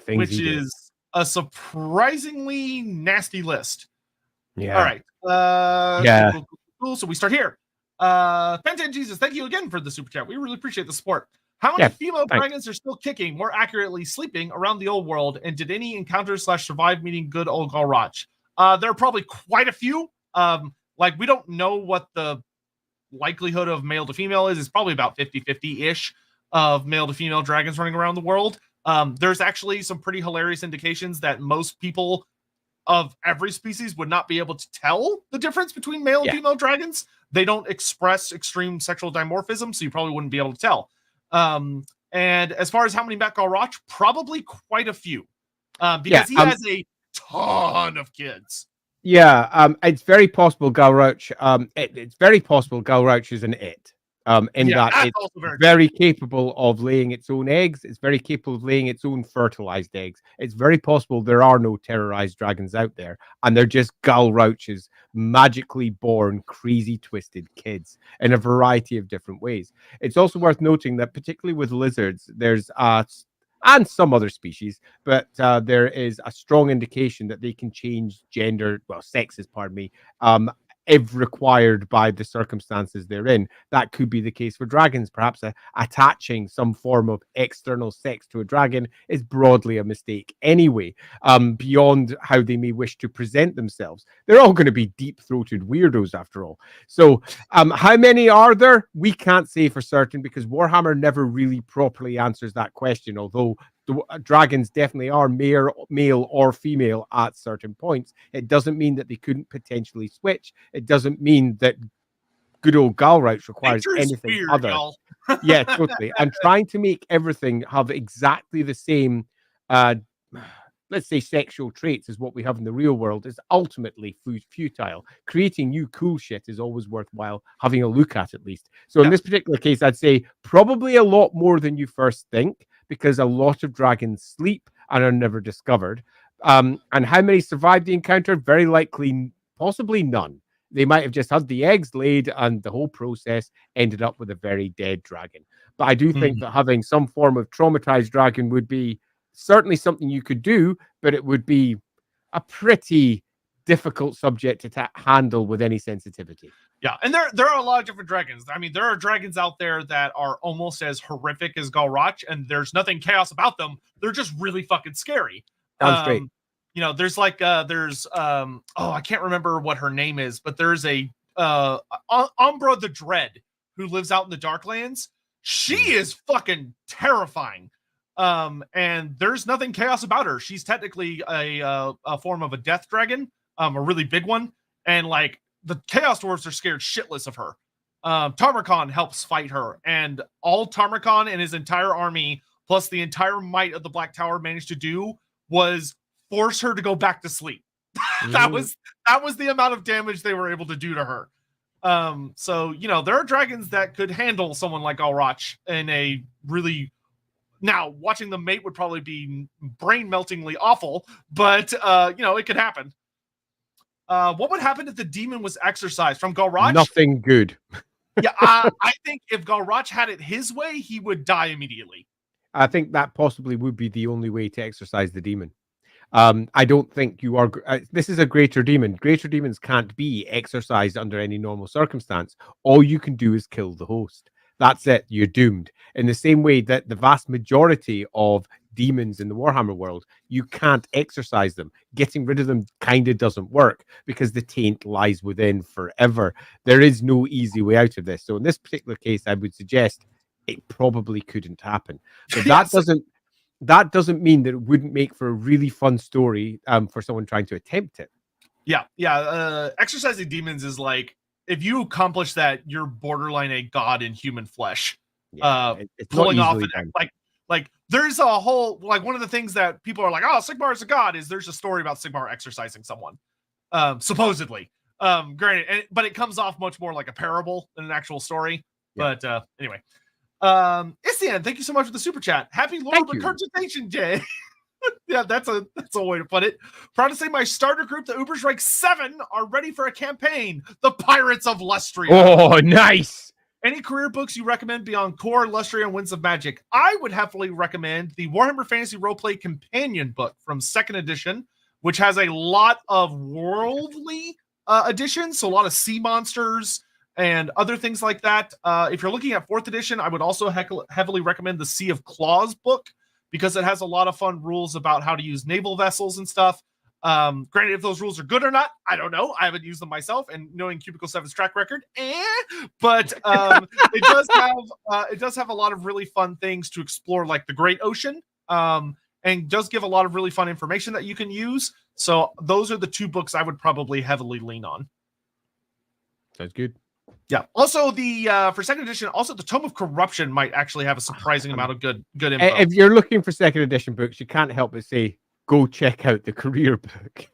Which is a surprisingly nasty list. Yeah. All right. Cool. So we start here. Penta Jesus, thank you again for the super chat. We really appreciate the support. How many female dragons are still kicking, more accurately sleeping, around the old world? And did any encounter/survive meeting good old Galrauch? There are probably quite a few. Like we don't know what the likelihood of male to female is. It's probably about 50-50-ish of male to female dragons running around the world. There's actually some pretty hilarious indications that most people of every species would not be able to tell the difference between male and female dragons. They don't express extreme sexual dimorphism, so you probably wouldn't be able to tell. And as far as how many met Galrauch, probably quite a few, because he has a ton of kids. Yeah, it's very possible Galrauch. It's very possible Galrauch is an it. In Yeah, that that's it's also very very capable of laying its own eggs. It's very capable of laying its own fertilized eggs. It's very possible there are no terrorized dragons out there, and they're just Galrauch's magically born, crazy, twisted kids in a variety of different ways. It's also worth noting that, particularly with lizards, there's and some other species, but there is a strong indication that they can change gender, well, sexes, pardon me, if required by the circumstances they're in. That could be the case for dragons. Perhaps attaching some form of external sex to a dragon is broadly a mistake anyway, beyond how they may wish to present themselves. They're all going to be deep-throated weirdos after all. So how many are there? We can't say for certain because Warhammer never really properly answers that question, although the dragons definitely are male or female at certain points. It doesn't mean that they couldn't potentially switch. It doesn't mean that good old Galrauch requires anything weird, other. y'all. Yeah, totally. And trying to make everything have exactly the same, let's say, sexual traits as what we have in the real world is ultimately futile. Creating new cool shit is always worthwhile having a look at least. So in this particular case, I'd say probably a lot more than you first think, because a lot of dragons sleep and are never discovered. And how many survived the encounter? Very likely, possibly none. They might have just had the eggs laid and the whole process ended up with a very dead dragon. But I do think that having some form of traumatized dragon would be certainly something you could do, but it would be a pretty difficult subject to handle with any sensitivity. Yeah, and there are a lot of different dragons. I mean, there are dragons out there that are almost as horrific as Galrauch, and there's nothing chaos about them. They're just really fucking scary. Sounds great. You know, there's like oh, I can't remember what her name is, but there's a Umbra the Dread who lives out in the Darklands. She is fucking terrifying. And there's nothing chaos about her. She's technically a form of a death dragon, a really big one, and like the Chaos Dwarves are scared shitless of her. Tarmakon helps fight her, and all Tarmakon and his entire army, plus the entire might of the Black Tower, managed to do was force her to go back to sleep. that was the amount of damage they were able to do to her. So you know, there are dragons that could handle someone like Galrauch in a really. Now, watching them mate would probably be brain-meltingly awful, but you know, it could happen. What would happen if the demon was exorcised from Galrauch? Nothing good. Yeah, I think if Galrauch had it his way, he would die immediately. I think that possibly would be the only way to exorcise the demon. I don't think you are. This is a greater demon. Greater demons can't be exorcised under any normal circumstance. All you can do is kill the host. That's it. You're doomed. In the same way that the vast majority of demons in the Warhammer world, you can't exorcise them. Getting rid of them kind of doesn't work because the taint lies within forever. There is no easy way out of this. So in this particular case, I would suggest it probably couldn't happen. But that doesn't mean that it wouldn't make for a really fun story for someone trying to attempt it. Yeah. Exorcising demons is like, if you accomplish that, you're borderline a god in human flesh. Yeah, it's pulling off like there's a whole, like, one of the things that people are like, oh, Sigmar is a god, is there's a story about Sigmar exorcising someone, supposedly. Granted, but it comes off much more like a parable than an actual story. Yeah. But anyway, Isian, thank you so much for the super chat. Happy Lord Regurgitation Day. Yeah, that's a way to put it. Proud to say my starter group, the Uberschreik 7, are ready for a campaign. The Pirates of Lustria. Oh, nice. Any career books you recommend beyond Core, Lustria, and Winds of Magic? I would happily recommend the Warhammer Fantasy Roleplay Companion book from 2nd edition, which has a lot of worldly additions, so a lot of sea monsters and other things like that. If you're looking at 4th edition, I would also heavily recommend the Sea of Claws book, because it has a lot of fun rules about how to use naval vessels and stuff. Granted, if those rules are good or not, I don't know. I haven't used them myself, and knowing Cubicle 7's track record, but it does have a lot of really fun things to explore, like the Great Ocean, and does give a lot of really fun information that you can use. So those are the 2 books I would probably heavily lean on. Sounds good. Yeah. Also, the for 2nd edition, also the Tome of Corruption might actually have a surprising amount of good info. If you're looking for 2nd edition books, you can't help but say go check out the career book.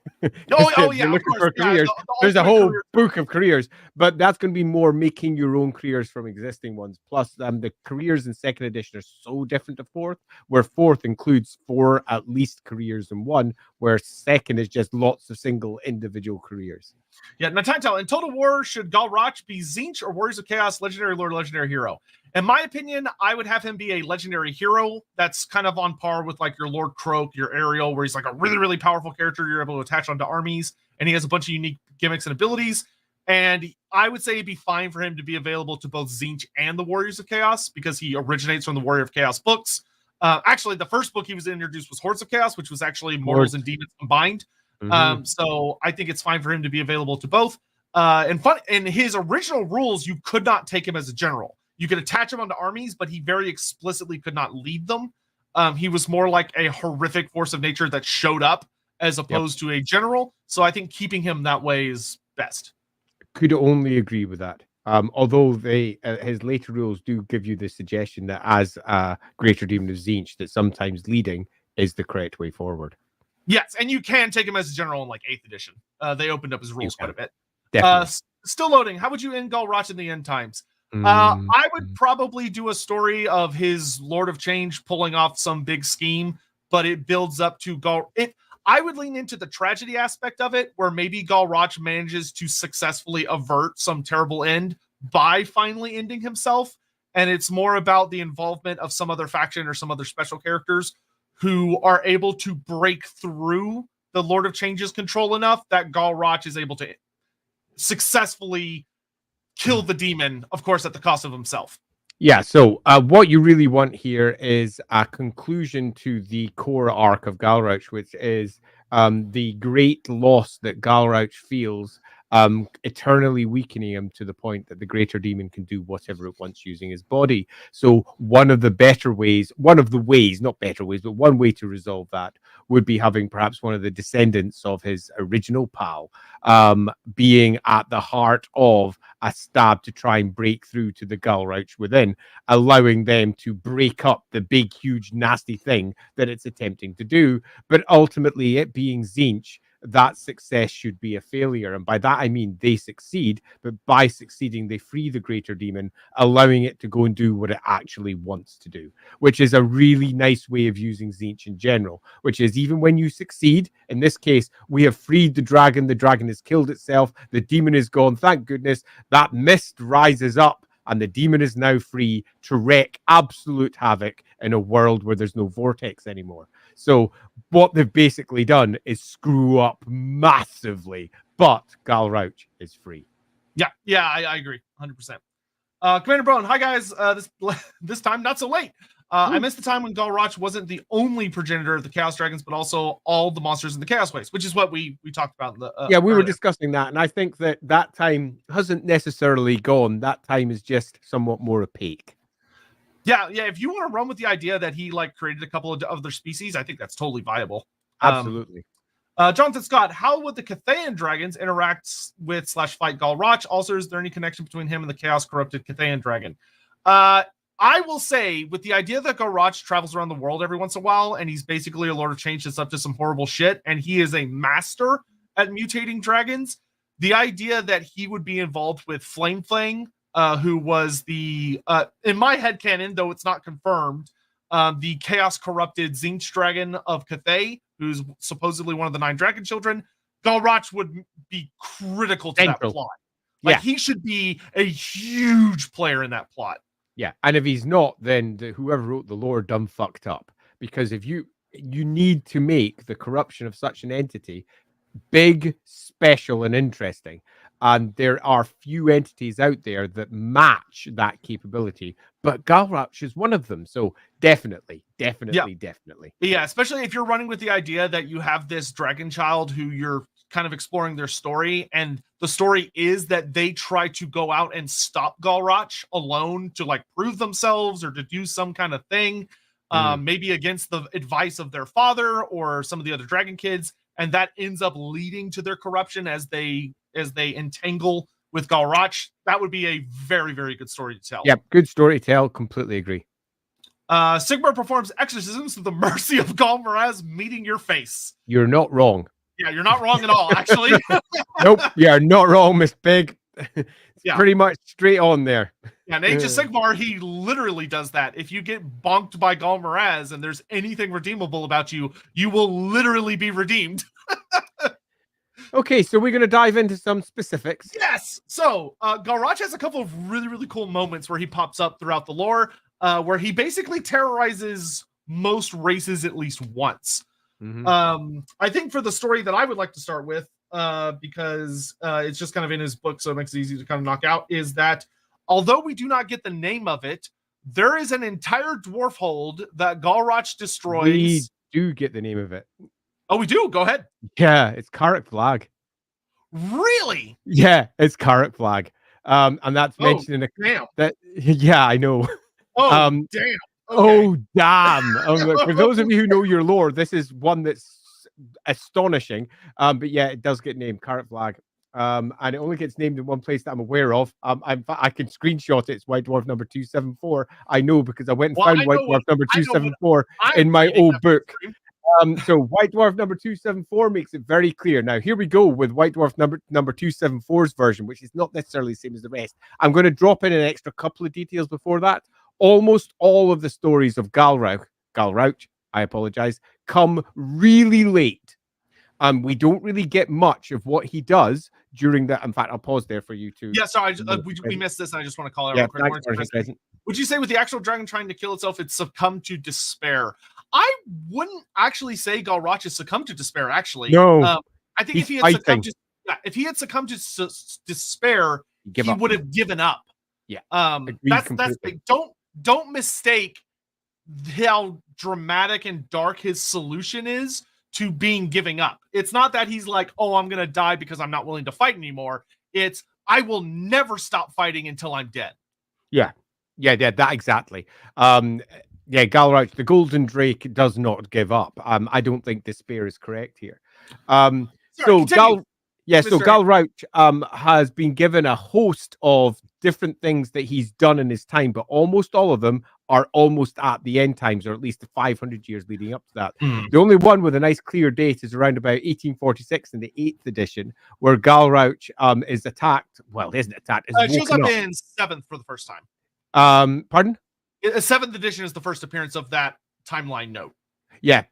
Oh If yeah, you're of looking course. for Yeah, careers, the there's a ultimate whole career. book of careers, but that's going to be more making your own careers from existing ones. Plus, the careers in second edition are so different to fourth, where fourth includes 4 at least careers in one, where second is just lots of single individual careers. Yeah, Natantel, in Total War, should Galrauch be Tzeentch or Warriors of Chaos, Legendary Lord, Legendary Hero? In my opinion, I would have him be a Legendary Hero. That's kind of on par with like your Lord Croak, your Ariel, where he's like a really, really powerful character you're able to attach onto armies, and he has a bunch of unique gimmicks and abilities. And I would say it'd be fine for him to be available to both Tzeentch and the Warriors of Chaos because he originates from the Warrior of Chaos books. Actually, the first book he was introduced was Hordes of Chaos, which was actually Mortals and Demons combined. So I think it's fine for him to be available to both. And in his original rules, you could not take him as a general. You could attach him onto armies, but he very explicitly could not lead them. He was more like a horrific force of nature that showed up as opposed to a general. So I think keeping him that way is best. Could only agree with that. Although his later rules do give you the suggestion that as Greater Demon of Tzeentch, that sometimes leading is the correct way forward. Yes, and you can take him as a general in like 8th edition. They opened up his rules quite a bit. Definitely. Still loading. How would you end Galrauch in the end times? I would probably do a story of his Lord of Change pulling off some big scheme, but it builds up to I would lean into the tragedy aspect of it, where maybe Galrauch manages to successfully avert some terrible end by finally ending himself. And it's more about the involvement of some other faction or some other special characters who are able to break through the Lord of Change's control enough that Galrauch is able to successfully kill the demon, of course, at the cost of himself. Yeah, so what you really want here is a conclusion to the core arc of Galrauch, which is the great loss that Galrauch feels, eternally weakening him to the point that the greater demon can do whatever it wants using his body. So one of the ways, not better ways, but one way to resolve that would be having perhaps one of the descendants of his original pal being at the heart of a stab to try and break through to the Galrauch within, allowing them to break up the big, huge, nasty thing that it's attempting to do. But ultimately, it being Tzeentch, that success should be a failure. And by that, I mean they succeed, but by succeeding, they free the greater demon, allowing it to go and do what it actually wants to do, which is a really nice way of using Tzeentch in general, which is even when you succeed, in this case, we have freed the dragon has killed itself, the demon is gone, thank goodness, that mist rises up, and the demon is now free to wreak absolute havoc in a world where there's no vortex anymore. So what they've basically done is screw up massively, but Galrauch is free. Yeah, I agree, 100%. Commander Brown, hi guys. This time not so late. I missed the time when Galrauch wasn't the only progenitor of the Chaos Dragons, but also all the monsters in the Chaos Waste, which is what we talked about. We were discussing that, and I think that time hasn't necessarily gone. That time is just somewhat more opaque. Yeah. If you want to run with the idea that he like created a couple of other species, I think that's totally viable. Absolutely. Jonathan Scott, how would the Cathayan dragons interact with / fight Galrauch? Also, is there any connection between him and the Chaos Corrupted Cathayan dragon? I will say, with the idea that Galrauch travels around the world every once in a while, and he's basically a Lord of Change that's up to some horrible shit, and he is a master at mutating dragons, the idea that he would be involved with Flame Fang, who was the, in my headcanon, though it's not confirmed, the Chaos Corrupted Tzeentch dragon of Cathay, who's supposedly one of the 9 dragon children, Galrauch would be critical to that plot. Like, he should be a huge player in that plot. Yeah, and if he's not, then whoever wrote the lore dumb fucked up. Because if you need to make the corruption of such an entity big, special, and interesting. And there are few entities out there that match that capability, but Galrauch is one of them. So definitely. Yeah, especially if you're running with the idea that you have this dragon child who you're kind of exploring their story, and the story is that they try to go out and stop Galrauch alone to like prove themselves or to do some kind of thing, maybe against the advice of their father or some of the other dragon kids, and that ends up leading to their corruption as they entangle with Galrauch. That would be a very, very good story to tell. Yeah, good story to tell. Completely agree. Sigmar performs exorcisms to the mercy of Galmaraz meeting your face. You're not wrong. Yeah, you're not wrong at all, actually. Nope, you're not wrong, Miss Pig. It's Yeah. pretty much straight on there. Yeah, in Age of Sigmar, he literally does that. If you get bonked by Galmaraz and there's anything redeemable about you, you will literally be redeemed. Okay, so we're going to dive into some specifics. Yes! So, Galrauch has a couple of really, really cool moments where he pops up throughout the lore, where he basically terrorizes most races at least once. Mm-hmm. I think for the story that I would like to start with, because it's just kind of in his book, so it makes it easy to kind of knock out, is that although we do not get the name of it, there is an entire dwarf hold that Galrauch destroys. We do get the name of it. Oh, we do? Go ahead. Yeah, it's Carrick Flag. Really? Yeah, it's Carrick Flag. And that's mentioned in damn. that. Yeah, I know. Oh, damn. Okay. Oh, damn. For those of you who know your lore, this is one that's astonishing. But yeah, it does get named Carrick Flag. And it only gets named in one place that I'm aware of. I can screenshot it. It's White Dwarf number 274. I know because I went and found White Dwarf number 274 in my old book. So White Dwarf number 274 makes it very clear. Now, here we go with White Dwarf number 274's version, which is not necessarily the same as the rest. I'm going to drop in an extra couple of details before that. Almost all of the stories of Galrauch, I apologize, come really late. We don't really get much of what he does during that. In fact, I'll pause there for you to. Yeah, sorry, we missed this, and I just want to call it yeah, real quick. Would you say with the actual dragon trying to kill itself, it succumbed to despair? I wouldn't actually say Galrauch has succumbed to despair, actually. No. I think if he had succumbed to despair, he would have given up. Yeah. That's big. Don't mistake how dramatic and dark his solution is to being giving up. It's not that he's like, oh, I'm going to die because I'm not willing to fight anymore. It's, I will never stop fighting until I'm dead. Yeah, that exactly. Yeah, Galrauch, the Golden Drake does not give up. I don't think despair is correct here. Galrauch has been given a host of different things that he's done in his time, but almost all of them are almost at the end times, or at least the 500 years leading up to that. The only one with a nice clear date is around about 1846 in the 8th edition, where Galrauch is attacked. Well, isn't attacked. It shows up in 7th for the first time. Pardon? 7th edition is the first appearance of that timeline note. Yeah,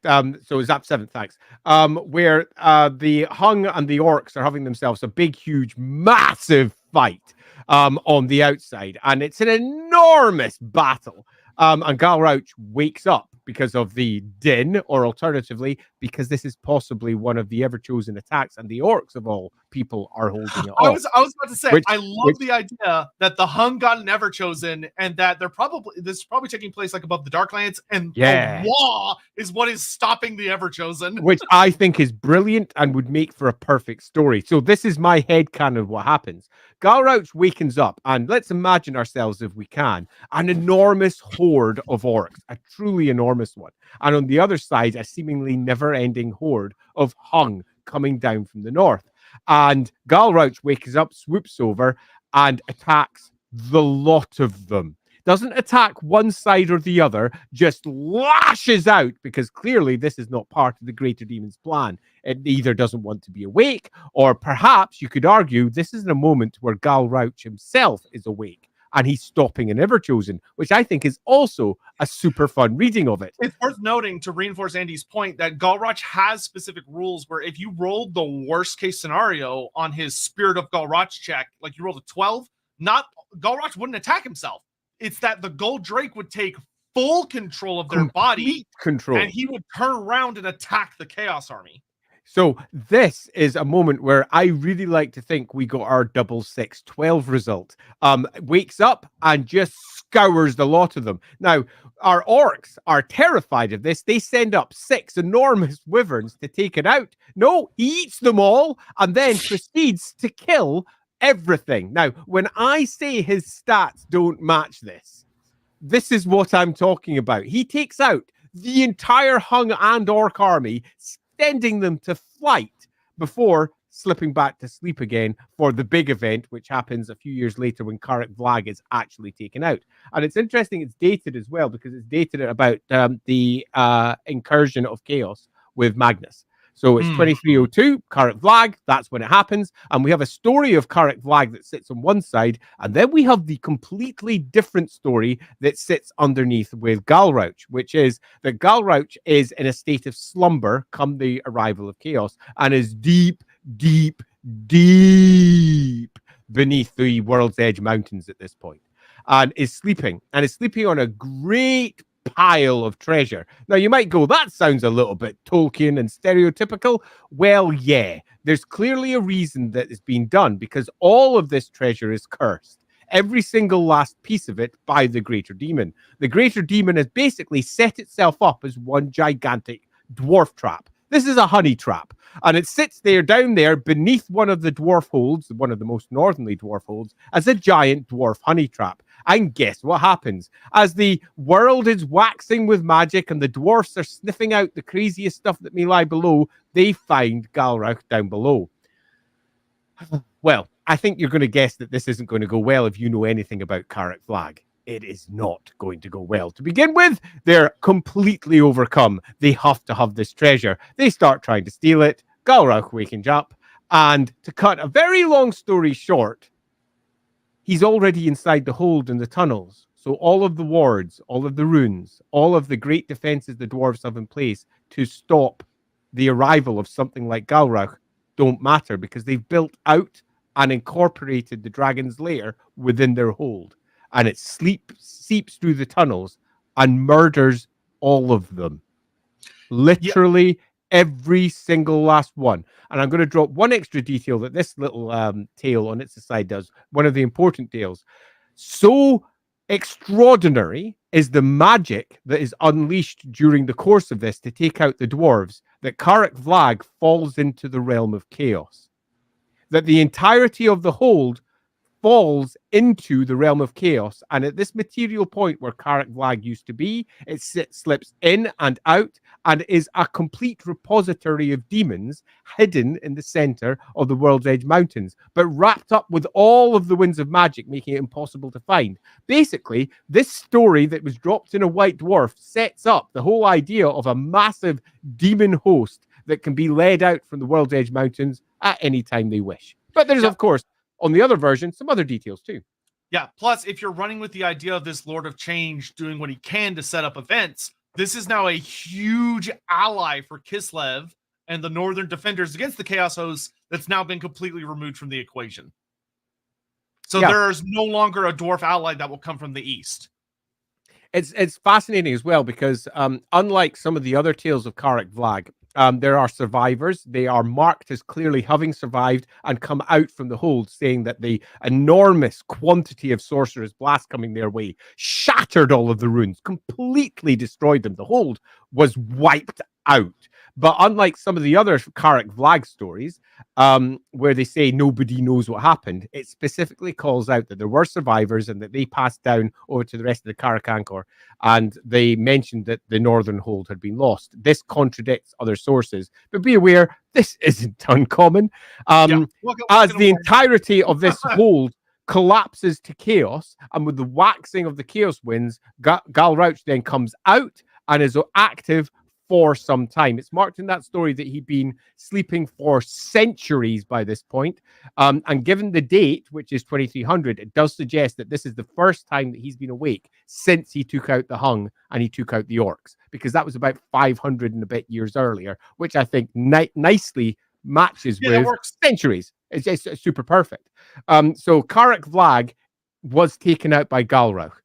so is that 7th, thanks. Where the Hung and the Orcs are having themselves a big, huge, massive fight on the outside. And it's an enormous battle. And Galrauch wakes up because of the din, or alternatively, because this is possibly one of the ever-chosen attacks, and the Orcs of all people are holding it I was about to say, I love the idea that the Hung got an Everchosen, and that this is probably taking place like above the Darklands, and the Wah is what is stopping the Everchosen. Which I think is brilliant and would make for a perfect story. So this is my headcanon of what happens. Galrauch wakens up, and let's imagine ourselves, if we can, an enormous horde of Orcs, a truly enormous one. And on the other side, a seemingly never-ending horde of Hung coming down from the north. And Galrauch wakes up, swoops over, and attacks the lot of them. Doesn't attack one side or the other, just lashes out, because clearly this is not part of the Greater Demon's plan. It either doesn't want to be awake, or perhaps you could argue this is a moment where Galrauch himself is awake, and he's stopping an Everchosen, which I think is also a super fun reading of it. It's worth noting, to reinforce Andy's point, that Galrauch has specific rules where if you rolled the worst case scenario on his Spirit of Galrauch check, like you rolled a 12, Galrauch wouldn't attack himself. It's that the Gold Drake would take full control of their body, and he would turn around and attack the Chaos Army. So this is a moment where I really like to think we got our 6-6-12 result. Wakes up and just scours the lot of them. Now, our Orcs are terrified of this. They send up 6 enormous wyverns to take it out. No, he eats them all and then proceeds to kill everything. Now, when I say his stats don't match this is what I'm talking about. He takes out the entire Hung and Orc army, sending them to flight before slipping back to sleep again for the big event, which happens a few years later when Karak Vlag is actually taken out. And it's interesting, it's dated as well, because it's dated at about the incursion of Chaos with Magnus. So it's 2302, Karak Vlag, that's when it happens. And we have a story of Karak Vlag that sits on one side, and then we have the completely different story that sits underneath with Galrauch, which is that Galrauch is in a state of slumber come the arrival of Chaos, and is deep, deep, deep beneath the World's Edge Mountains at this point, and is sleeping on a great pile of treasure. Now, you might go, that sounds a little bit Tolkien and stereotypical. Well, yeah, there's clearly a reason that it's been done, because all of this treasure is cursed. Every single last piece of it by the Greater Demon. The Greater Demon has basically set itself up as one gigantic dwarf trap. This is a honey trap, and it sits there down there beneath one of the dwarf holds, one of the most northerly dwarf holds, as a giant dwarf honey trap. And guess what happens? As the world is waxing with magic and the dwarfs are sniffing out the craziest stuff that may lie below, they find Galrauch down below. Well, I think you're going to guess that this isn't going to go well if you know anything about Karak Vlag. It is not going to go well. To begin with, they're completely overcome. They have to have this treasure. They start trying to steal it. Galrauch waking up. And to cut a very long story short, he's already inside the hold in the tunnels. So all of the wards, all of the runes, all of the great defenses the dwarves have in place to stop the arrival of something like Galrauch don't matter, because they've built out and incorporated the dragon's lair within their hold. And it seeps through the tunnels and murders all of them. Literally every single last one. And I'm going to drop one extra detail that this little tale on its side does. One of the important tales. So extraordinary is the magic that is unleashed during the course of this to take out the dwarves, that Karak Vlag falls into the realm of chaos. That the entirety of the hold falls into the realm of chaos, and at this material point where Karak Vlag used to be, it slips in and out and is a complete repository of demons hidden in the center of the World's Edge Mountains, but wrapped up with all of the winds of magic, making it impossible to find. Basically, this story that was dropped in a White Dwarf sets up the whole idea of a massive demon host that can be led out from the World's Edge Mountains at any time they wish. But there's, of course, on the other version, some other details too. Yeah, plus, if you're running with the idea of this Lord of Change doing what he can to set up events, this is now a huge ally for Kislev and the Northern Defenders against the Chaos Hosts that's now been completely removed from the equation. So there's no longer a dwarf ally that will come from the east. It's fascinating as well, because unlike some of the other tales of Karak Vlag, there are survivors. They are marked as clearly having survived and come out from the hold, saying that the enormous quantity of sorcerer's blast coming their way shattered all of the runes, completely destroyed them. The hold was wiped out. But unlike some of the other Karak Vlag stories, where they say nobody knows what happened, it specifically calls out that there were survivors and that they passed down over to the rest of the Karak Angkor, and they mentioned that the northern hold had been lost. This contradicts other sources, but be aware, this isn't uncommon. As the entirety of this hold collapses to chaos, and with the waxing of the chaos winds, Galrauch then comes out and is active for some time. It's marked in that story that he'd been sleeping for centuries by this point. And given the date, which is 2300, it does suggest that this is the first time that he's been awake since he took out the Hung and he took out the Orcs, because that was about 500 and a bit years earlier, which I think nicely matches with centuries. It's super perfect. So Karak Vlag was taken out by Galrauch.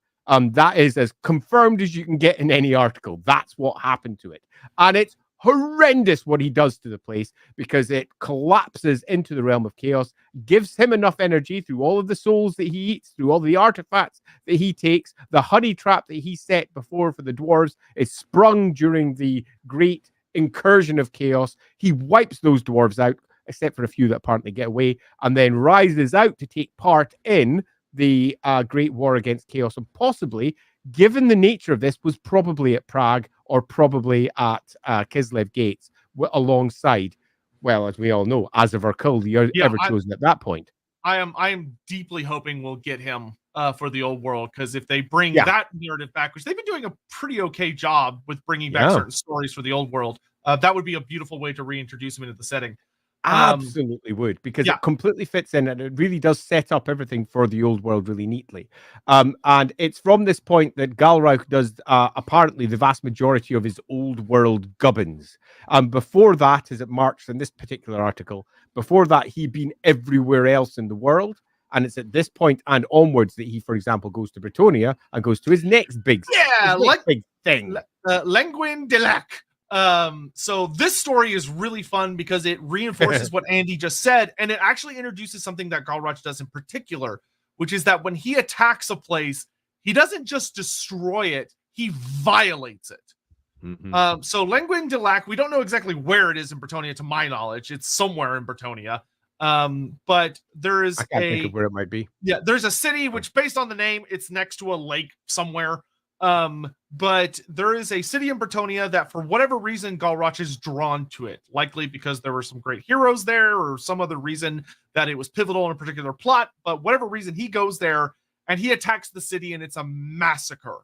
That is as confirmed as you can get in any article. That's what happened to it. And it's horrendous what he does to the place, because it collapses into the realm of chaos, gives him enough energy through all of the souls that he eats, through all the artifacts that he takes. The honey trap that he set before for the dwarves is sprung during the great incursion of chaos. He wipes those dwarves out, except for a few that apparently get away, and then rises out to take part in the Great War against Chaos, and possibly, given the nature of this, was probably at Prague or probably at Kislev Gates alongside. well, as we all know, as of our kill, the ever chosen at that point. I am deeply hoping we'll get him for the old world, because if they bring that narrative back, which they've been doing a pretty okay job with bringing back certain stories for the old world, that would be a beautiful way to reintroduce him into the setting. Absolutely would, because it completely fits in and it really does set up everything for the old world really neatly. And it's from this point that Galrauch does apparently the vast majority of his old world gubbins. Before that, as it marks in this particular article, before that he'd been everywhere else in the world. And it's at this point and onwards that he, for example, goes to Bretonia and goes to his next big, big thing. Lenguin de Lac. So this story is really fun because it reinforces what Andy just said, and it actually introduces something that Galrauch does in particular, which is that when he attacks a place, he doesn't just destroy it, he violates it. So Lenguin de Lac, we don't know exactly where it is in Bretonia, to my knowledge. It's somewhere in Bretonia. But there is I can't think of where it might be. Yeah, there's a city which, based on the name, it's next to a lake somewhere. But there is a city in Bretonia that, for whatever reason, Galrauch is drawn to it. Likely because there were some great heroes there, or some other reason that it was pivotal in a particular plot. But whatever reason, he goes there and he attacks the city, and it's a massacre.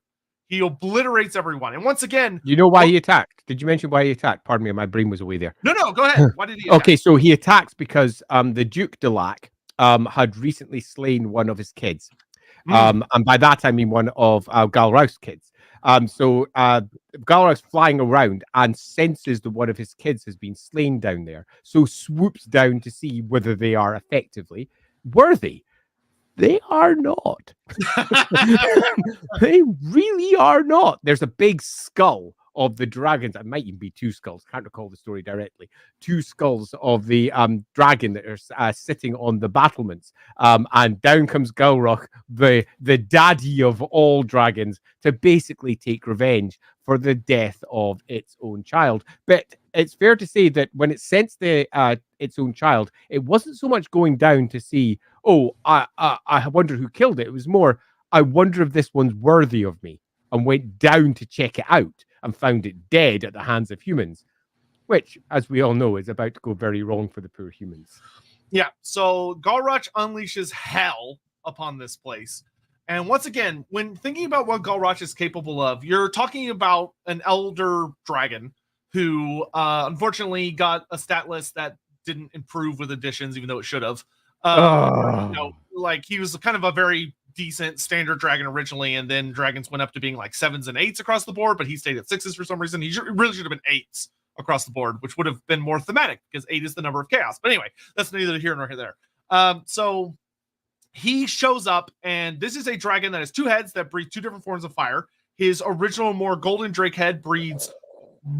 He obliterates everyone. And once again, you know why he attacked? Did you mention why he attacked? Pardon me, my brain was away there. No, go ahead. Why did he attack? Okay, so he attacks because the Duke de Lac had recently slain one of his kids. And by that I mean one of Galrauch's kids. So Galrauch's flying around and senses that one of his kids has been slain down there. So swoops down to see whether they are effectively worthy. They are not. They really are not. There's a big skull of the dragons. It might even be two skulls. Can't recall the story directly. Two skulls of the dragon that are sitting on the battlements. And down comes Galrauch, the daddy of all dragons, to basically take revenge for the death of its own child. But it's fair to say that when it sensed its own child, it wasn't so much going down to see, oh, I wonder who killed it. It was more, I wonder if this one's worthy of me, and went down to check it out and found it dead at the hands of humans, which, as we all know, is about to go very wrong for the poor humans. Yeah, so Galrauch unleashes hell upon this place. And once again, when thinking about what Galrauch is capable of, you're talking about an elder dragon who unfortunately got a stat list that didn't improve with additions, even though it should have. Like, he was kind of a very decent standard dragon originally, and then dragons went up to being like 7s and 8s across the board, but he stayed at 6s for some reason. He really should have been 8s across the board, which would have been more thematic, because 8 is the number of chaos. But anyway, that's neither here nor there. So he shows up, and this is a dragon that has 2 heads that breathe 2 different forms of fire. His original, more golden drake head breathes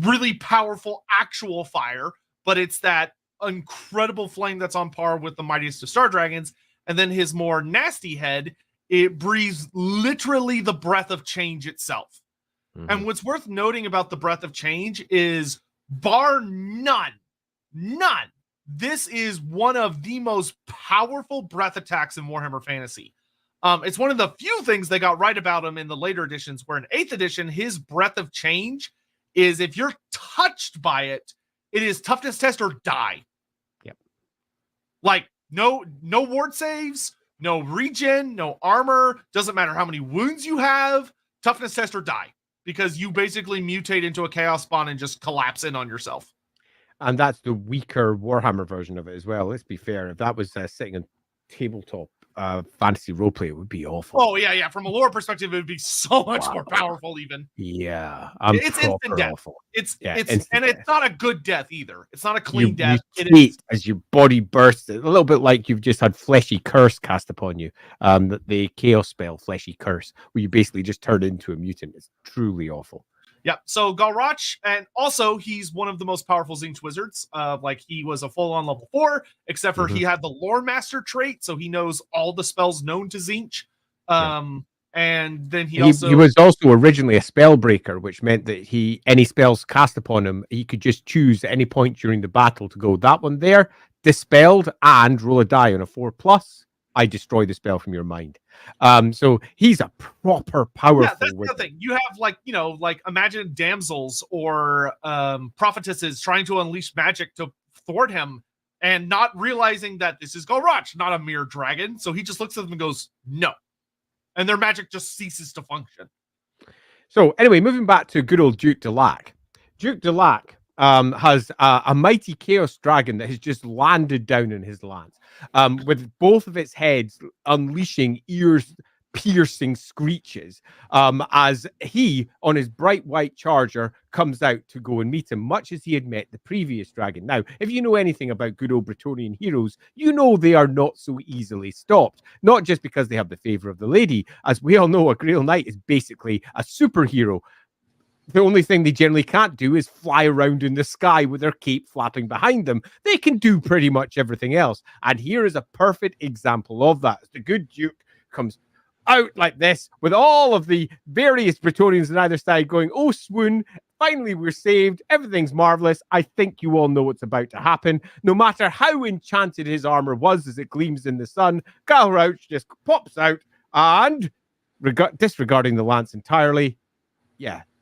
really powerful actual fire, but it's that incredible flame that's on par with the mightiest of star dragons. And then his more nasty head, it breathes literally the breath of change itself. And what's worth noting about the breath of change is, bar none, this is one of the most powerful breath attacks in Warhammer Fantasy. It's one of the few things they got right about him in the later editions, where in 8th edition, his breath of change is, if you're touched by it, it is toughness test or die. Yep. Like, no ward saves, no regen, no armor, doesn't matter how many wounds you have, toughness test or die, because you basically mutate into a chaos spawn and just collapse in on yourself. And that's the weaker Warhammer version of it as well. Let's be fair. If that was sitting on tabletop fantasy roleplay, it would be awful. Oh, yeah. From a lore perspective, it would be so much more powerful, even. Yeah. It's instant death. Awful. It's not a good death either. It's not a clean death. It is as your body bursts. A little bit like you've just had Fleshy Curse cast upon you. The chaos spell, Fleshy Curse, where you basically just turn into a mutant. It's truly awful. Yeah, so Galrauch, and also he's one of the most powerful Tzeentch wizards. Like, he was a full-on level 4, except for he had the Loremaster trait, so he knows all the spells known to Tzeentch. And then he was also originally a spell breaker, which meant that any spells cast upon him, he could just choose at any point during the battle to go, that one there, dispelled, and roll a die on a 4+. I destroy the spell from your mind. So he's a proper powerful. Yeah, that's the other thing. You have, imagine damsels or prophetesses trying to unleash magic to thwart him, and not realizing that this is Galrauch, not a mere dragon. So he just looks at them and goes, no. And their magic just ceases to function. So anyway, moving back to good old Duke de Lac. Duke de Lac has a mighty chaos dragon that has just landed down in his lands, with both of its heads unleashing ear-piercing screeches, as he, on his bright white charger, comes out to go and meet him, much as he had met the previous dragon. Now, if you know anything about good old Bretonnian heroes, you know they are not so easily stopped. Not just because they have the favor of the lady. As we all know, a Grail Knight is basically a superhero. The only thing they generally can't do is fly around in the sky with their cape flapping behind them. They can do pretty much everything else. And here is a perfect example of that. The good Duke comes out like this with all of the various Bretonians on either side going, oh, swoon, finally we're saved. Everything's marvelous. I think you all know what's about to happen. No matter how enchanted his armor was as it gleams in the sun, Galrauch just pops out and, disregarding the lance entirely,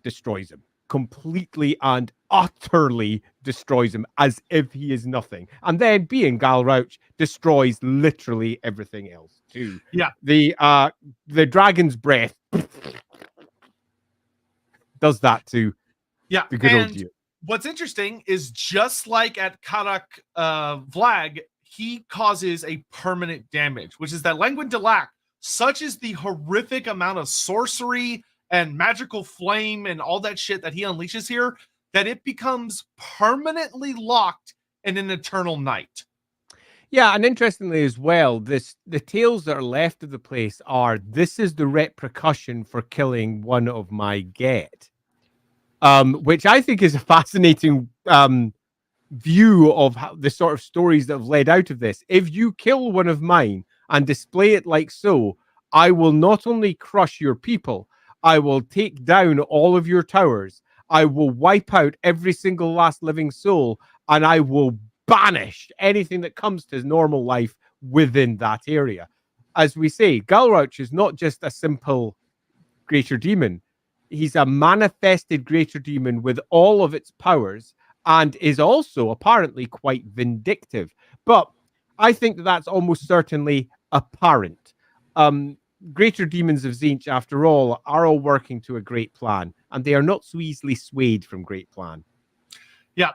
destroys him. Completely and utterly destroys him as if he is nothing. And then, being Galrauch, destroys literally everything else too. Yeah. The dragon's breath does that to the good old Duke. What's interesting is, just like at Karak Vlag, he causes a permanent damage, which is that Languin de Lac, such is the horrific amount of sorcery and magical flame and all that shit that he unleashes here, that it becomes permanently locked in an eternal night. Yeah, and interestingly as well, the tales that are left of the place are, this is the repercussion for killing one of my get. Which I think is a fascinating view of how the sort of stories that have led out of this. If you kill one of mine and display it like so, I will not only crush your people, I will take down all of your towers. I will wipe out every single last living soul, and I will banish anything that comes to normal life within that area. As we say, Galrauch is not just a simple greater demon. He's a manifested greater demon with all of its powers, and is also apparently quite vindictive. But I think that that's almost certainly apparent. Greater demons of Tzeentch, after all, are all working to a great plan, and they are not so easily swayed from great plan. Yeah.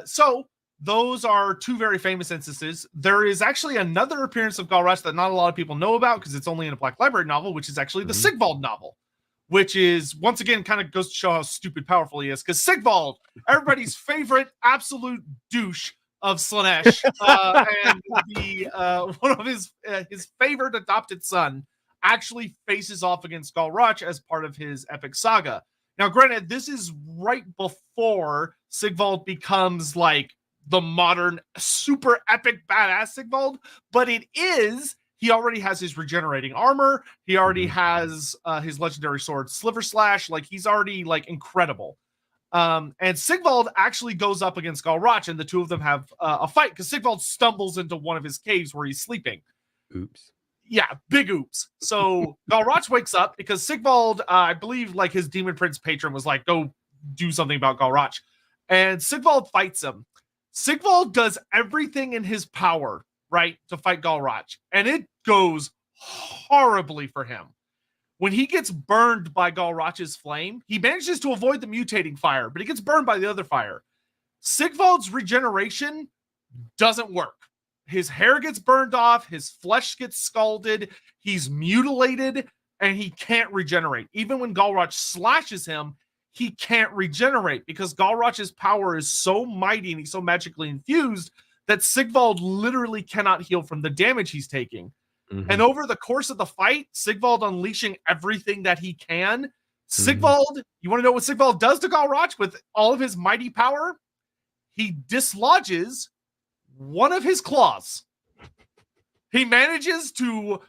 So those are two very famous instances. There is actually another appearance of Galrauch that not a lot of people know about, because it's only in a Black Library novel, which is actually the Sigvald novel, which is, once again, kind of goes to show how stupid powerful he is. Because Sigvald, everybody's favorite absolute douche of Slaanesh, and one of his favorite adopted son, actually faces off against Galrauch as part of his epic saga. Now, granted, this is right before Sigvald becomes like the modern super epic badass Sigvald, but he already has his regenerating armor. He already has his legendary sword Sliver Slash. Like, he's already like incredible. And Sigvald actually goes up against Galrauch, and the two of them have a fight, because Sigvald stumbles into one of his caves where he's sleeping. Oops. Yeah, big oops. So Galrauch wakes up because Sigvald, I believe, like, his Demon Prince patron was like, go do something about Galrauch. And Sigvald fights him. Sigvald does everything in his power, right, to fight Galrauch. And it goes horribly for him. When he gets burned by Galrauch's flame, he manages to avoid the mutating fire, but he gets burned by the other fire. Sigvald's regeneration doesn't work. His hair gets burned off, his flesh gets scalded, he's mutilated, and he can't regenerate. Even when Galrauch slashes him, he can't regenerate, because Galrauch's power is so mighty and he's so magically infused that Sigvald literally cannot heal from the damage he's taking. And over the course of the fight, Sigvald unleashing everything that he can, Sigvald, you want to know what Sigvald does to Galrauch with all of his mighty power? He dislodges one of his claws. He manages to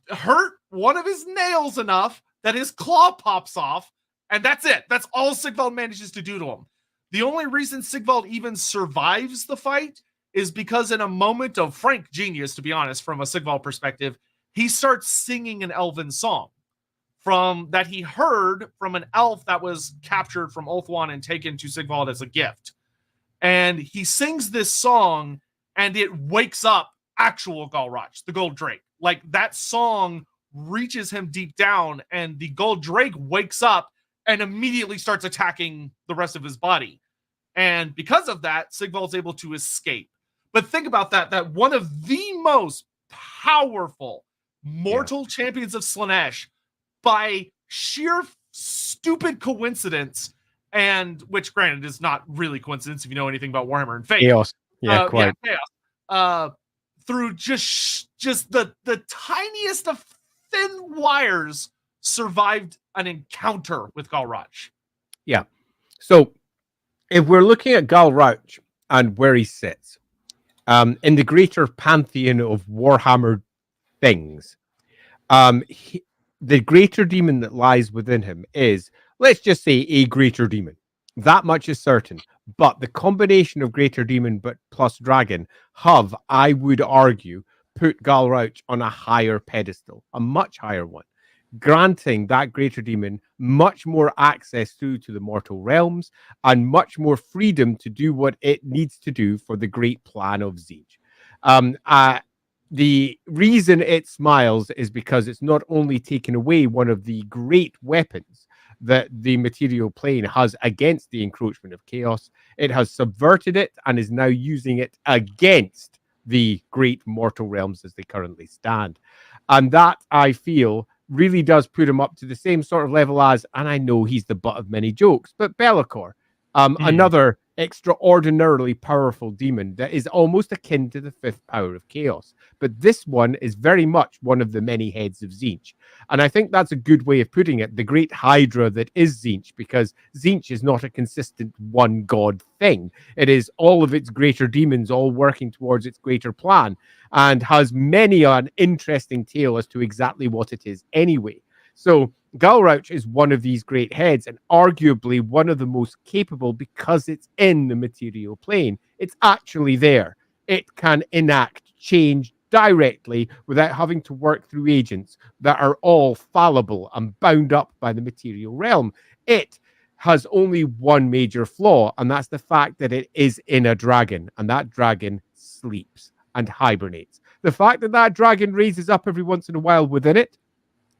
hurt one of his nails enough that his claw pops off, and that's it. That's all Sigvald manages to do to him. The only reason Sigvald even survives the fight is because, in a moment of frank genius, to be honest, from a Sigvald perspective, he starts singing an elven song that he heard from an elf that was captured from Ulthuan and taken to Sigvald as a gift. and he sings this song, and it wakes up actual Galrauch, the Gold Drake. Like, that song reaches him deep down, and the Gold Drake wakes up and immediately starts attacking the rest of his body. And because of that, Sigvald's able to escape. But think about that one of the most powerful mortal champions of Slaanesh, by sheer stupid coincidence, and which granted is not really coincidence if you know anything about Warhammer and Fate. Chaos. Yeah, quite. Chaos. Through just the tiniest of thin wires, survived an encounter with Galrauch. Yeah. So if we're looking at Galrauch and where he sits in the greater pantheon of Warhammer things, the greater demon that lies within him is, let's just say, a greater demon. That much is certain. But the combination of greater demon but plus dragon have, I would argue, put Galrauch on a higher pedestal, a much higher one, granting that greater demon much more access through to the mortal realms and much more freedom to do what it needs to do for the great plan of Tzeentch. The reason it smiles is because it's not only taken away one of the great weapons that the material plane has against the encroachment of chaos, it has subverted it and is now using it against the great mortal realms as they currently stand. And that, I feel, really does put him up to the same sort of level as, and I know he's the butt of many jokes, but Be'lakor, another extraordinarily powerful demon that is almost akin to the fifth power of chaos. But this one is very much one of the many heads of Tzeentch. And I think that's a good way of putting it, the great hydra that is Tzeentch, because Tzeentch is not a consistent one god thing. It is all of its greater demons all working towards its greater plan, and has many an interesting tale as to exactly what it is anyway. So Galrauch is one of these great heads, and arguably one of the most capable because it's in the material plane. It's actually there. It can enact change directly without having to work through agents that are all fallible and bound up by the material realm. It has only one major flaw, and that's the fact that it is in a dragon, and that dragon sleeps and hibernates. The fact that that dragon raises up every once in a while within it,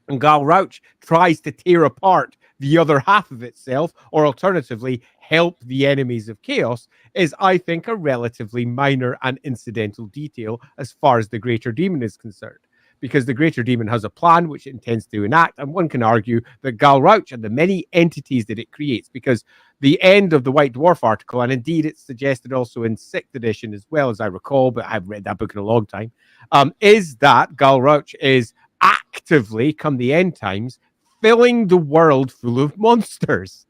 and Galrauch tries to tear apart the other half of itself, or alternatively, help the enemies of chaos, is, I think, a relatively minor and incidental detail as far as the greater demon is concerned. Because the greater demon has a plan which it intends to enact, and one can argue that Galrauch and the many entities that it creates, because the end of the White Dwarf article, and indeed it's suggested also in 6th edition as well, as I recall, but I've read that book in a long time, is that Galrauch is actively, come the end times, filling the world full of monsters.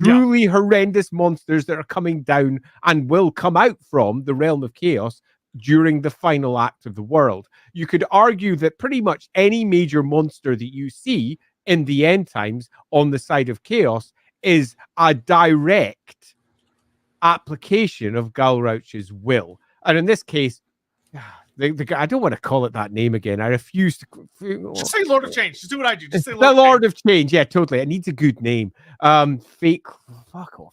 Truly horrendous monsters that are coming down and will come out from the realm of chaos during the final act of the world. You could argue that pretty much any major monster that you see in the end times on the side of chaos is a direct application of Galrauch's will. And in this case, I don't want to call it that name again. I refuse to. Just say Lord of Change. Just do what I do. Just say the Lord of Change. Yeah, totally. It needs a good name. Fake. Fuck off.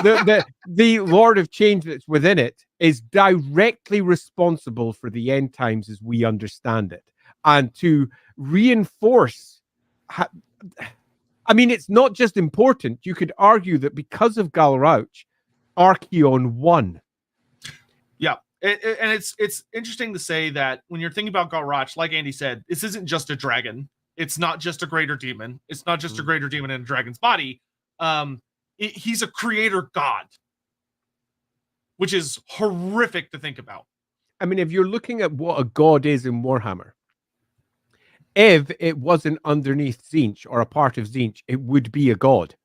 The Lord of Change that's within it is directly responsible for the end times as we understand it, and to reinforce. I mean, it's not just important. You could argue that because of Galrauch, Archaon won. Yeah. And it's interesting to say that when you're thinking about Galrauch, like Andy said, this isn't just a dragon. It's not just a greater demon. It's not just a greater demon in a dragon's body. He's a creator god, which is horrific to think about. I mean, if you're looking at what a god is in Warhammer, if it wasn't underneath Tzeentch or a part of Tzeentch, it would be a god.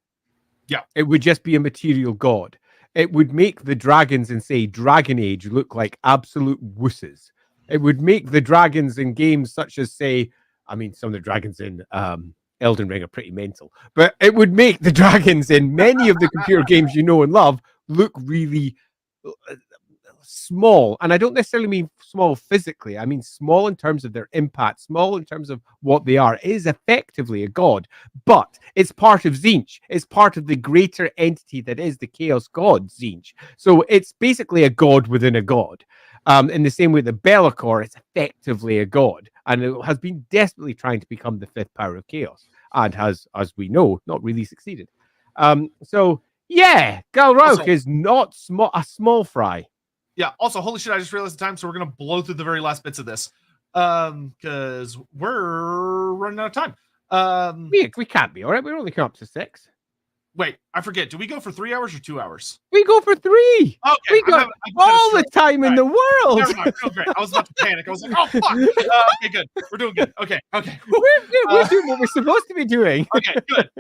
Yeah. It would just be a material god. It would make the dragons in, say, Dragon Age look like absolute wusses. It would make the dragons in games such as, say, I mean, some of the dragons in Elden Ring are pretty mental, but it would make the dragons in many of the computer games you know and love look really small, and I don't necessarily mean small physically. I mean small in terms of their impact, small in terms of what they are. It is effectively a god, but it's part of Tzeentch. It's part of the greater entity that is the Chaos God Tzeentch. So it's basically a god within a god. In the same way that Be'lakor is effectively a god, and it has been desperately trying to become the fifth power of chaos, and has, as we know, not really succeeded. So yeah, Galrauch is not a small fry. Yeah. Also, holy shit! I just realized the time, so we're gonna blow through the very last bits of this, because we're running out of time. We can't be all right. We're only come up to 6. Wait, I forget. Do we go for 3 hours or 2 hours? We go for 3. Okay, we got all the time in the world. Never mind. Oh, great. I was about to panic. I was like, oh fuck. Okay, good. We're doing good. Okay. We're doing what we're supposed to be doing. Okay, good.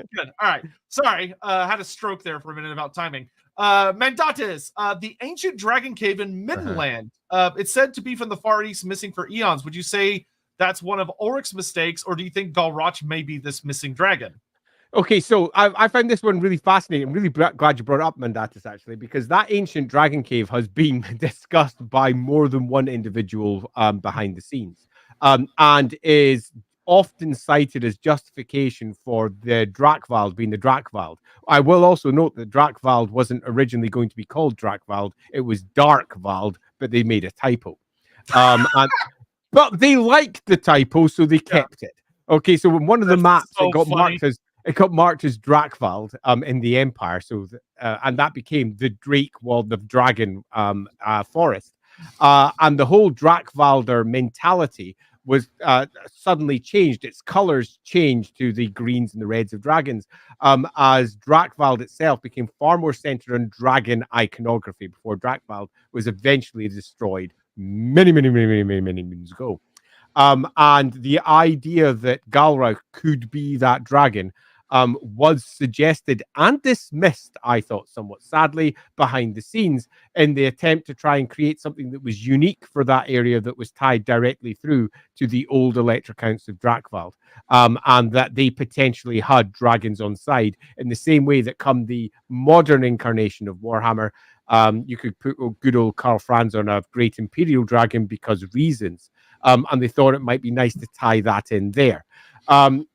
All right. Sorry, had a stroke there for a minute about timing. Mandatus, the ancient dragon cave in Midland. It's said to be from the Far East, missing for eons. Would you say that's one of Ulrich's mistakes, or do you think Galrauch may be this missing dragon? Okay, so I found this one really fascinating. I'm really glad you brought up Mandatus, actually, because that ancient dragon cave has been discussed by more than one individual behind the scenes, and is often cited as justification for the Drakvald being the Drakvald. I will also note that Drakvald wasn't originally going to be called Drakvald. It was Darkvald, but they made a typo. But they liked the typo, so they kept it. Okay, so when one of the maps so it got marked as Drakvald in the Empire, so and that became the Drakewald of Dragon forest, and the whole Drakvalder mentality was suddenly changed. Its colors changed to the greens and the reds of dragons, as Drakvald itself became far more centered on dragon iconography before Drakvald was eventually destroyed many moons ago. And the idea that Galrauch could be that dragon was suggested and dismissed, I thought, somewhat sadly, behind the scenes in the attempt to try and create something that was unique for that area that was tied directly through to the old Elector Counts of Drakvald, and that they potentially had dragons on side in the same way that come the modern incarnation of Warhammer, you could put good old Karl Franz on a great Imperial dragon because of reasons. And they thought it might be nice to tie that in there. And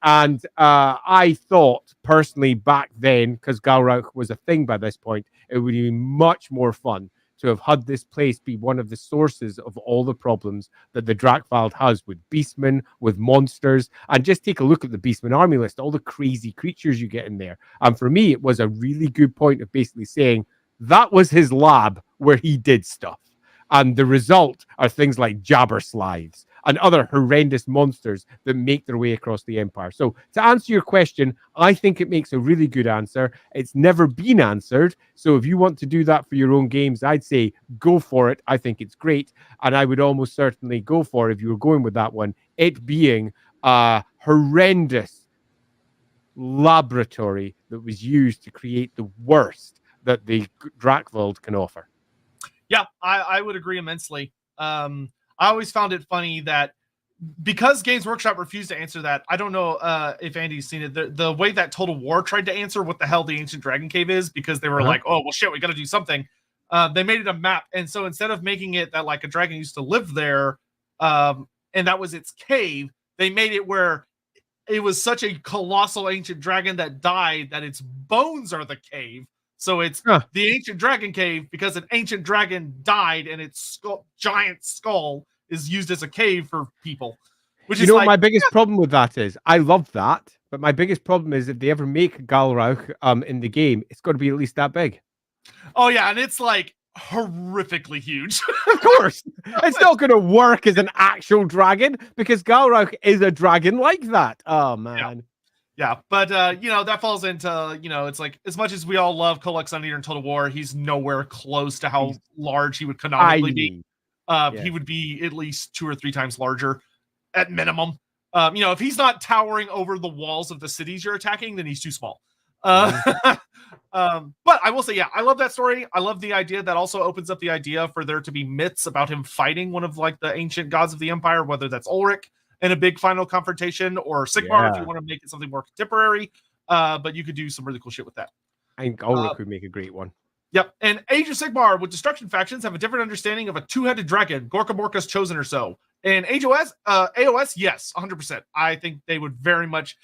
I thought personally back then, because Galrauch was a thing by this point, it would be much more fun to have had this place be one of the sources of all the problems that the Drakvald has with beastmen, with monsters, and just take a look at the beastmen army list, all the crazy creatures you get in there. And for me, it was a really good point of basically saying that was his lab where he did stuff. And the result are things like Jabberslides and other horrendous monsters that make their way across the Empire. So to answer your question, I think it makes a really good answer. It's never been answered. So if you want to do that for your own games, I'd say go for it. I think it's great. And I would almost certainly go for, if you were going with that one, it being a horrendous laboratory that was used to create the worst that the Drakvald can offer. Yeah, I would agree immensely. I always found it funny that because Games Workshop refused to answer that, I don't know if Andy's seen it, the way that Total War tried to answer what the hell the Ancient Dragon Cave is, because they were like, oh, well, shit, we got to do something. They made it a map. And so instead of making it that like a dragon used to live there, and that was its cave, they made it where it was such a colossal ancient dragon that died that its bones are the cave. So it's the Ancient Dragon Cave because an ancient dragon died and its giant skull is used as a cave for people. Which is what my biggest problem with that is? I love that, but my biggest problem is if they ever make Galrauch in the game, it's got to be at least that big. Oh yeah, and it's like horrifically huge. Of course, it's not going to work as an actual dragon because Galrauch is a dragon like that. Oh man. Yeah, but that falls into, it's like, as much as we all love Kolek Suneater in Total War, he's nowhere close to how large he would canonically be. He would be at least 2 or 3 times larger at minimum. If he's not towering over the walls of the cities you're attacking, then he's too small. But I will say, yeah, I love that story. I love the idea that also opens up the idea for there to be myths about him fighting one of like the ancient gods of the Empire, whether that's Ulrich in a big final confrontation, or Sigmar if you want to make it something more contemporary. But you could do some really cool shit with that. I think Ulrich would make a great one. Yep. And Age of Sigmar with destruction factions have a different understanding of a two-headed dragon, Gorka Morka's chosen or so. And AOS, yes, 100%. I think they would very much,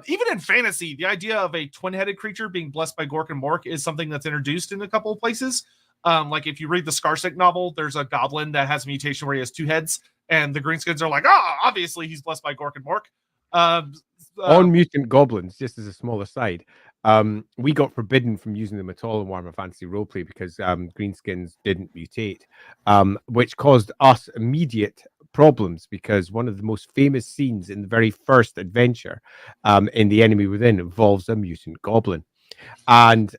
even in fantasy, the idea of a twin-headed creature being blessed by Gork and Mork is something that's introduced in a couple of places. Like if you read the Skarsnik novel, there's a goblin that has a mutation where he has two heads, and the Greenskins are like, obviously he's blessed by Gork and Mork. On mutant goblins, just as a small aside, we got forbidden from using them at all in Warhammer Fantasy Roleplay because Greenskins didn't mutate, which caused us immediate problems because one of the most famous scenes in the very first adventure in The Enemy Within involves a mutant goblin. And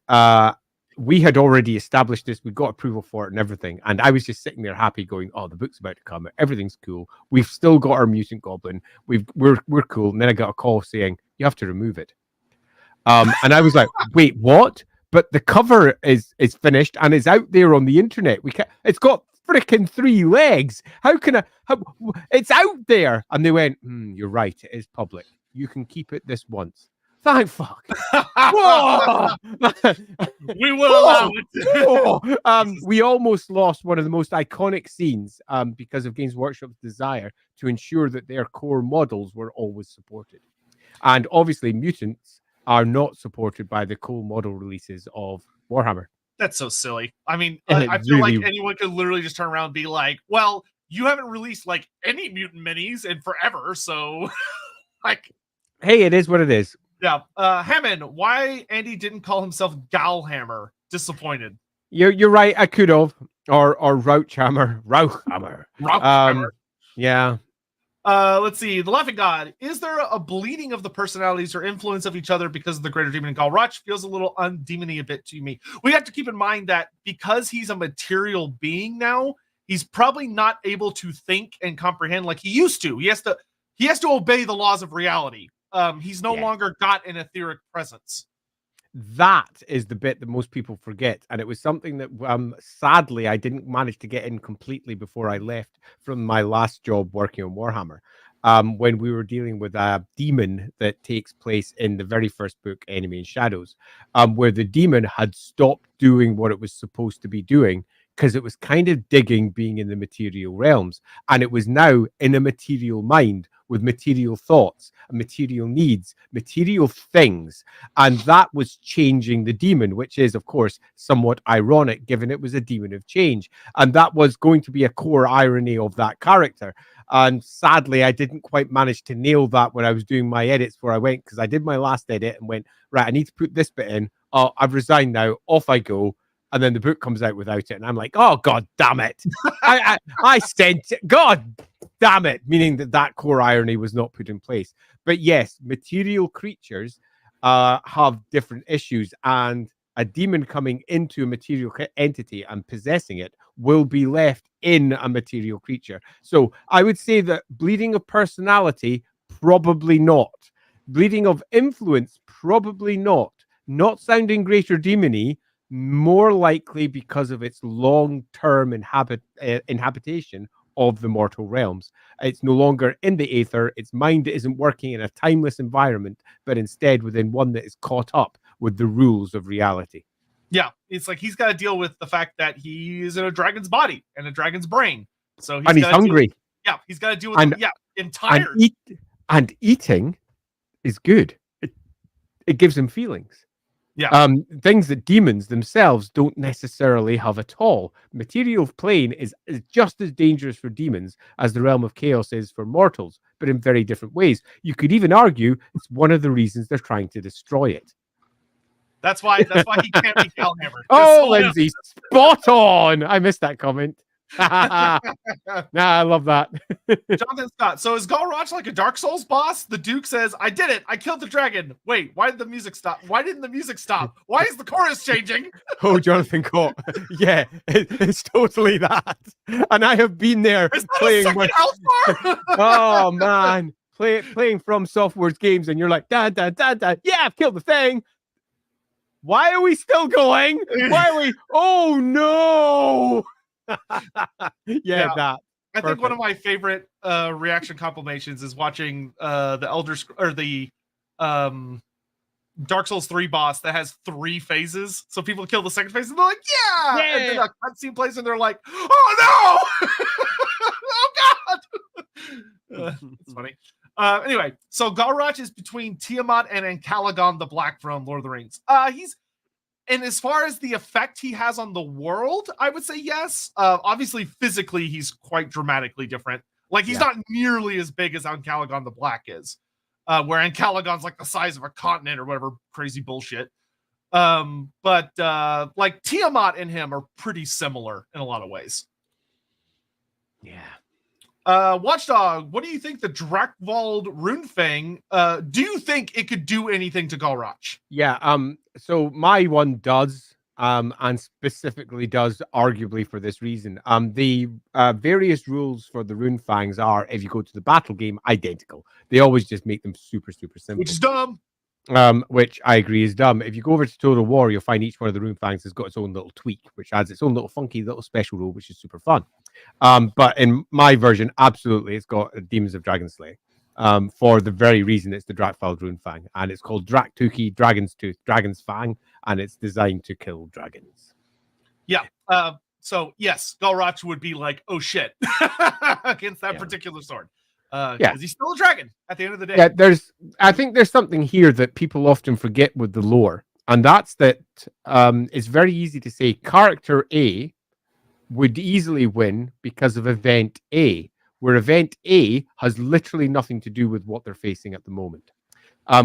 we had already established this. We got approval for it and everything. And I was just sitting there happy going, oh, the book's about to come. Everything's cool. We've still got our mutant goblin. We're cool. And then I got a call saying, you have to remove it. And I was like, wait, what? But the cover is finished and it's out there on the internet. It's got freaking 3 legs. It's out there. And they went, you're right. It is public. You can keep it this once. Thank fuck. Whoa! We will allow it. We almost lost one of the most iconic scenes because of Games Workshop's desire to ensure that their core models were always supported. And obviously, mutants are not supported by the core model releases of Warhammer. That's so silly. I mean, I feel like anyone could literally just turn around and be like, well, you haven't released like any mutant minis in forever, so like, hey, it is what it is. Yeah. Hammond, why Andy didn't call himself Galhammer? Disappointed. You're right. I could have. Or Rauchhammer. Rauchhammer. Yeah. Let's see. The Laughing God. Is there a bleeding of the personalities or influence of each other because of the greater demon in Galrauch? Feels a little undemony a bit to me. We have to keep in mind that because he's a material being now, he's probably not able to think and comprehend like he used to. He has to obey the laws of reality. He's no longer got an etheric presence. That is the bit that most people forget. And it was something that sadly I didn't manage to get in completely before I left from my last job working on Warhammer. When we were dealing with a demon that takes place in the very first book, Enemy in Shadows, where the demon had stopped doing what it was supposed to be doing because it was kind of digging being in the material realms. And it was now in a material mind with material thoughts, material needs, material things. And that was changing the demon, which is, of course, somewhat ironic, given it was a demon of change. And that was going to be a core irony of that character. And sadly, I didn't quite manage to nail that when I was doing my edits before I went, because I did my last edit and went, right, I need to put this bit in. Oh, I've resigned now. Off I go. And then the book comes out without it. And I'm like, oh, God damn it. I sent it. God damn it. Meaning that core irony was not put in place. But yes, material creatures have different issues. And a demon coming into a material entity and possessing it will be left in a material creature. So I would say that bleeding of personality, probably not. Bleeding of influence, probably not. Not sounding greater demony, more likely because of its long-term inhabitation of the mortal realms. It's no longer in the aether. Its mind isn't working in a timeless environment, but instead within one that is caught up with the rules of reality. Yeah, it's like he's got to deal with the fact that he is in a dragon's body and a dragon's brain. So he's hungry. He's got to deal with and tired. And eating is good. It gives him feelings. Yeah. Things that demons themselves don't necessarily have at all. Material plane is just as dangerous for demons as the realm of chaos is for mortals, but in very different ways. You could even argue it's one of the reasons they're trying to destroy it. That's why he can't be Galhammer. Oh, Lindsay, spot on. I missed that comment. Nah, I love that. Jonathan Scott. So is Galrauch like a Dark Souls boss? The Duke says, I did it. I killed the dragon. Wait, why did the music stop? Why didn't the music stop? Why is the chorus changing? Oh, Jonathan Scott. Yeah, it's totally that. And I have been there playing with... Oh, man. Playing From Software's games, and you're like, da, da, da, da. Yeah, I've killed the thing. Why are we still going? Why are we... Oh, no. Yeah, that. I think one of my favorite reaction compilations is watching the Dark Souls 3 boss that has 3 phases. So people kill the second phase and they're like, yeah! And then a cutscene plays and they're like, oh no! Oh god! It's funny. Anyway, so Galrauch is between Tiamat and Ancalagon the Black from Lord of the Rings. And as far as the effect he has on the world, I would say yes. Obviously, physically, he's quite dramatically different. Like, he's not nearly as big as Ancalagon the Black is. Where Ancalagon's like the size of a continent or whatever crazy bullshit. But like Tiamat and him are pretty similar in a lot of ways. Yeah. Watchdog, what do you think the Drakvald Runefang? Do you think it could do anything to Galrauch? Yeah. So my one does. And specifically does arguably for this reason. The various rules for the Rune Fangs are, if you go to the battle game, identical. They always just make them super, super simple. Which is dumb. Which I agree is dumb. If you go over to Total War, you'll find each one of the Rune Fangs has got its own little tweak, which adds its own little funky little special rule, which is super fun. But in my version, absolutely, it's got Demons of Dragonslayer. For the very reason it's the Drakvald Rune Fang, and it's called Draktuki, Dragon's Tooth, Dragon's Fang, and it's designed to kill dragons. Yeah. So yes, Galrauch would be like, oh shit, against that particular sword. Because he's still a dragon at the end of the day. Yeah, I think there's something here that people often forget with the lore, and that's that it's very easy to say character A would easily win because of event A, where event A has literally nothing to do with what they're facing at the moment.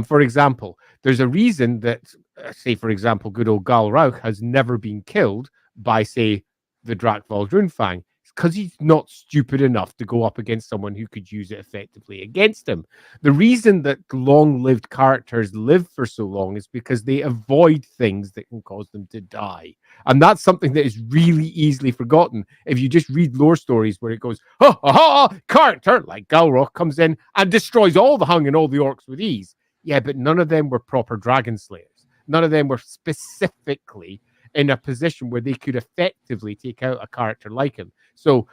For example, there's a reason that, say, for example, good old Galrauch has never been killed by, say, the Drakvald Runefang. It's because he's not stupid enough to go up against someone who could use it effectively against him. The reason that long-lived characters live for so long is because they avoid things that can cause them to die. And that's something that is really easily forgotten if you just read lore stories where it goes, ha ha ha, character like Galrauch comes in and destroys all the Hung and all the orcs with ease. Yeah, but none of them were proper dragon slayers. None of them were specifically in a position where they could effectively take out a character like him. So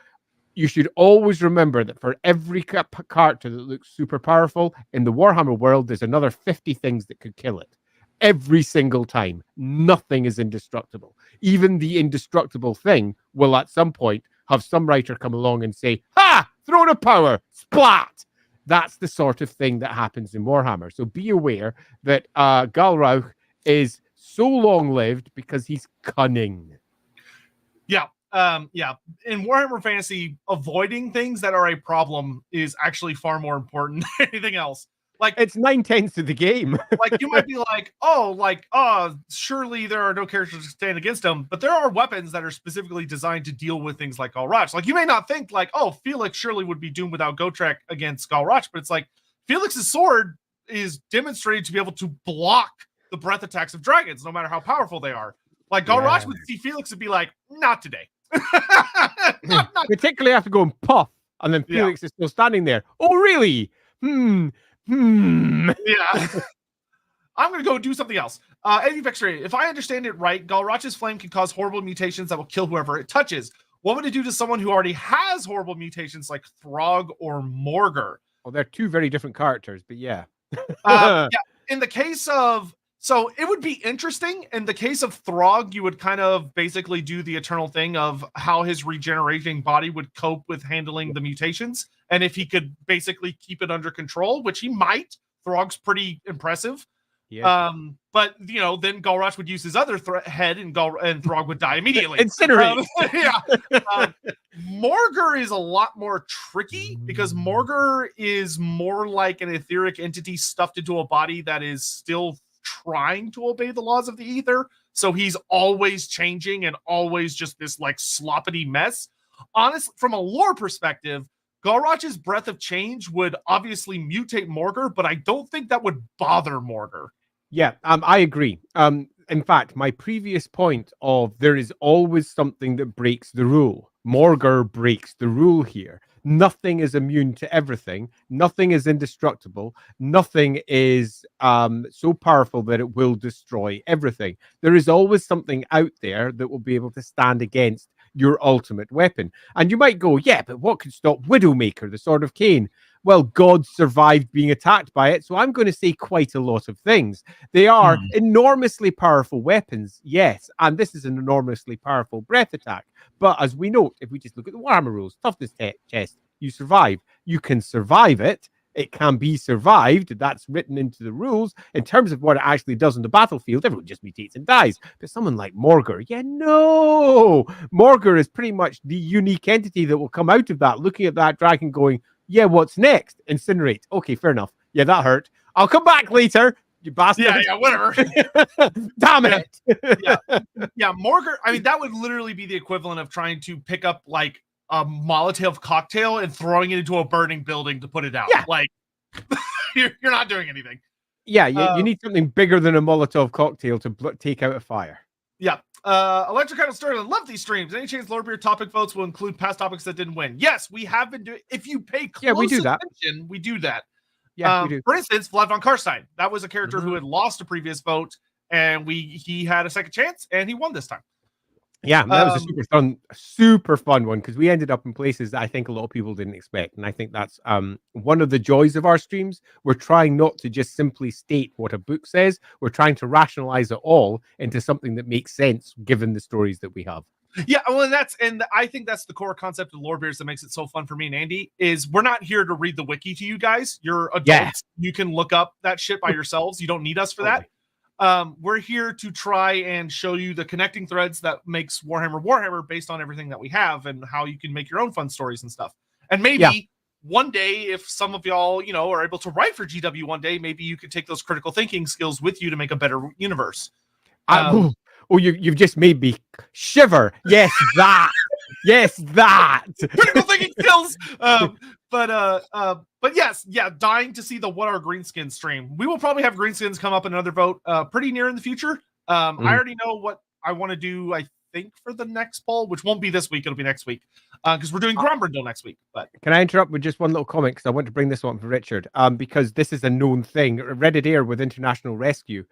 you should always remember that for every character that looks super powerful in the Warhammer world, there's another 50 things that could kill it. Every single time. Nothing is indestructible. Even the indestructible thing will at some point have some writer come along and say, ha! Throne of power! Splat! That's the sort of thing that happens in Warhammer. So be aware that Galrauch is so long-lived because he's cunning. Yeah. In Warhammer Fantasy, avoiding things that are a problem is actually far more important than anything else. Like, it's 9/10 of the game. Like, you might be like, surely there are no characters to stand against him, but there are weapons that are specifically designed to deal with things like Galrauch. Like, you may not think like, oh, Felix surely would be doomed without Gotrek against Galrauch, but it's like Felix's sword is demonstrated to be able to block the breath attacks of dragons, no matter how powerful they are. Like, Galrauch would see Felix and be like, not today. not particularly have to go and puff, and then Felix is still standing there. Oh, really? Yeah. I'm going to go do something else. Eddie Vexray, if I understand it right, Galrauch's flame can cause horrible mutations that will kill whoever it touches. What would it do to someone who already has horrible mutations like Throg or Morgar? Well, they're two very different characters, but yeah. In the case of... So it would be interesting. In the case of Throg, you would kind of basically do the eternal thing of how his regenerating body would cope with handling the mutations. And if he could basically keep it under control, which he might. Throg's pretty impressive. Yeah. But, you know, then Galrauch would use his other head and Throg would die immediately. Incinerate. Morgar is a lot more tricky because Morgar is more like an etheric entity stuffed into a body that is still trying to obey the laws of the ether, so he's always changing and always just this like sloppity mess. Honestly, from a lore perspective, Galrauch's breath of change would obviously mutate Morgar, but I don't think that would bother Morgar. Yeah, I agree. In fact, my previous point of there is always something that breaks the rule. Morgar breaks the rule here. Nothing is immune to everything. Nothing is indestructible. Nothing is so powerful that it will destroy everything. There is always something out there that will be able to stand against your ultimate weapon. And you might go, yeah, but what could stop Widowmaker, the Sword of Cain? Well, gods survived being attacked by it, so I'm going to say quite a lot of things. They are enormously powerful weapons, yes, and this is an enormously powerful breath attack. But as we know, if we just look at the Warhammer rules, toughness chest, you survive. You can survive it. It can be survived. That's written into the rules. In terms of what it actually does on the battlefield, everyone just mutates and dies. But someone like Morgur, no. Morgur is pretty much the unique entity that will come out of that, looking at that dragon going, yeah, what's next? Incinerate. Okay, fair enough. Yeah, that hurt. I'll come back later, you bastard. Yeah, whatever. Damn it. Yeah, Morgur, I mean, that would literally be the equivalent of trying to pick up like a Molotov cocktail and throwing it into a burning building to put it out. Yeah. Like, you're not doing anything. Yeah, you need something bigger than a Molotov cocktail to take out a fire. Yeah. Electric Idol Story, love these streams. Any chance Lorebeard topic votes will include past topics that didn't win? Yes, we have been doing. If you pay close attention, we do that. Yeah, we do. For instance, Vlad von Karstein. That was a character who had lost a previous vote, and he had a second chance, and he won this time. Yeah, that was a super fun one, because we ended up in places that I think a lot of people didn't expect. And I think that's one of the joys of our streams. We're trying not to just simply state what a book says. We're trying to rationalize it all into something that makes sense given the stories that we have. Yeah, well, and I think that's the core concept of Lorebeards that makes it so fun for me and Andy, is we're not here to read the wiki to you guys. You're adults. Yeah. You can look up that shit by yourselves. You don't need us for that. We're here to try and show you the connecting threads that makes Warhammer based on everything that we have and how you can make your own fun stories and stuff. And maybe one day, if some of y'all, are able to write for GW one day, maybe you could take those critical thinking skills with you to make a better universe. You've just made me shiver. Yes, that. Yes, that. Critical thinking skills. But yes, dying to see the What Are Greenskins stream. We will probably have Greenskins come up in another vote pretty near in the future. I already know what I want to do, I think, for the next poll, which won't be this week. It'll be next week, because we're doing Grombrindle next week. But can I interrupt with just one little comment, because I want to bring this one for Richard, because this is a known thing. Reddit Air with International Rescue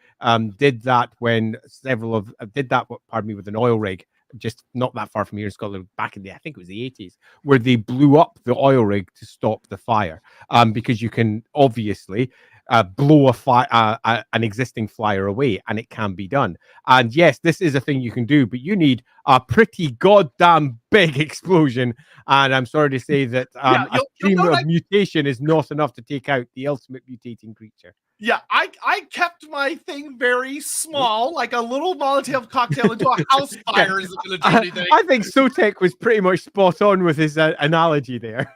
did that when with an oil rig just not that far from here in Scotland back in I think it was the 80s, where they blew up the oil rig to stop the fire, because you can obviously blow an existing flyer away, and it can be done. And yes, this is a thing you can do, but you need a pretty goddamn big explosion. And I'm sorry to say that a stream of mutation is not enough to take out the ultimate mutating creature. Yeah, I kept my thing very small, like a little Molotov cocktail into a house fire isn't going to do anything. I think Sotek was pretty much spot on with his analogy there.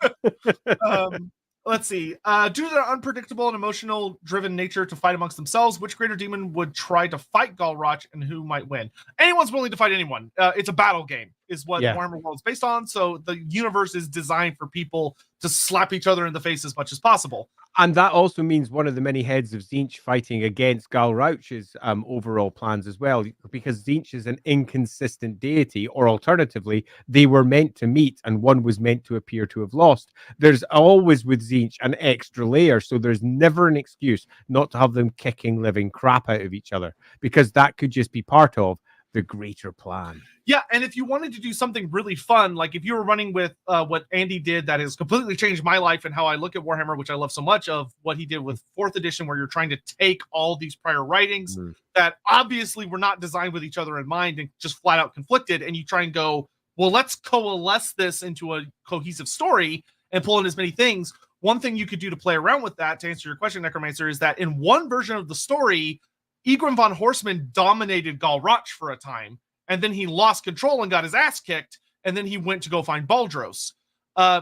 Let's see. Due to their unpredictable and emotional-driven nature to fight amongst themselves, which greater demon would try to fight Galrauch, and who might win? Anyone's willing to fight anyone. It's a battle game, is what Warhammer World is based on. So the universe is designed for people to slap each other in the face as much as possible. And that also means one of the many heads of Tzeentch fighting against Galrauch's overall plans as well, because Tzeentch is an inconsistent deity, or alternatively, they were meant to meet and one was meant to appear to have lost. There's always with Tzeentch an extra layer, so there's never an excuse not to have them kicking living crap out of each other, because that could just be part of the greater plan. Yeah, and if you wanted to do something really fun, like if you were running with what Andy did, that has completely changed my life and how I look at Warhammer, which I love so much, of what he did with 4th edition, where you're trying to take all these prior writings that obviously were not designed with each other in mind and just flat out conflicted, and you try and go, well, let's coalesce this into a cohesive story and pull in as many things. One thing you could do to play around with that, to answer your question, Necromancer, is that in one version of the story, Egrim von Horseman dominated Galrauch for a time, and then he lost control and got his ass kicked, and then he went to go find Baldros.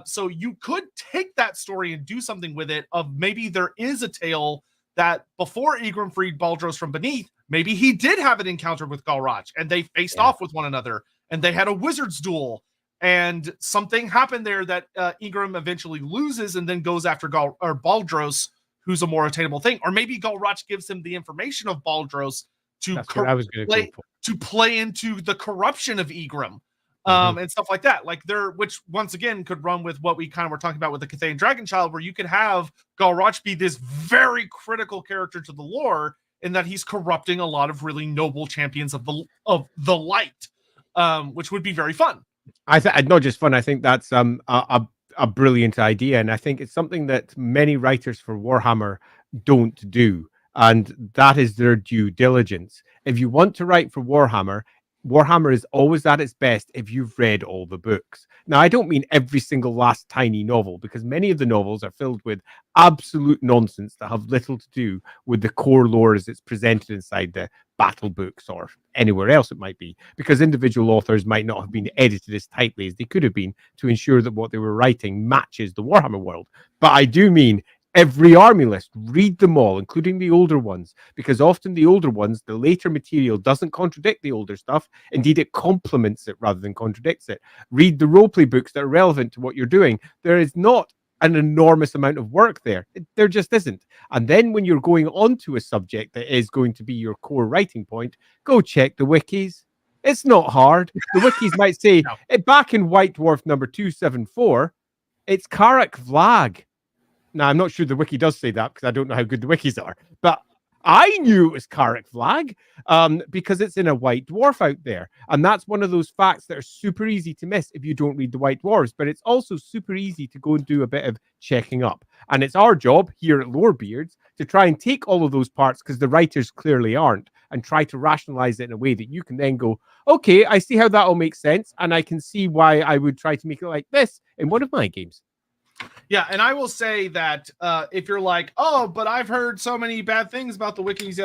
So you could take that story and do something with it, of maybe there is a tale that before Egrim freed Baldros from beneath, maybe he did have an encounter with Galrauch, and they faced off with one another, and they had a wizard's duel, and something happened there that Egrim eventually loses and then goes after Baldros, who's a more attainable thing. Or maybe Galrauch gives him the information of Baldros to play into the corruption of Egrim, and stuff like that. Like which once again could run with what we kind of were talking about with the Cathayan Dragonchild, where you could have Galrauch be this very critical character to the lore, in that he's corrupting a lot of really noble champions of the light, which would be very fun. Not just fun. I think that's a a brilliant idea, and I think it's something that many writers for Warhammer don't do, and that is their due diligence. If you want to write for Warhammer, Warhammer is always at its best if you've read all the books. Now, I don't mean every single last tiny novel, because many of the novels are filled with absolute nonsense that have little to do with the core lore as it's presented inside the battle books or anywhere else it might be, because individual authors might not have been edited as tightly as they could have been to ensure that what they were writing matches the Warhammer world. But I do mean every army list, read them all, including the older ones, because often the older ones, the later material doesn't contradict the older stuff. Indeed, it complements it rather than contradicts it. Read the roleplay books that are relevant to what you're doing. There is not an enormous amount of work there. There just isn't. And then when you're going on to a subject that is going to be your core writing point, go check the wikis. It's not hard. The wikis might say, back in White Dwarf number 274, it's Karak Vlag. Now, I'm not sure the wiki does say that because I don't know how good the wikis are, but I knew it was Karak Vlag because it's in a White Dwarf out there. And that's one of those facts that are super easy to miss if you don't read the White Dwarfs, but it's also super easy to go and do a bit of checking up. And it's our job here at Lorebeards to try and take all of those parts, because the writers clearly aren't, and try to rationalize it in a way that you can then go, okay, I see how that all makes sense, and I can see why I would try to make it like this in one of my games. Yeah, and I will say that if you're like, oh, but I've heard so many bad things about the wikis,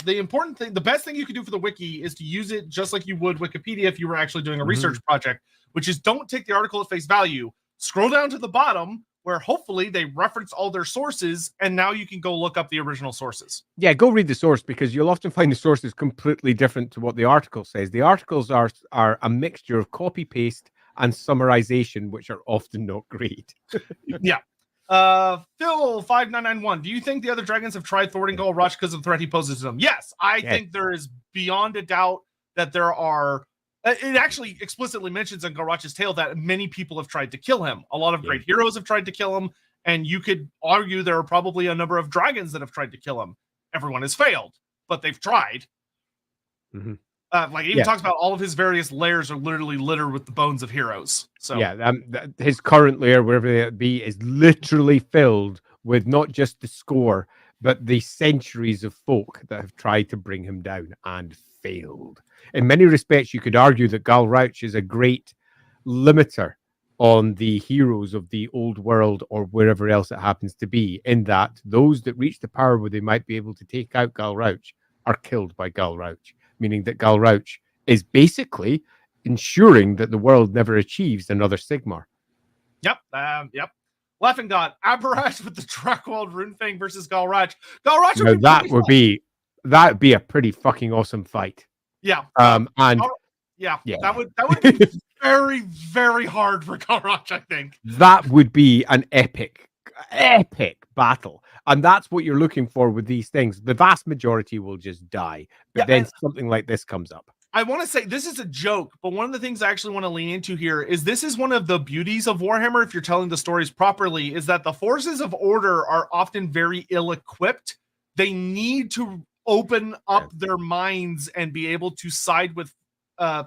the important thing, the best thing you can do for the wiki is to use it just like you would Wikipedia if you were actually doing a research project, which is don't take the article at face value. Scroll down to the bottom where hopefully they reference all their sources, and now you can go look up the original sources. Yeah, go read the source, because you'll often find the sources completely different to what the article says. The articles are a mixture of copy-paste and summarization, which are often not great. Yeah. Phil5991, do you think the other dragons have tried thwarting Galrauch because of the threat he poses to them? Yes, I think there is beyond a doubt that there are. It actually explicitly mentions in Galrauch's tale that many people have tried to kill him. A lot of great heroes have tried to kill him, and you could argue there are probably a number of dragons that have tried to kill him. Everyone has failed, but they've tried. Like, even talks about all of his various lairs are literally littered with the bones of heroes. So his current lair, wherever it be, is literally filled with not just the score, but the centuries of folk that have tried to bring him down and failed. In many respects, you could argue that Galrauch is a great limiter on the heroes of the old world or wherever else it happens to be, in that those that reach the power where they might be able to take out Galrauch are killed by Galrauch, meaning that Galrauch is basically ensuring that the world never achieves another Sigmar. Yep. Laughing God, Abarash with the Drakwold Runefang versus Galrauch. Galrauch that'd be a pretty fucking awesome fight. Yeah. That would be very, very hard for Galrauch, I think. That would be an epic battle. And that's what you're looking for with these things. The vast majority will just die. But then something like this comes up. I want to say this is a joke, but one of the things I actually want to lean into here is this is one of the beauties of Warhammer, if you're telling the stories properly, is that the forces of order are often very ill-equipped. They need to open up their minds and be able to side with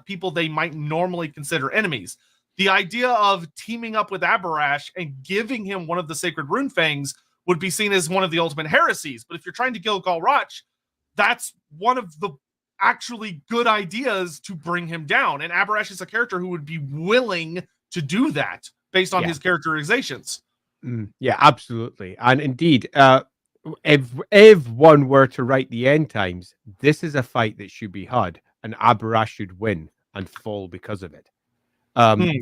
people they might normally consider enemies. The idea of teaming up with Abarash and giving him one of the sacred Runefangs would be seen as one of the ultimate heresies. But if you're trying to kill Galrauch, that's one of the actually good ideas to bring him down. And Abarash is a character who would be willing to do that based on his characterizations. Yeah, absolutely. And indeed, if one were to write the end times, this is a fight that should be had, and Abarash should win and fall because of it.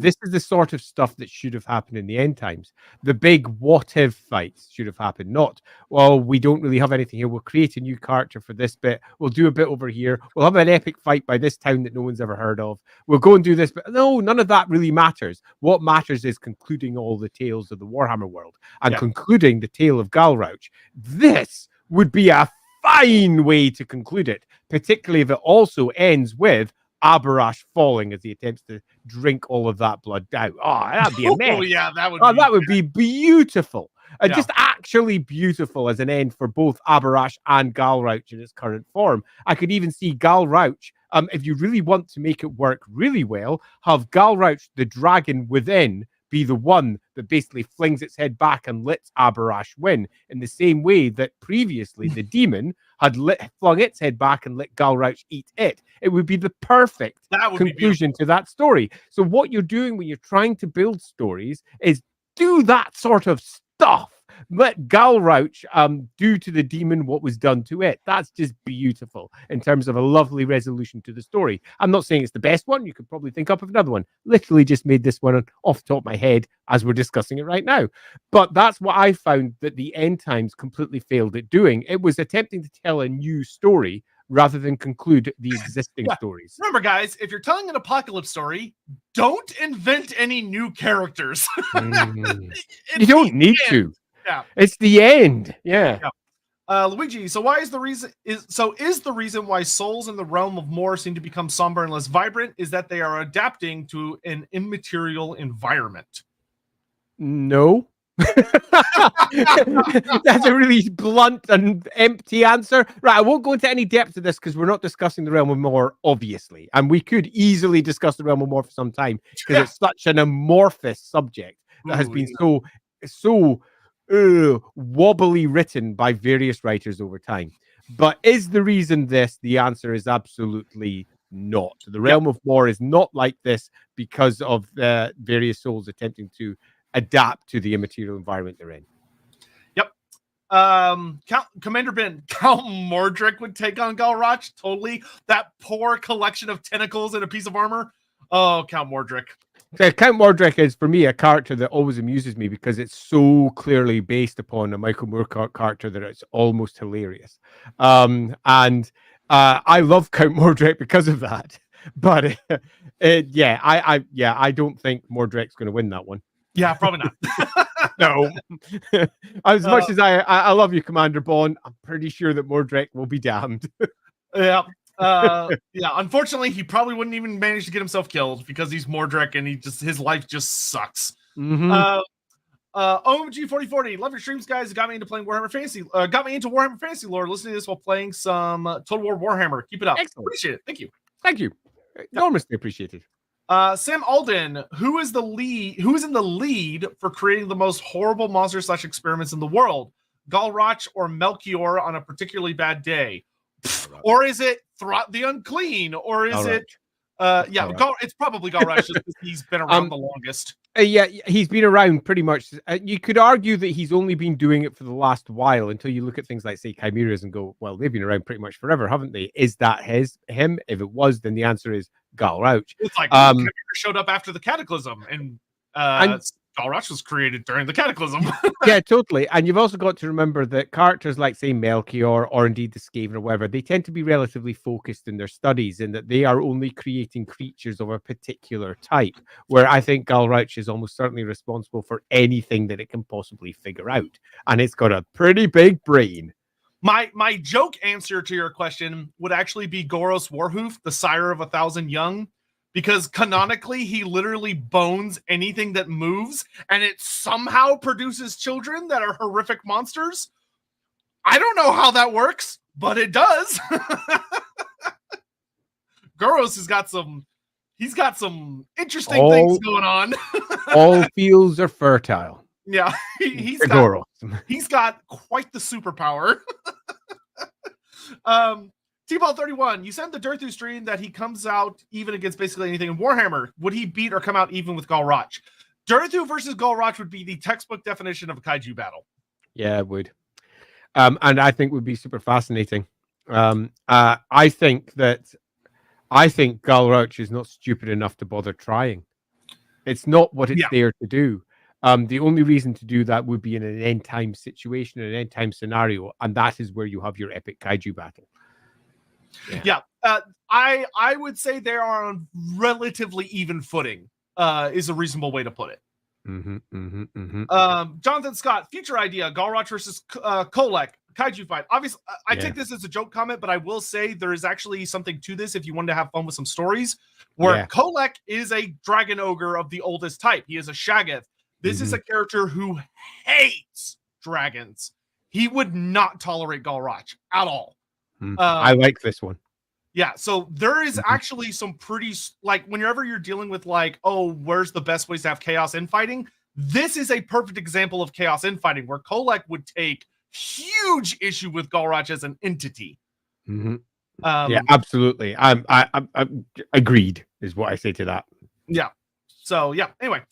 This is the sort of stuff that should have happened in the end times. The big what-if fights should have happened. Not, well, we don't really have anything here. We'll create a new character for this bit. We'll do a bit over here. We'll have an epic fight by this town that no one's ever heard of. We'll go and do this. But no, none of that really matters. What matters is concluding all the tales of the Warhammer world and concluding the tale of Galrauch. This would be a fine way to conclude it, particularly if it also ends with Abarash falling as he attempts to drink all of that blood down. Oh, that'd be amazing. That would be beautiful. Just actually beautiful as an end for both Abarash and Galrauch in its current form. I could even see Galrauch, if you really want to make it work really well, have Galrauch the dragon within be the one that basically flings its head back and lets Abarash win, in the same way that previously the demon had flung its head back and let Galrauch eat it. It would be the perfect conclusion to that story. So what you're doing when you're trying to build stories is do that sort of stuff. Let Galrauch do to the demon what was done to it. That's just beautiful in terms of a lovely resolution to the story. I'm not saying it's the best one. You could probably think up of another one. Literally just made this one off the top of my head as we're discussing it right now. But that's what I found that the End Times completely failed at doing. It was attempting to tell a new story rather than conclude the existing stories. Remember, guys, if you're telling an apocalypse story, don't invent any new characters. You don't need to. Yeah. It's the end. Yeah. Luigi, so is the reason why souls in the realm of More seem to become somber and less vibrant is that they are adapting to an immaterial environment? No. That's a really blunt and empty answer. Right, I won't go into any depth of this because we're not discussing the realm of More, obviously. And we could easily discuss the realm of More for some time because it's such an amorphous subject that has been so wobbly written by various writers over time. But is the reason this? The answer is absolutely not. The realm of More is not like this because of the various souls attempting to adapt to the immaterial environment they're in. Commander Ben, Count Mordric would take on Galrauch. Totally. That poor collection of tentacles and a piece of armor. Oh, Count Mordric. Count Mordric is, for me, a character that always amuses me because it's so clearly based upon a Michael Moorcock character that it's almost hilarious. And I love Count Mordric because of that. But I don't think Mordric's going to win that one. Yeah, probably not. No. As much as I love you, Commander Bond, I'm pretty sure that Mordric will be damned. Unfortunately, he probably wouldn't even manage to get himself killed because he's Mordric and his life just sucks. OMG4040, love your streams, guys. Got me into playing Warhammer Fantasy. Got me into Warhammer Fantasy lore. Listening to this while playing some Total War Warhammer. Keep it up. Excellent. Appreciate it. Thank you. Enormously appreciated. Sam Alden, who is in the lead for creating the most horrible monster / experiments in the world? Galrauch or Melchior on a particularly bad day? Or is it Throt the Unclean? Or is it it's probably Galrauch just because he's been around the longest. He's been around pretty much. You could argue that he's only been doing it for the last while until you look at things like, say, Chimeras and go, well, they've been around pretty much forever, haven't they? Is that him? If it was, then the answer is Galrauch. It's like Chimera showed up after the Cataclysm, and Galrauch was created during the Cataclysm. Yeah, totally. And you've also got to remember that characters like, say, Melchior or indeed the Skaven or whatever, they tend to be relatively focused in their studies in that they are only creating creatures of a particular type, where I think Galrauch is almost certainly responsible for anything that it can possibly figure out. And it's got a pretty big brain. My joke answer to your question would actually be Goros Warhoof, the sire of 1,000 young, because canonically he literally bones anything that moves, and it somehow produces children that are horrific monsters. I don't know how that works, but it does. Goros has got some. He's got some interesting things going on. All fields are fertile. Yeah, he's got quite the superpower. T-Ball 31, you said the Durthu stream that he comes out even against basically anything in Warhammer. Would he beat or come out even with Galrauch? Durthu versus Galrauch would be the textbook definition of a kaiju battle. Yeah, it would. And I think would be super fascinating. I think Galrauch is not stupid enough to bother trying. It's not what it's there to do. The only reason to do that would be in an end time situation, an end time scenario, and that is where you have your epic kaiju battle. I would say they are on relatively even footing. Is a reasonable way to put it. Jonathan Scott, future idea: Galrauch versus Kolek kaiju fight. Obviously, I take this as a joke comment, but I will say there is actually something to this if you wanted to have fun with some stories. Where Kolek is a dragon ogre of the oldest type. He is a Shaggoth. This is a character who hates dragons. He would not tolerate Galrauch at all. I like this one. Yeah, so there is actually some pretty, like, whenever you're dealing with, like, oh, where's the best ways to have chaos infighting? This is a perfect example of chaos infighting, where Kolek would take huge issue with Galrauch as an entity. Yeah, absolutely. I'm agreed, is what I say to that. Yeah. So, yeah. Anyway,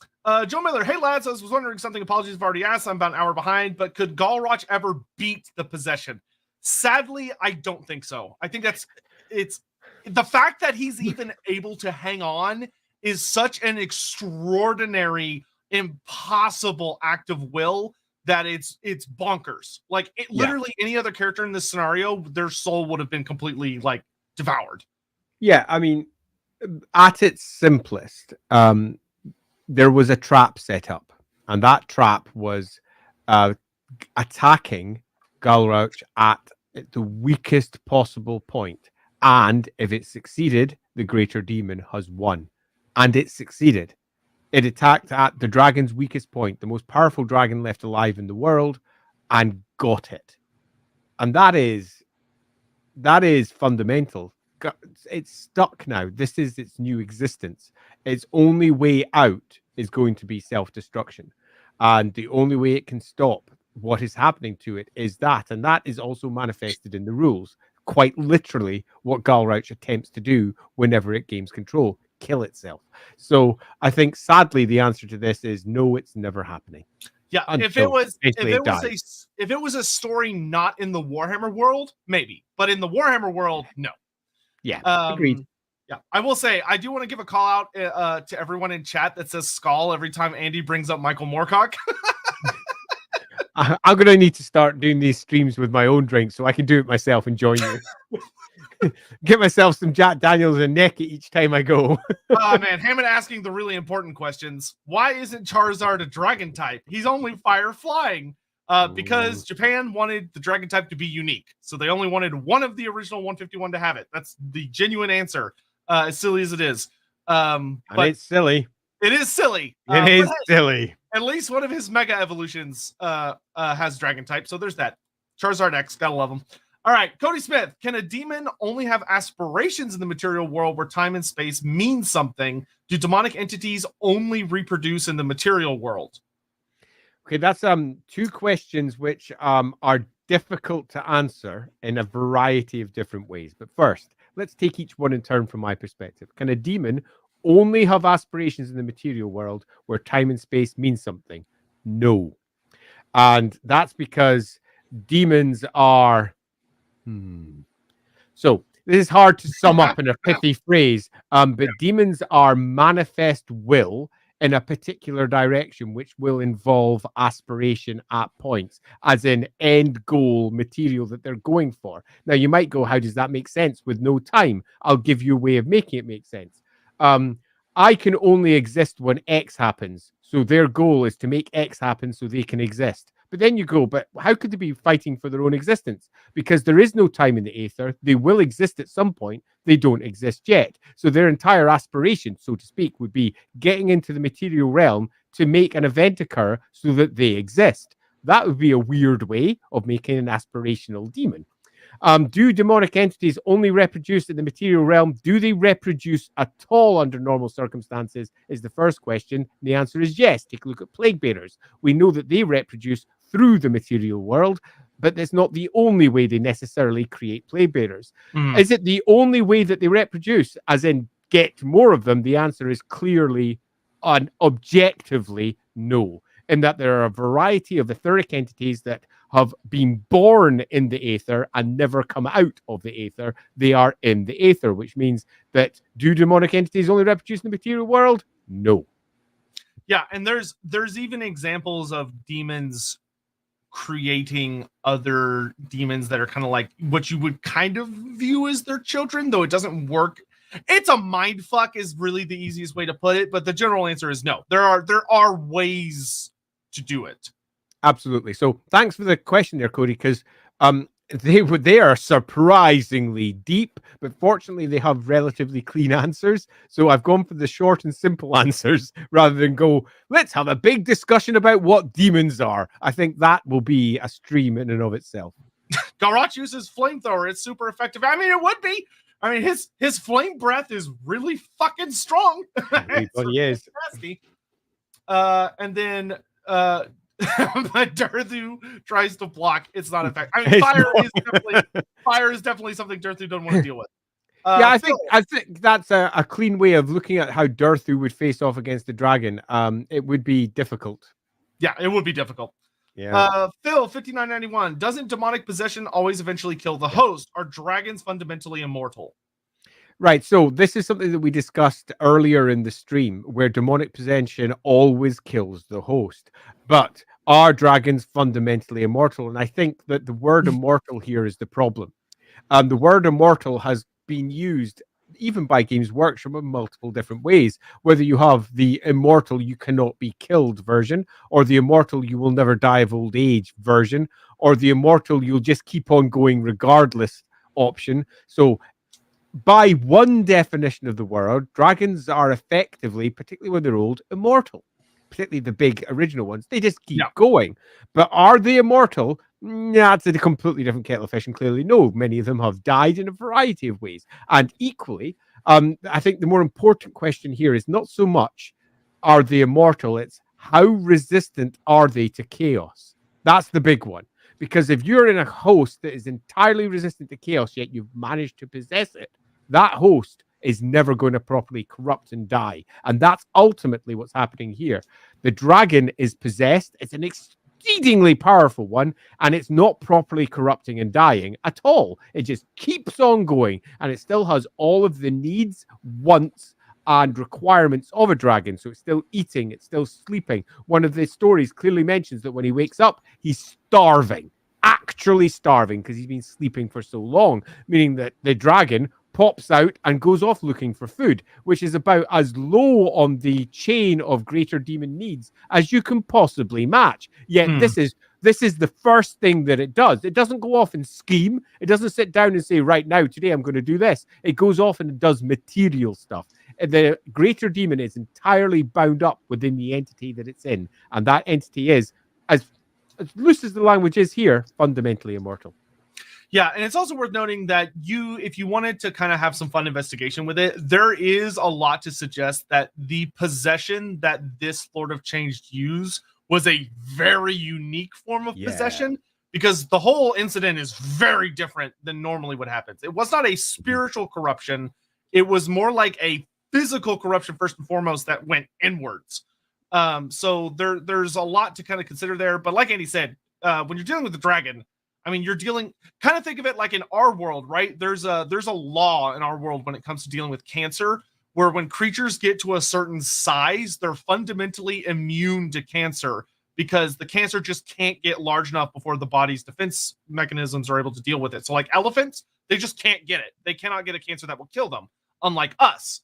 Joe Miller, hey, lads, I was wondering something. Apologies, I've already asked. I'm about an hour behind, but could Galrauch ever beat the possession? Sadly, I don't think so. I think it's the fact that he's even able to hang on is such an extraordinary, impossible act of will that it's bonkers. Like, literally any other character in this scenario, their soul would have been completely, like, devoured. Yeah, I mean, at its simplest, there was a trap set up, and that trap was attacking Galrauch at the weakest possible point. And if it succeeded, the greater demon has won. And it succeeded. It attacked at the dragon's weakest point, the most powerful dragon left alive in the world, and got it. And that is fundamental. It's stuck now. This is its new existence. Its only way out is going to be self-destruction. And the only way it can stop what is happening to it is that. And that is also manifested in the rules. Quite literally what Galrauch attempts to do whenever it gains control, kill itself. So I think, sadly, the answer to this is no, it's never happening. Yeah, if it was a story not in the Warhammer world, maybe. But in the Warhammer world, no. Yeah, agreed. Yeah, I will say, I do want to give a call out to everyone in chat that says Skull every time Andy brings up Michael Moorcock. I'm going to need to start doing these streams with my own drink so I can do it myself and join you. Get myself some Jack Daniels and neck it each time I go. Oh, man. Hammond asking the really important questions. Why isn't Charizard a dragon type? He's only fire flying. Because Japan wanted the dragon type to be unique. So they only wanted one of the original 151 to have it. That's the genuine answer, as silly as it is. But it's silly. It is silly. It is silly. At least one of his mega evolutions has dragon type. So there's that. Charizard X, gotta love him. All right, Cody Smith. Can a demon only have aspirations in the material world where time and space mean something? Do demonic entities only reproduce in the material world? Okay, that's two questions which are difficult to answer in a variety of different ways. But first, let's take each one in turn from my perspective. Can a demon only have aspirations in the material world where time and space mean something? No. And that's because demons are... So, this is hard to sum up in a pithy phrase, but demons are manifest will in a particular direction, which will involve aspiration at points, as in end goal material that they're going for. Now, you might go, how does that make sense with no time? I'll give you a way of making it make sense. I can only exist when X happens. So their goal is to make X happen so they can exist. But then you go, but how could they be fighting for their own existence? Because there is no time in the aether. They will exist at some point. They don't exist yet. So their entire aspiration, so to speak, would be getting into the material realm to make an event occur so that they exist. That would be a weird way of making an aspirational demon. Do demonic entities only reproduce in the material realm? Do they reproduce at all under normal circumstances is the first question. The answer is yes. Take a look at plague bearers. We know that they reproduce through the material world, but that's not the only way they necessarily create plague bearers. Is it the only way that they reproduce, as in get more of them? The answer is clearly and objectively no, in that there are a variety of etheric entities that have been born in the aether and never come out of the aether. They are in the aether, which means that do demonic entities only reproduce in the material world? No. Yeah, and there's even examples of demons creating other demons that are kind of like what you would kind of view as their children, though it doesn't work. It's a mind fuck is really the easiest way to put it, but the general answer is no. There are ways to do it. Absolutely. So thanks for the question there, Cody, because they are surprisingly deep, but fortunately they have relatively clean answers. So I've gone for the short and simple answers rather than go, let's have a big discussion about what demons are. I think that will be a stream in and of itself. Galrauch uses flamethrower. It's super effective. I mean, it would be. I mean, his flame breath is really fucking strong. He is. Nasty. And then Darthu tries to block. It's not effective. I mean, fire is definitely something Darthu don't want to deal with. Yeah, I think that's a clean way of looking at how Darthu would face off against the dragon. It would be difficult. Yeah, it would be difficult. Yeah. Phil 5991. Doesn't demonic possession always eventually kill the host? Are dragons fundamentally immortal? Right. So this is something that we discussed earlier in the stream, where demonic possession always kills the host. But are dragons fundamentally immortal? And I think that the word immortal here is the problem. The word immortal has been used even by Games Workshop in multiple different ways, whether you have the immortal you cannot be killed version, or the immortal you will never die of old age version, or the immortal you'll just keep on going regardless option. So by one definition of the word, dragons are effectively, particularly when they're old, immortal. Particularly the big original ones, they just keep going. But are they immortal? That's a completely different kettle of fish, and clearly no. Many of them have died in a variety of ways. And equally, I think the more important question here is not so much are they immortal, it's how resistant are they to chaos? That's the big one. Because if you're in a host that is entirely resistant to chaos, yet you've managed to possess it, that host is never going to properly corrupt and die. And that's ultimately what's happening here. The dragon is possessed. It's an exceedingly powerful one, and it's not properly corrupting and dying at all. It just keeps on going, and it still has all of the needs, wants, and requirements of a dragon. So it's still eating, it's still sleeping. One of the stories clearly mentions that when he wakes up, he's starving, actually starving, because he's been sleeping for so long, meaning that the dragon pops out and goes off looking for food, which is about as low on the chain of greater demon needs as you can possibly match. Yet this is the first thing that it does. It doesn't go off and scheme. It doesn't sit down and say, right now, today I'm going to do this. It goes off and it does material stuff. The greater demon is entirely bound up within the entity that it's in. And that entity is, as loose as the language is here, fundamentally immortal. Yeah, and it's also worth noting that if you wanted to kind of have some fun investigation with it, there is a lot to suggest that the possession that this Lord of Change used was a very unique form of possession, because the whole incident is very different than normally what happens. It was not a spiritual corruption. It was more like a physical corruption, first and foremost, that went inwards. So there's a lot to kind of consider there. But like Andy said, when you're dealing with the dragon, I mean, you're dealing, kind of think of it like in our world, right? There's a law in our world when it comes to dealing with cancer, where when creatures get to a certain size, they're fundamentally immune to cancer, because the cancer just can't get large enough before the body's defense mechanisms are able to deal with it. So like elephants, they just can't get it. They cannot get a cancer that will kill them, unlike us,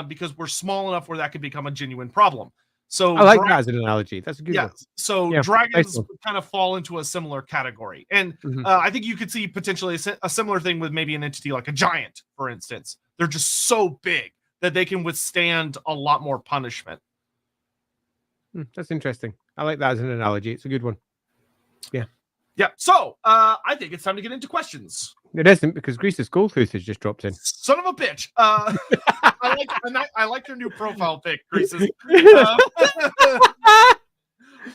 because we're small enough where that could become a genuine problem. So I like that as an analogy. That's a good one. So dragons kind of fall into a similar category. And I think you could see potentially a similar thing with maybe an entity like a giant, for instance. They're just so big that they can withstand a lot more punishment. That's interesting. I like that as an analogy. It's a good one. Yeah. Yeah. So I think it's time to get into questions. It isn't, because Grease's Goldtooth has just dropped in. Son of a bitch. I like your new profile pic, Grease's.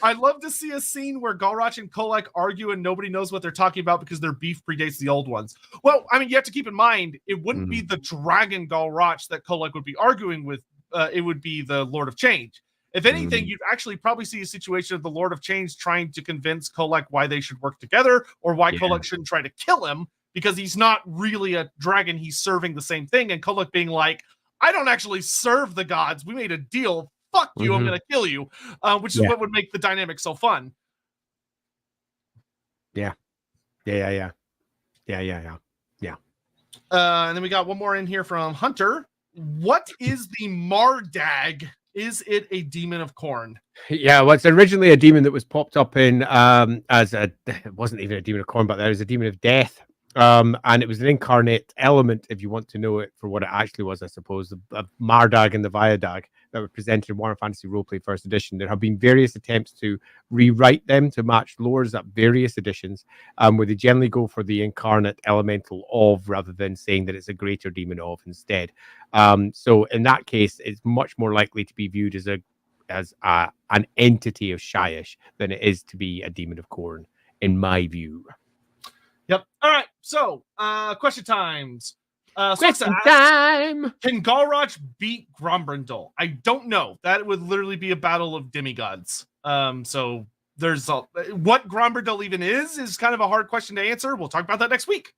I'd love to see a scene where Galrauch and Kolek argue and nobody knows what they're talking about because their beef predates the old ones. Well, I mean, you have to keep in mind, it wouldn't be the dragon Galrauch that Kolek would be arguing with. It would be the Lord of Change. If anything, you'd actually probably see a situation of the Lord of Change trying to convince Kolek why they should work together, or why Kolek shouldn't try to kill him, because he's not really a dragon. He's serving the same thing. And Kolek being like, I don't actually serve the gods. We made a deal. Fuck you. I'm going to kill you. Which is what would make the dynamic so fun. Yeah. And then we got one more in here from Hunter. What is the Mardag? Is it a demon of corn? Yeah, well, it's originally a demon that was popped up in it wasn't even a demon of corn, but there was a demon of death And it was an incarnate element, if you want to know it for what it actually was, I suppose, of Mardag and the Viadag that were presented in Warhammer Fantasy Roleplay First Edition. There have been various attempts to rewrite them to match lores at various editions, where they generally go for the incarnate elemental of rather than saying that it's a greater demon of instead. So in that case, it's much more likely to be viewed as an entity of Shyish than it is to be a demon of Khorne, in my view. Yep. All right. So, question times. Question time. Can Galrauch beat Grombrindal? I don't know. That would literally be a battle of demigods. So there's what Grombrindal even is kind of a hard question to answer. We'll talk about that next week.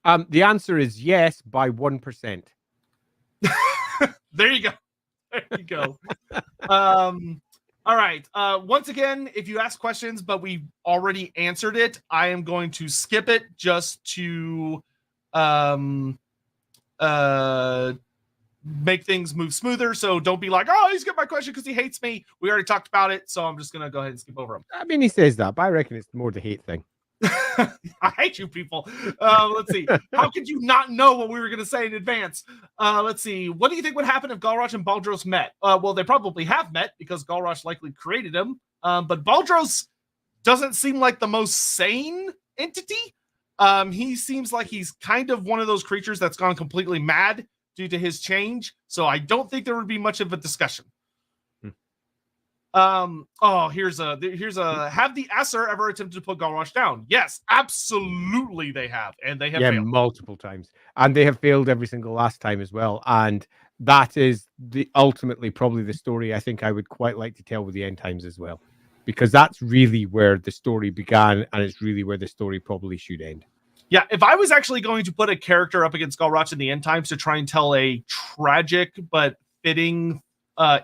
The answer is yes by 1%. There you go. There you go. All right. Once again, if you ask questions, but we already answered it, I am going to skip it just to make things move smoother. So don't be like, oh, he skipped my question because he hates me. We already talked about it. So I'm just going to go ahead and skip over him. I mean, he says that, but I reckon it's more the hate thing. I hate you people. Let's see. How could you not know what we were going to say in advance? Let's see. What do you think would happen if Galrauch and Baldros met? Well, they probably have met because Galrauch likely created him. But Baldros doesn't seem like the most sane entity. He seems like he's kind of one of those creatures that's gone completely mad due to his change. So I don't think there would be much of a discussion. Here's a have the Aesir ever attempted to put Galrauch down? Yes, absolutely they have, and they have failed multiple times, and they have failed every single last time as well. And that is ultimately probably the story I think I would quite like to tell with the end times as well, because that's really where the story began, and it's really where the story probably should end. Yeah, if I was actually going to put a character up against Galrauch in the end times to try and tell a tragic but fitting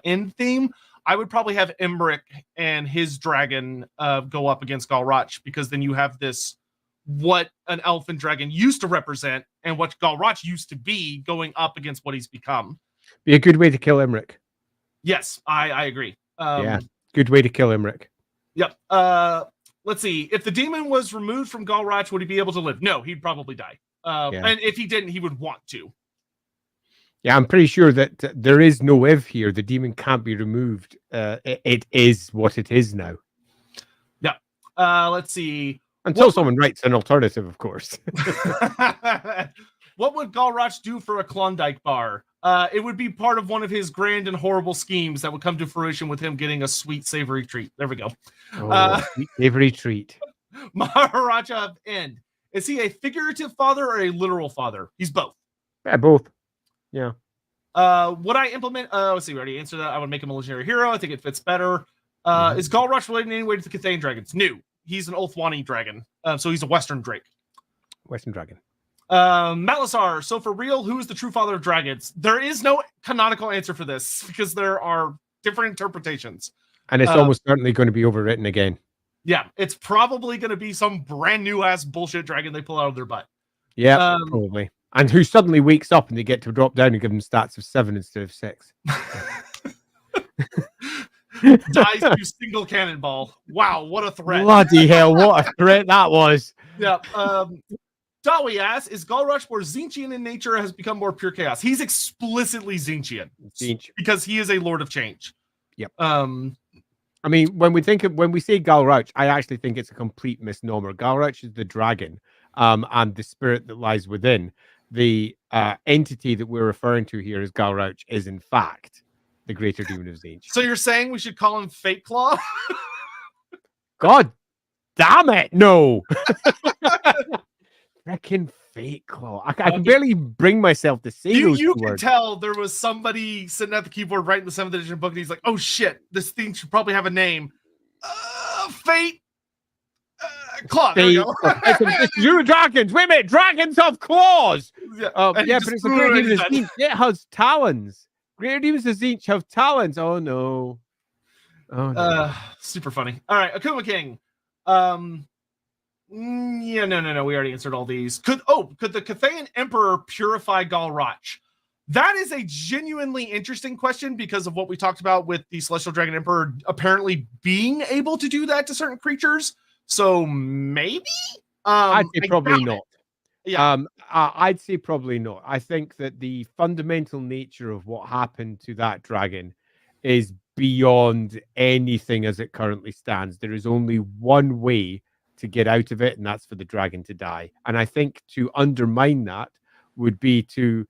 end theme, I would probably have Emmerich and his dragon go up against Galrauch, because then you have this, what an elfin dragon used to represent and what Galrauch used to be going up against what he's become. Be a good way to kill Emmerich. Yes, I agree. Yeah, good way to kill Emmerich. Yep. Let's see. If the demon was removed from Galrauch, would he be able to live? No, he'd probably die. And if he didn't, he would want to. Yeah, I'm pretty sure that there is no if here. The demon can't be removed. It is what it is now. Yeah. Let's see. Until someone writes an alternative, of course. What would Galrauch do for a Klondike bar? It would be part of one of his grand and horrible schemes that would come to fruition with him getting a sweet, savory treat. There we go. Sweet, savory treat. Maharaja of End. Is he a figurative father or a literal father? He's both. Yeah, both. Yeah. Would I implement? Let's see. We already answered that. I would make him a legendary hero. I think it fits better. Is Galrauch related in any way to the Cathane dragons? No. He's an Ulthwani dragon. So he's a Western Drake. Western dragon. Malasar. So for real, who is the true father of dragons? There is no canonical answer for this because there are different interpretations. And it's almost certainly going to be overwritten again. Yeah, it's probably going to be some brand new ass bullshit dragon they pull out of their butt. Yeah, probably. And who suddenly wakes up and they get to drop down and give them stats of 7 instead of 6. Dies to single cannonball. Wow, what a threat. Bloody hell, what a threat that was. Yeah. Dawi asks, is Galrauch more Tzeentchian in nature or has become more pure chaos? He's explicitly Tzeentchian. Because he is a Lord of Change. Yep. I mean, when we say Galrauch, I actually think it's a complete misnomer. Galrauch is the dragon, and the spirit that lies within. The entity that we're referring to here as Galrauch is, in fact, the greater demon of Tzeentch. So you're saying we should call him Fate Claw? God damn it, no! Freaking Fate Claw. I can barely bring myself to say those You words. can tell there was somebody sitting at the keyboard writing the 7th edition book, and he's like, oh shit, this thing should probably have a name. Fate Claw. There you go. It's you dragons. Wait a minute, dragons have claws. Yeah, but it's a greater demon of Tzeentch. It has talons. Greater demons of Tzeentch have talons. Oh no. Oh no. Super funny. All right, Akuma King. Yeah, no. We already answered all these. Could the Cathayan Emperor purify Galrauch? That is a genuinely interesting question because of what we talked about with the Celestial Dragon Emperor apparently being able to do that to certain creatures. So maybe? I'd say probably not. Yeah. I'd say probably not. I think that the fundamental nature of what happened to that dragon is beyond anything as it currently stands. There is only one way to get out of it, and that's for the dragon to die. And I think to undermine that would be to,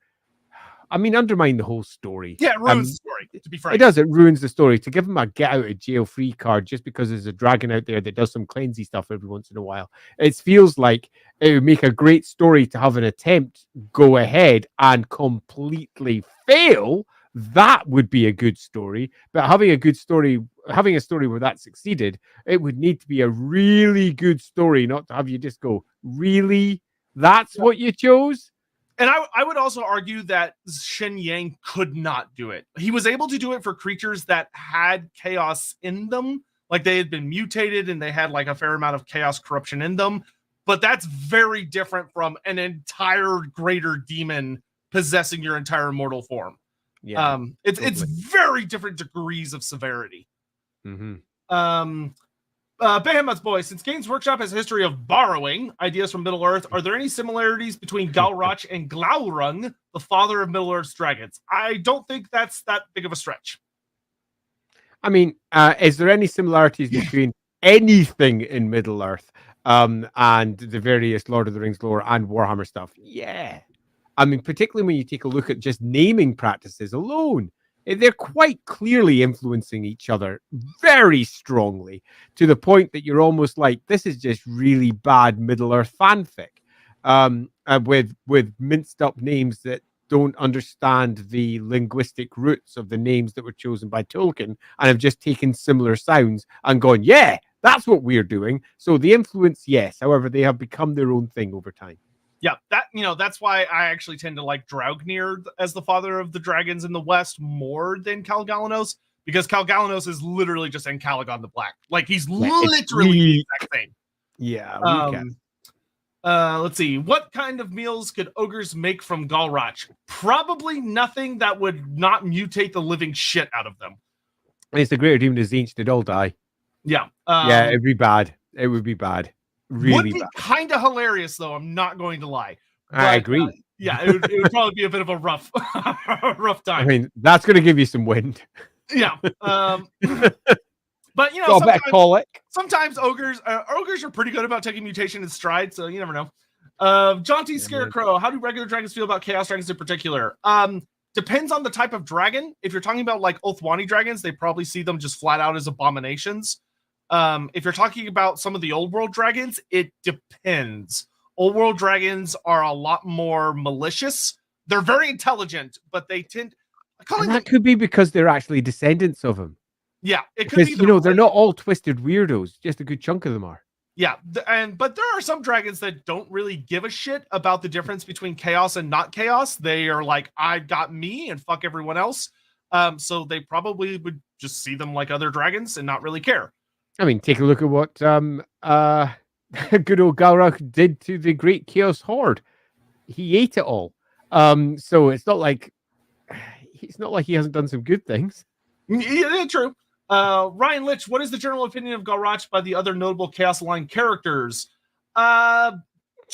undermine the whole story. Yeah, it ruins the story, to be frank. It does. It ruins the story. To give him a get out of jail free card just because there's a dragon out there that does some cleansy stuff every once in a while. It feels like it would make a great story to have an attempt go ahead and completely fail. That would be a good story. But having a story where that succeeded, it would need to be a really good story, not to have you just go, really? That's what you chose? And I would also argue that Shen Yang could not do it. He was able to do it for creatures that had chaos in them, like they had been mutated and they had like a fair amount of chaos corruption in them. But that's very different from an entire greater demon possessing your entire mortal form. Yeah, it's very different degrees of severity. Mm-hmm. Behemoth's boy, since Games Workshop has a history of borrowing ideas from Middle Earth, are there any similarities between Galrauch and Glaurung, the father of Middle Earth's dragons? I don't think that's that big of a stretch. I mean, is there any similarities between anything in Middle Earth and the various Lord of the Rings lore and Warhammer stuff? Yeah. I mean, particularly when you take a look at just naming practices alone. They're quite clearly influencing each other very strongly to the point that you're almost like, this is just really bad Middle Earth fanfic with minced up names that don't understand the linguistic roots of the names that were chosen by Tolkien and have just taken similar sounds and gone, yeah, that's what we're doing. So the influence, yes. However, they have become their own thing over time. Yeah, that's why I actually tend to like Draupnir as the father of the dragons in the West more than Cal Galanos, because Cal Galanos is literally just Encalagon the Black. Like he's literally the exact same. Yeah. Let's see. What kind of meals could ogres make from Galrauch? Probably nothing that would not mutate the living shit out of them. It's the greater demon of Tzeentch. They'd all die. Yeah. It'd be bad. It would be bad. Really would be kind of hilarious, though. I'm not going to lie. But, I agree. It would probably be a bit of a rough time. I mean, that's going to give you some wind. Yeah. But sometimes ogres are pretty good about taking mutation in stride, so you never know. Jaunty Scarecrow, how do regular dragons feel about chaos dragons in particular? Depends on the type of dragon. If you're talking about like Ulthwani dragons, they probably see them just flat out as abominations. If you're talking about some of the old world dragons, it depends. Old world dragons are a lot more malicious. They're very intelligent, but they tend. That could be because they're actually descendants of him. Yeah, it could be. They're not all twisted weirdos. Just a good chunk of them are. Yeah, but there are some dragons that don't really give a shit about the difference between chaos and not chaos. They are like, I've got me and fuck everyone else. So they probably would just see them like other dragons and not really care. I mean, take a look at what good old Galrauch did to the Great Chaos Horde. He ate it all. So it's not like he hasn't done some good things. Yeah, true. Ryan Litch, what is the general opinion of Galrauch by the other notable Chaos Line characters? To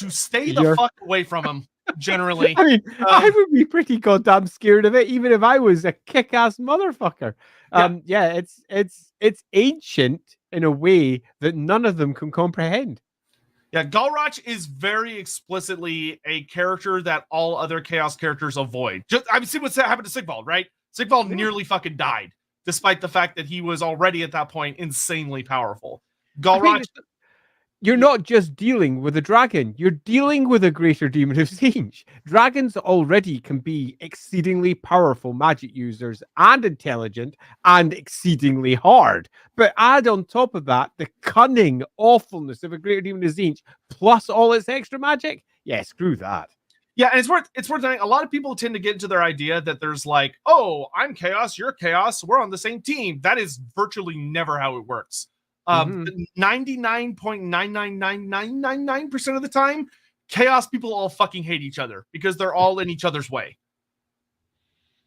stay the fuck away from him, generally. I mean, I would be pretty goddamn scared of it, even if I was a kick-ass motherfucker. It's ancient in a way that none of them can comprehend. Yeah, Galrauch is very explicitly a character that all other Chaos characters avoid. See what's happened to Sigvald, right? Sigvald nearly fucking died, despite the fact that he was already at that point insanely powerful. Galrauch, you're not just dealing with a dragon, you're dealing with a greater demon of Tzeentch. Dragons already can be exceedingly powerful magic users and intelligent and exceedingly hard. But add on top of that the cunning awfulness of a greater demon of Tzeentch plus all its extra magic. Yeah, screw that. Yeah, and it's worth noting, a lot of people tend to get into their idea that there's like, oh, I'm Chaos, you're Chaos, we're on the same team. That is virtually never how it works. 99.99999% of the time, Chaos people all fucking hate each other because they're all in each other's way.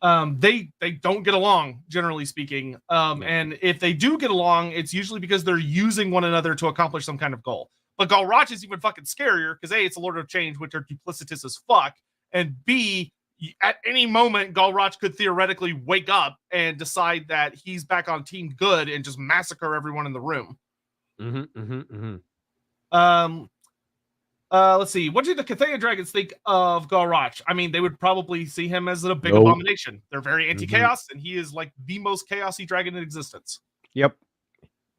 They don't get along, generally speaking. And if they do get along, it's usually because they're using one another to accomplish some kind of goal. But Galrauch is even fucking scarier because A, it's a Lord of Change, which are duplicitous as fuck, and B, at any moment, Galrauch could theoretically wake up and decide that he's back on Team Good and just massacre everyone in the room. Let's see. What do the Cathaya dragons think of Galrauch? I mean, they would probably see him as a big abomination. They're very anti-chaos, and he is like the most chaosy dragon in existence. Yep.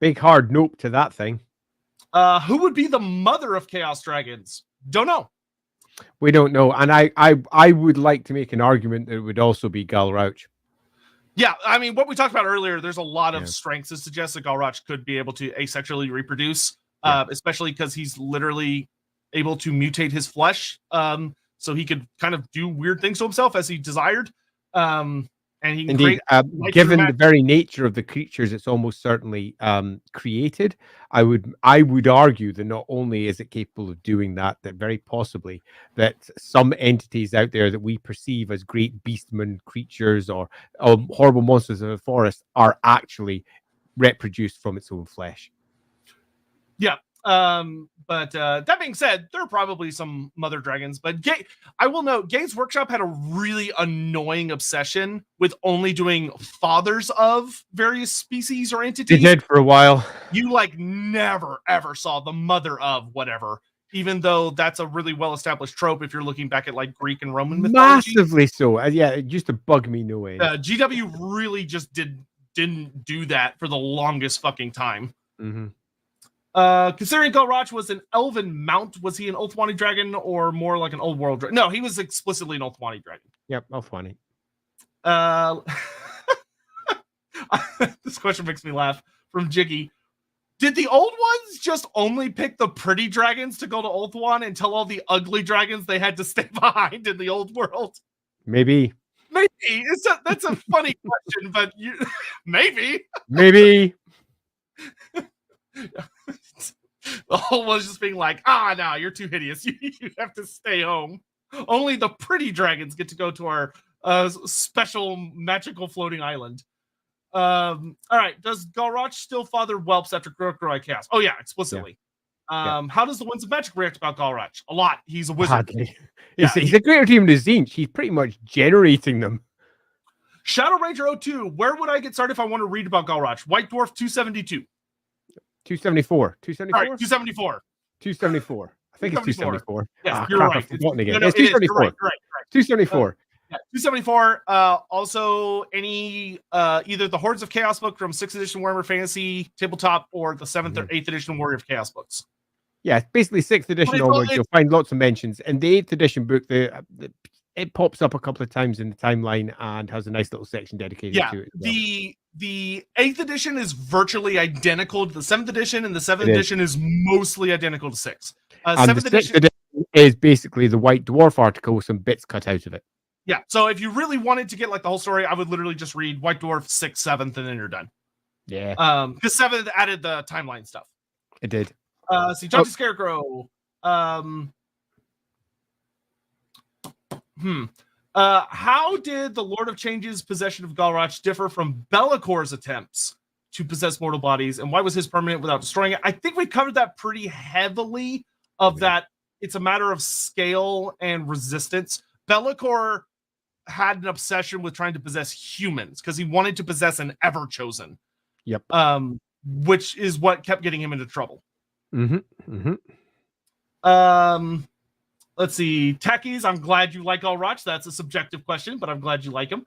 Big hard nope to that thing. Who would be the mother of chaos dragons? Don't know. We don't know, and I would like to make an argument that it would also be Galrauch. Yeah, I mean, what we talked about earlier, there's a lot of strengths to suggest that Galrauch could be able to asexually reproduce, especially because he's literally able to mutate his flesh, so he could kind of do weird things to himself as he desired. And he can indeed, given the very nature of the creatures it's almost certainly created, I would argue that not only is it capable of doing that, that very possibly that some entities out there that we perceive as great beastmen creatures or horrible monsters of the forest are actually reproduced from its own flesh. Yeah. But that being said, there are probably some mother dragons, but I will note Games Workshop had a really annoying obsession with only doing fathers of various species or entities. They did for a while. You like never ever saw the mother of whatever, even though that's a really well-established trope if you're looking back at like Greek and Roman mythology. Massively so. Yeah, it used to bug me no end. GW really just didn't do that for the longest fucking time. Considering Galrauch was an elven mount, was he an Ulthwani dragon or more like an old world dragon? No, he was explicitly an Ulthwani dragon. Yep, Ulthwani. This question makes me laugh from Jiggy. Did the old ones just only pick the pretty dragons to go to Ulthwan and tell all the ugly dragons they had to stay behind in the old world? Maybe. That's a funny question, but maybe. The whole was just being like, no, you're too hideous. You have to stay home. Only the pretty dragons get to go to our special magical floating island. All right. Does Galrauch still father whelps after Grokgroi cast? Oh, yeah, explicitly. Yeah. How does the Winds of Magic react about Galrauch? A lot. He's a wizard. He's a greater team than Tzeentch. He's pretty much generating them. Shadow Ranger 02. Where would I get started if I want to read about Galrauch? White Dwarf 272. 274. 274? All right, 274. 274. I think it's 274. Yes, you're right. I've forgotten again. No, it's 274. Right. 274. 274. Also, any either the Hordes of Chaos book from 6th edition Warhammer Fantasy tabletop or the 7th or 8th edition Warrior of Chaos books. Yeah, basically 6th edition onwards, you'll find lots of mentions. In the 8th edition book, it pops up a couple of times in the timeline and has a nice little section dedicated to it. Well. The 8th edition is virtually identical to the 7th edition, and the 7th edition is mostly identical to 6th. And 7th edition is basically the White Dwarf article with some bits cut out of it. Yeah, so if you really wanted to get like the whole story, I would literally just read White Dwarf 6th, 7th, and then you're done. Yeah. Because 7th added the timeline stuff. It did. See, Johnny Scarecrow. How did the Lord of Change's possession of Galrauch differ from Bellacor's attempts to possess mortal bodies, and why was his permanent without destroying it? I think we covered that pretty heavily, that it's a matter of scale and resistance. Bellacor had an obsession with trying to possess humans because he wanted to possess an Ever-Chosen. Yep. Which is what kept getting him into trouble. Let's see. Techies, I'm glad you like Galrauch. That's a subjective question, but I'm glad you like him.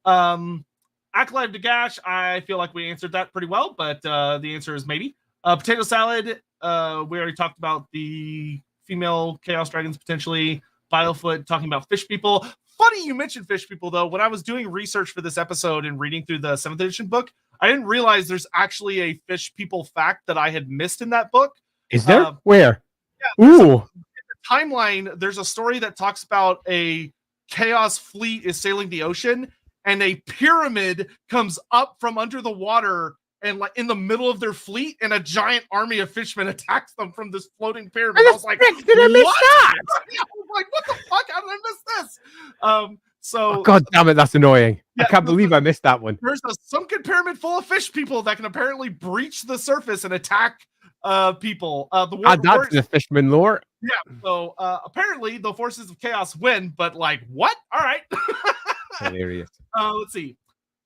Acolyte of Dagash, I feel like we answered that pretty well, but the answer is maybe. Potato Salad, we already talked about the female Chaos Dragons potentially. Filefoot talking about fish people. Funny you mentioned fish people, though. When I was doing research for this episode and reading through the 7th edition book, I didn't realize there's actually a fish people fact that I had missed in that book. Is there? Where? Yeah, in the timeline, there's a story that talks about a chaos fleet is sailing the ocean, and a pyramid comes up from under the water and like in the middle of their fleet, and a giant army of fishmen attacks them from this floating pyramid. I was like, did I miss that? I was like, what the fuck? How did I miss this? Oh, God damn it, that's annoying. Yeah, I can't believe I missed that one. There's a sunken pyramid full of fish people that can apparently breach the surface and attack people. That's the Fishman lore. Yeah. So apparently the forces of chaos win, but like what? All right. Hilarious. Let's see.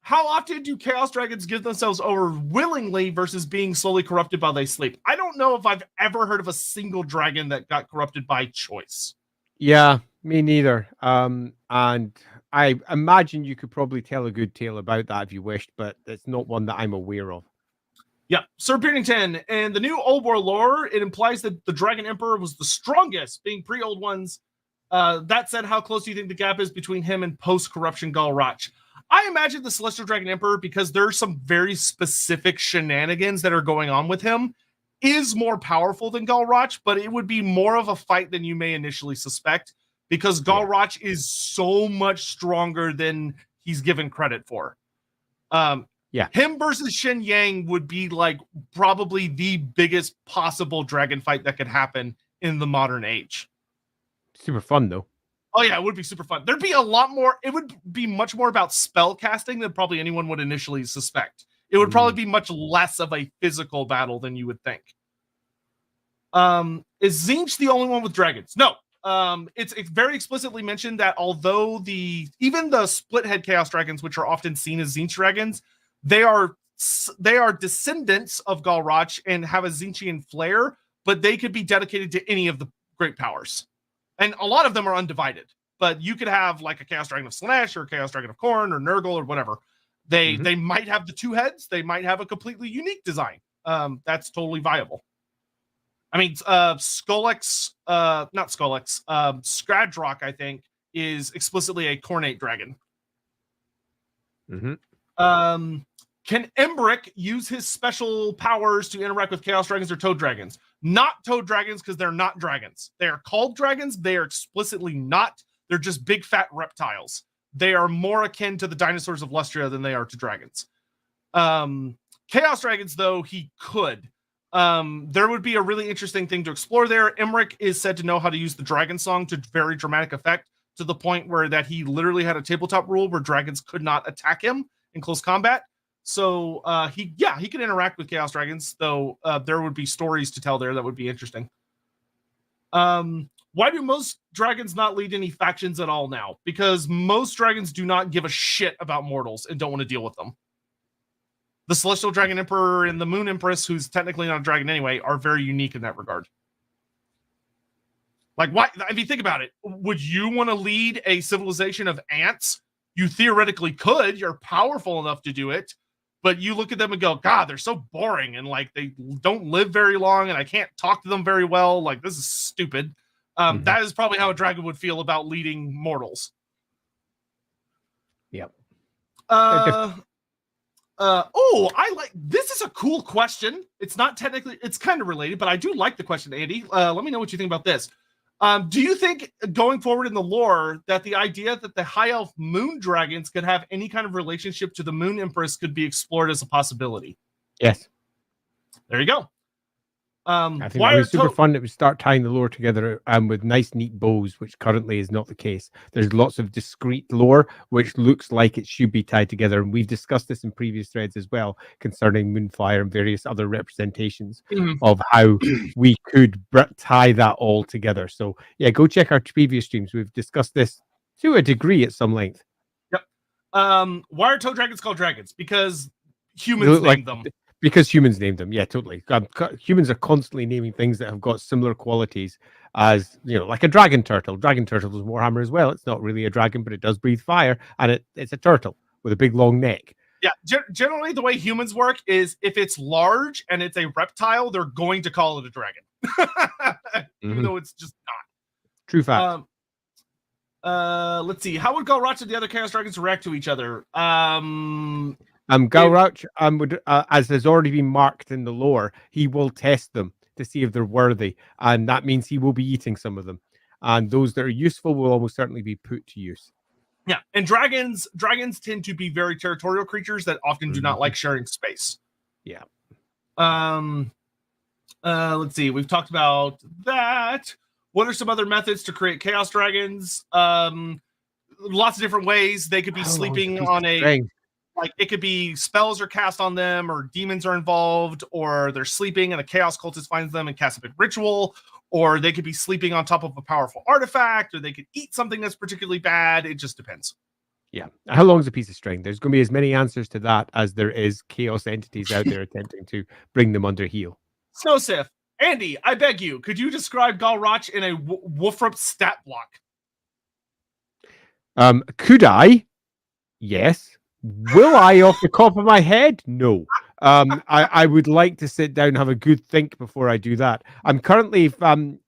How often do chaos dragons give themselves over willingly versus being slowly corrupted while they sleep? I don't know if I've ever heard of a single dragon that got corrupted by choice. Yeah, me neither. And I imagine you could probably tell a good tale about that if you wished, but it's not one that I'm aware of. Yeah, Sir Beardington. And the new Old War lore, it implies that the Dragon Emperor was the strongest, being pre-Old Ones. That said, how close do you think the gap is between him and post-corruption Galrauch? I imagine the Celestial Dragon Emperor, because there's some very specific shenanigans that are going on with him, is more powerful than Galrauch, but it would be more of a fight than you may initially suspect, because Galrauch is so much stronger than he's given credit for. Him versus Shen Yang would be like probably the biggest possible dragon fight that could happen in the modern age. Super fun though. Oh yeah, it would be super fun. There'd be a lot more. It would be much more about spell casting than probably anyone would initially suspect. It would probably be much less of a physical battle than you would think. Is Tzeentch the only one with dragons? No. It's very explicitly mentioned that although even the split head chaos dragons, which are often seen as Tzeentch dragons, they are descendants of Galrauch and have a Tzeentchian flair, but they could be dedicated to any of the great powers. And a lot of them are undivided, but you could have like a Chaos Dragon of Slanesh or a Chaos Dragon of Khorne or Nurgle or whatever. They might have the two heads. They might have a completely unique design. That's totally viable. I mean, Skrullex, not Skrullex, Skradrock, I think, is explicitly a Khornate dragon. Can Embrick use his special powers to interact with Chaos Dragons or Toad Dragons? Not Toad Dragons, because they're not dragons. They are called dragons. They are explicitly not. They're just big fat reptiles. They are more akin to the dinosaurs of Lustria than they are to dragons. Chaos Dragons, though, he could. There would be a really interesting thing to explore there. Emric is said to know how to use the dragon song to very dramatic effect, to the point where that he literally had a tabletop rule where dragons could not attack him in close combat. So he could interact with Chaos Dragons, though there would be stories to tell there that would be interesting. Why do most dragons not lead any factions at all now? Because most dragons do not give a shit about mortals and don't want to deal with them. The Celestial Dragon Emperor and the Moon Empress, who's technically not a dragon anyway, are very unique in that regard. Like, why? I mean, think about it. Would you want to lead a civilization of ants? You theoretically could. You're powerful enough to do it. But you look at them and go, God, they're so boring. And like, they don't live very long. And I can't talk to them very well. Like, this is stupid. That is probably how a dragon would feel about leading mortals. Yep. I like, this is a cool question. It's not technically, it's kind of related, but I do like the question, Andy. Let me know what you think about this. Do you think going forward in the lore that the idea that the high elf moon dragons could have any kind of relationship to the Moon Empress could be explored as a possibility? Yes. There you go. I think it was super fun that we start tying the lore together with nice, neat bows, which currently is not the case. There's lots of discrete lore, which looks like it should be tied together. And we've discussed this in previous threads as well, concerning Moonfire and various other representations of how we could tie that all together. So yeah, go check our previous streams. We've discussed this to a degree at some length. Yep. Why are toad dragons called dragons? Because humans named them. Because humans named them, yeah, totally. Humans are constantly naming things that have got similar qualities as, you know, like a dragon turtle. Dragon turtle is Warhammer as well. It's not really a dragon, but it does breathe fire, and it's a turtle with a big long neck. Yeah, generally the way humans work is if it's large and it's a reptile, they're going to call it a dragon, even though it's just not. True fact. Let's see. How would Galrauch and the other Chaos Dragons react to each other? Galrauch would, as has already been marked in the lore, he will test them to see if they're worthy, and that means he will be eating some of them. And those that are useful will almost certainly be put to use. Yeah, and dragons tend to be very territorial creatures that often do not like sharing space. Yeah. Let's see. We've talked about that. What are some other methods to create chaos dragons? Lots of different ways. They could be sleeping on a. Like it could be spells are cast on them, or demons are involved, or they're sleeping and a chaos cultist finds them and casts a big ritual, or they could be sleeping on top of a powerful artifact, or they could eat something that's particularly bad. It just depends. Yeah. How long is a piece of string? There's going to be as many answers to that as there is chaos entities out there attempting to bring them under heel. Snow Sith, Andy, I beg you, could you describe Galrauch in a Wolfrup stat block? Could I? Yes. Will I off the top of my head? No. I would like to sit down and have a good think before I do that. I'm currently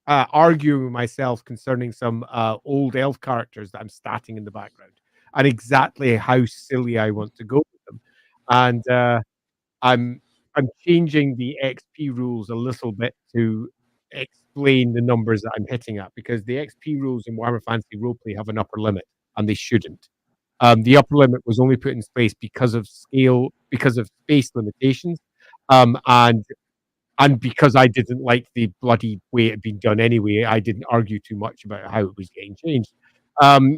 arguing with myself concerning some old elf characters that I'm statting in the background and exactly how silly I want to go with them. And I'm changing the XP rules a little bit to explain the numbers that I'm hitting at, because the XP rules in Warhammer Fantasy Roleplay have an upper limit, and they shouldn't. The upper limit was only put in place because of scale, because of space limitations, and because I didn't like the bloody way it had been done anyway. I didn't argue too much about how it was getting changed.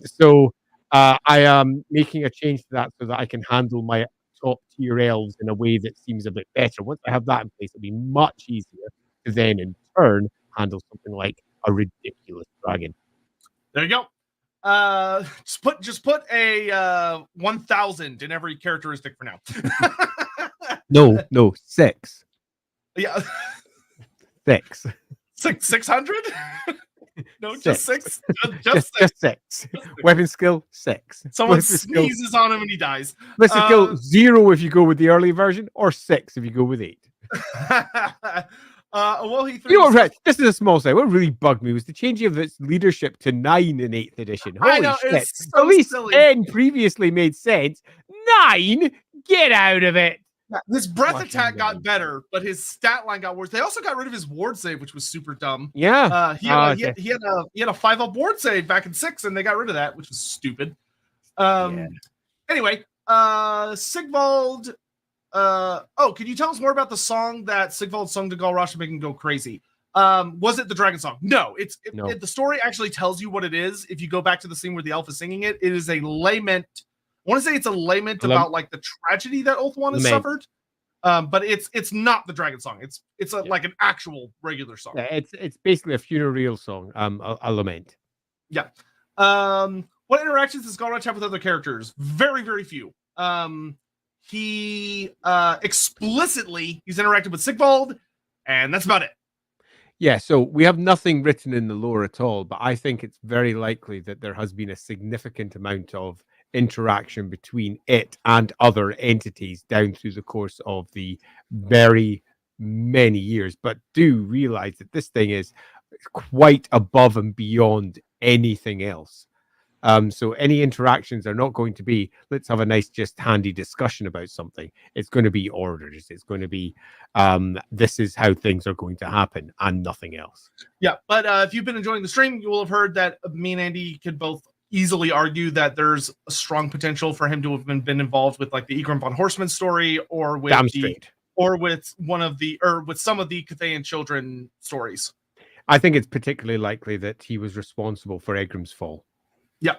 So I am making a change to that so that I can handle my top tier elves in a way that seems a bit better. Once I have that in place, it'll be much easier to then in turn handle something like a ridiculous dragon. There you go. Just put a 1000 in every characteristic for now. No, 6. Yeah. 6. 600? No, Six. just 6. Just 6. Weapon skill 6. Someone sneezes on him and he dies. Weapon skill 0 if you go with the early version, or 6 if you go with 8. Well, you know what, this is a small side. What really bugged me was the changing of its leadership to 9 in 8th edition. Holy I know, shit. it's so At least silly. 10 previously made sense. 9? Get out of it. Yeah, his breath Fucking attack got dumb. better, but his stat line got worse. They also got rid of his ward save, which was super dumb. Yeah. He had a 5-up ward save back in 6, and they got rid of that, which was stupid. Anyway, Sigvald. Can you tell us more about the song that Sigvald sung to Galrauch to make him go crazy? Was it the dragon song? No, No. The story actually tells you what it is. If you go back to the scene where the elf is singing it, it is a lament. I want to say it's a lament about like the tragedy that Ulthuan has suffered. But it's not the dragon song. It's like an actual regular song. Yeah, it's basically a funereal song. A lament. Yeah. What interactions does Galrauch have with other characters? Very, very few. He explicitly he's interacted with Sigvald, and that's about it. Yeah, so we have nothing written in the lore at all, but I think it's very likely that there has been a significant amount of interaction between it and other entities down through the course of the very many years. But do realize that this thing is quite above and beyond anything else. So any interactions are not going to be, let's have a nice, just handy discussion about something. It's going to be orders. It's going to be, this is how things are going to happen and nothing else. Yeah, but if you've been enjoying the stream, you will have heard that me and Andy could both easily argue that there's a strong potential for him to have been involved with like the Egrim von Horseman story, or with with some of the Cathayan children stories. I think it's particularly likely that he was responsible for Egrim's fall. Yeah.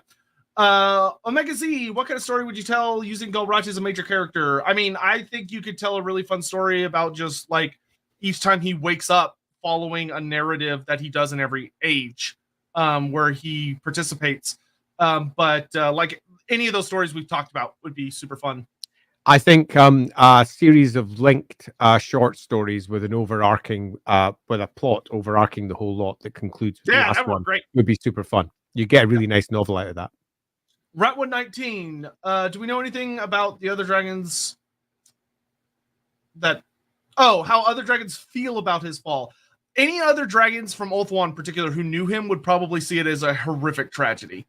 Omega Z, what kind of story would you tell using Galrauch as a major character? I mean, I think you could tell a really fun story about just like each time he wakes up following a narrative that he does in every age, where he participates. But like any of those stories we've talked about would be super fun. I think a series of linked short stories with an overarching, with a plot overarching the whole lot that concludes with the last one great. would be super fun. You get a really nice novel out of that. Ratwood 19. Do we know anything about the other dragons how other dragons feel about his fall? Any other dragons from Ulthuan in particular who knew him would probably see it as a horrific tragedy.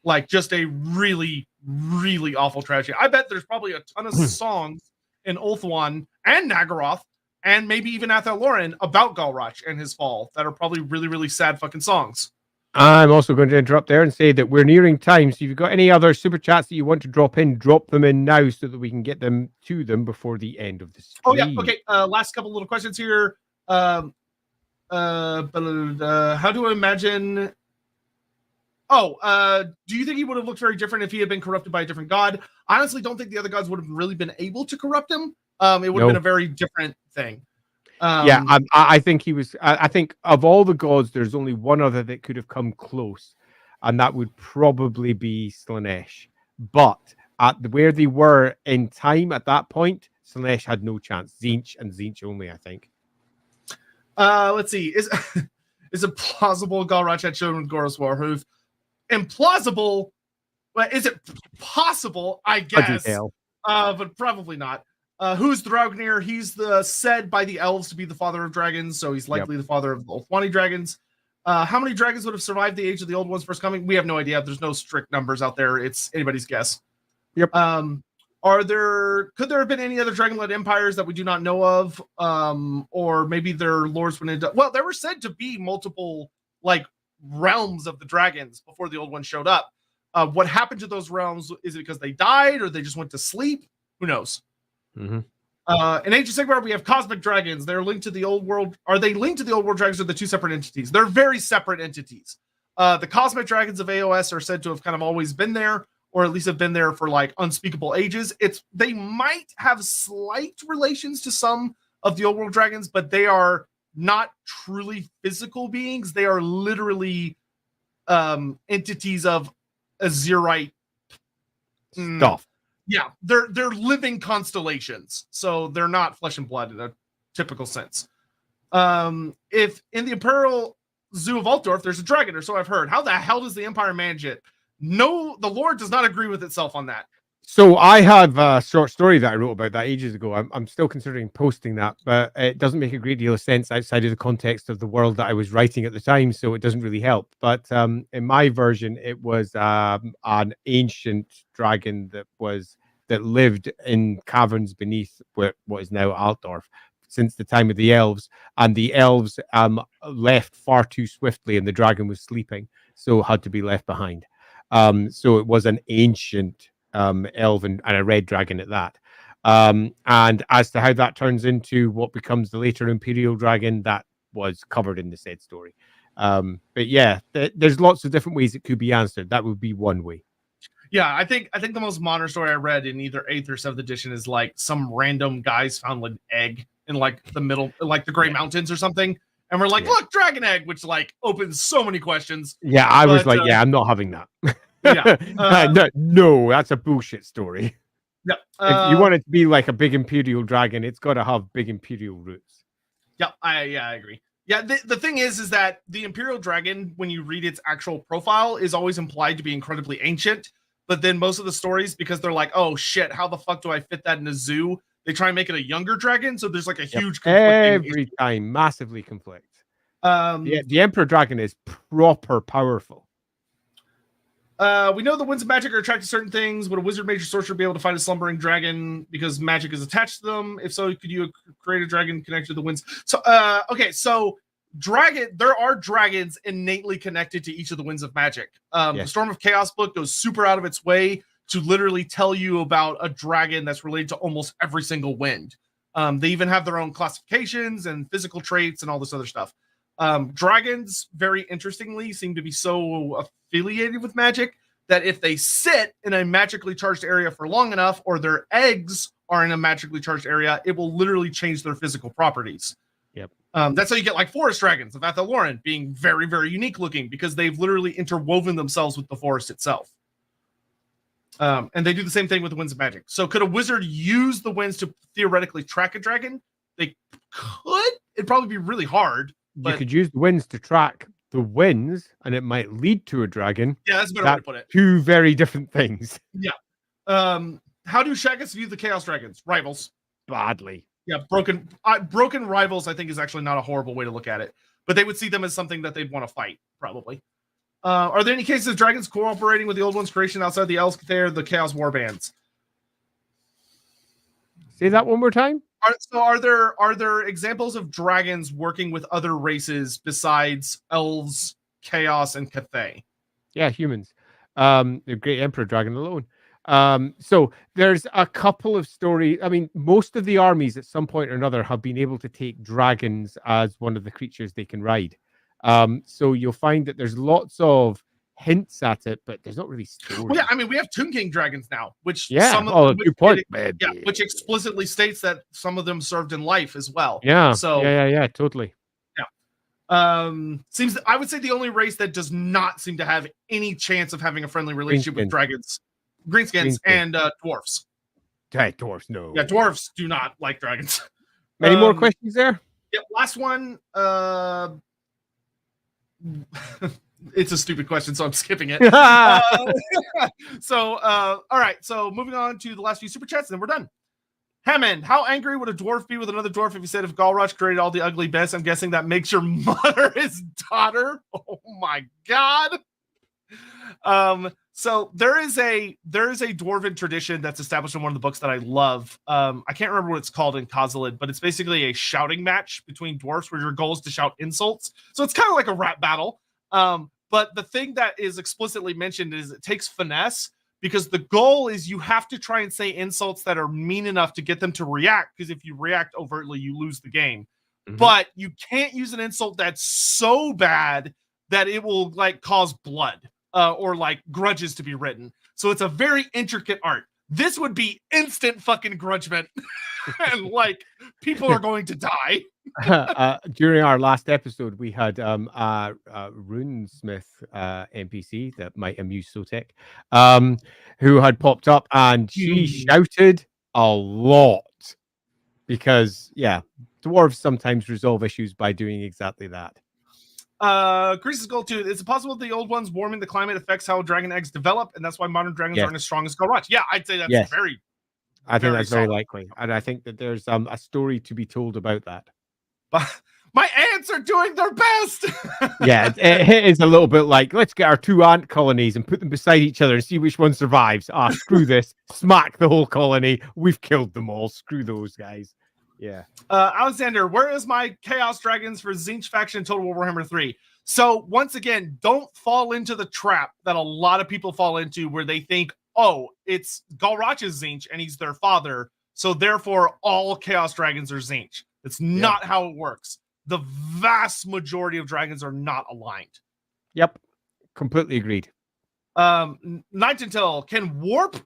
Like just a really, really awful tragedy. I bet there's probably a ton of songs in Ulthuan and Nagaroth and maybe even Athel Loren about Galrauch and his fall that are probably really, really sad fucking songs. I'm also going to interrupt there and say that we're nearing time. So if you've got any other super chats that you want to drop them in now so that we can get them to them before the end of the stream. Oh, yeah. Okay. Last couple little questions here. How do I imagine Do you think he would have looked very different if he had been corrupted by a different god? I honestly don't think the other gods would have really been able to corrupt him. It would have been a very different thing. I think he was. I think of all the gods, there's only one other that could have come close, and that would probably be Slaanesh. But at where they were in time at that point, Slaanesh had no chance. Tzeentch and Tzeentch only, I think. Let's see. Is it plausible Galrauch had shown with Goros Warhoof? Implausible. Well, is it possible? I guess. But probably not. Who's Draupnir? He's said by the elves to be the father of dragons, so he's likely the father of the Ulthwani dragons. How many dragons would have survived the age of the old ones first coming? We have no idea. There's no strict numbers out there. It's anybody's guess. Yep. Could there have been any other dragon-led empires that we do not know of? Or maybe their lords went into... Well, there were said to be multiple realms of the dragons before the old ones showed up. What happened to those realms? Is it because they died or they just went to sleep? Who knows? Mm-hmm. In Age of Sigmar, we have cosmic dragons. They're linked to the old world. Are they linked to the old world dragons, or the two separate entities? They're very separate entities. The cosmic dragons of AOS are said to have kind of always been there, or at least have been there for unspeakable ages. They might have slight relations to some of the old world dragons, but they are not truly physical beings. They are literally entities of Azerite stuff. Yeah, they're living constellations, so they're not flesh and blood in a typical sense. If in the Imperial Zoo of Altdorf there's a dragon, or so I've heard, how the hell does the Empire manage it? No, the Lord does not agree with itself on that. So I have a short story that I wrote about that ages ago. I'm still considering posting that, but it doesn't make a great deal of sense outside of the context of the world that I was writing at the time, so it doesn't really help. But in my version, it was an ancient dragon that lived in caverns beneath what is now Altdorf since the time of the elves, and the elves left far too swiftly, and the dragon was sleeping, so had to be left behind. So it was an ancient elf and a red dragon at that. And as to how that turns into what becomes the later Imperial dragon, that was covered in the said story. But yeah, there's lots of different ways it could be answered. That would be one way. Yeah, I think the most modern story I read in either 8th or 7th edition is some random guys found an egg in the middle, the Great Mountains or something. And we're look, dragon egg, which opens so many questions. Yeah, I was I'm not having that. No, that's a bullshit story. Yeah. If you want it to be like a big Imperial dragon, it's got to have big Imperial roots. Yeah, I agree. Yeah, the thing is that the Imperial dragon, when you read its actual profile, is always implied to be incredibly ancient. But then most of the stories, because they're oh shit, how the fuck do I fit that in a zoo? They try and make it a younger dragon, so there's a huge every time massively conflict. The Emperor dragon is proper powerful. We know the winds of magic are attracted to certain things. Would a wizard, mage, or sorcerer be able to find a slumbering dragon because magic is attached to them? If so, could you create a dragon connected to the winds? So, so there are dragons innately connected to each of the winds of magic. The Storm of Chaos book goes super out of its way to literally tell you about a dragon that's related to almost every single wind. They even have their own classifications and physical traits and all this other stuff. Dragons, very interestingly, seem to be so affiliated with magic that if they sit in a magically charged area for long enough, or their eggs are in a magically charged area, it will literally change their physical properties. Yep. That's how you get forest dragons of Athel-Loren being very, very unique looking, because they've literally interwoven themselves with the forest itself. And they do the same thing with the winds of magic. So could a wizard use the winds to theoretically track a dragon? They could. It'd probably be really hard. But you could use the winds to track the winds, and it might lead to a dragon. Yeah, that's a better way to put it. Two very different things. Yeah. How do Shaggas view the Chaos Dragons? Rivals. Badly. Yeah, broken rivals, I think, is actually not a horrible way to look at it. But they would see them as something that they'd want to fight, probably. Are there any cases of dragons cooperating with the old one's creation outside the Elves, the Chaos Warbands? Say that one more time. Are there examples of dragons working with other races besides elves, chaos, and Cathay? Yeah, humans. The Great Emperor Dragon alone. So there's a couple of stories. I mean, most of the armies at some point or another have been able to take dragons as one of the creatures they can ride. So you'll find that there's lots of hints at it, but there's not really story. Well, yeah, I mean, we have Tomb King dragons now, which Yeah. some of Oh, them, good point. which explicitly states that some of them served in life as well. Yeah. So yeah, totally. Seems I would say the only race that does not seem to have any chance of having a friendly relationship with dragons, greenskins and dwarfs. Hey, dwarfs, no. Yeah, dwarfs do not like dragons. Any more questions there? Yeah, last one. It's a stupid question, so I'm skipping it. All right. So moving on to the last few super chats, and then we're done. Hammond, how angry would a dwarf be with another dwarf if he said if Galrauch created all the ugly bits? I'm guessing that makes your mother his daughter. Oh my god. So there is a dwarven tradition that's established in one of the books that I love. I can't remember what it's called in Kozilid, but it's basically a shouting match between dwarfs where your goal is to shout insults. So it's kind of like a rap battle. But the thing that is explicitly mentioned is it takes finesse, because the goal is you have to try and say insults that are mean enough to get them to react, because if you react overtly, you lose the game. Mm-hmm. But you can't use an insult that's so bad that it will like cause blood or like grudges to be written. So it's a very intricate art. This would be instant fucking grudgement. And like people are going to die. During our last episode, we had Runesmith NPC that might amuse Sotek, who had popped up, and she shouted a lot because, yeah, dwarves sometimes resolve issues by doing exactly that. Grease's Gold too. Is it possible the old ones warming the climate affects how dragon eggs develop, and that's why modern dragons aren't as strong as Galrauch? Yeah, I'd say that's very. I think that's very likely, and I think that there's a story to be told about that. But my ants are doing their best. Yeah, it is a little bit like, let's get our 2 ant colonies and put them beside each other and see which one survives. Screw this. Smack the whole colony. We've killed them all. Screw those guys. Yeah. Alexander, where is my Chaos Dragons for Tzeentch faction in Total War Warhammer 3? So once again, don't fall into the trap that a lot of people fall into where they think, oh, it's Galrauch's Tzeentch and he's their father, so therefore all Chaos Dragons are Tzeentch. It's not how it works. The vast majority of dragons are not aligned. Yep. Completely agreed. Nightingale, can warp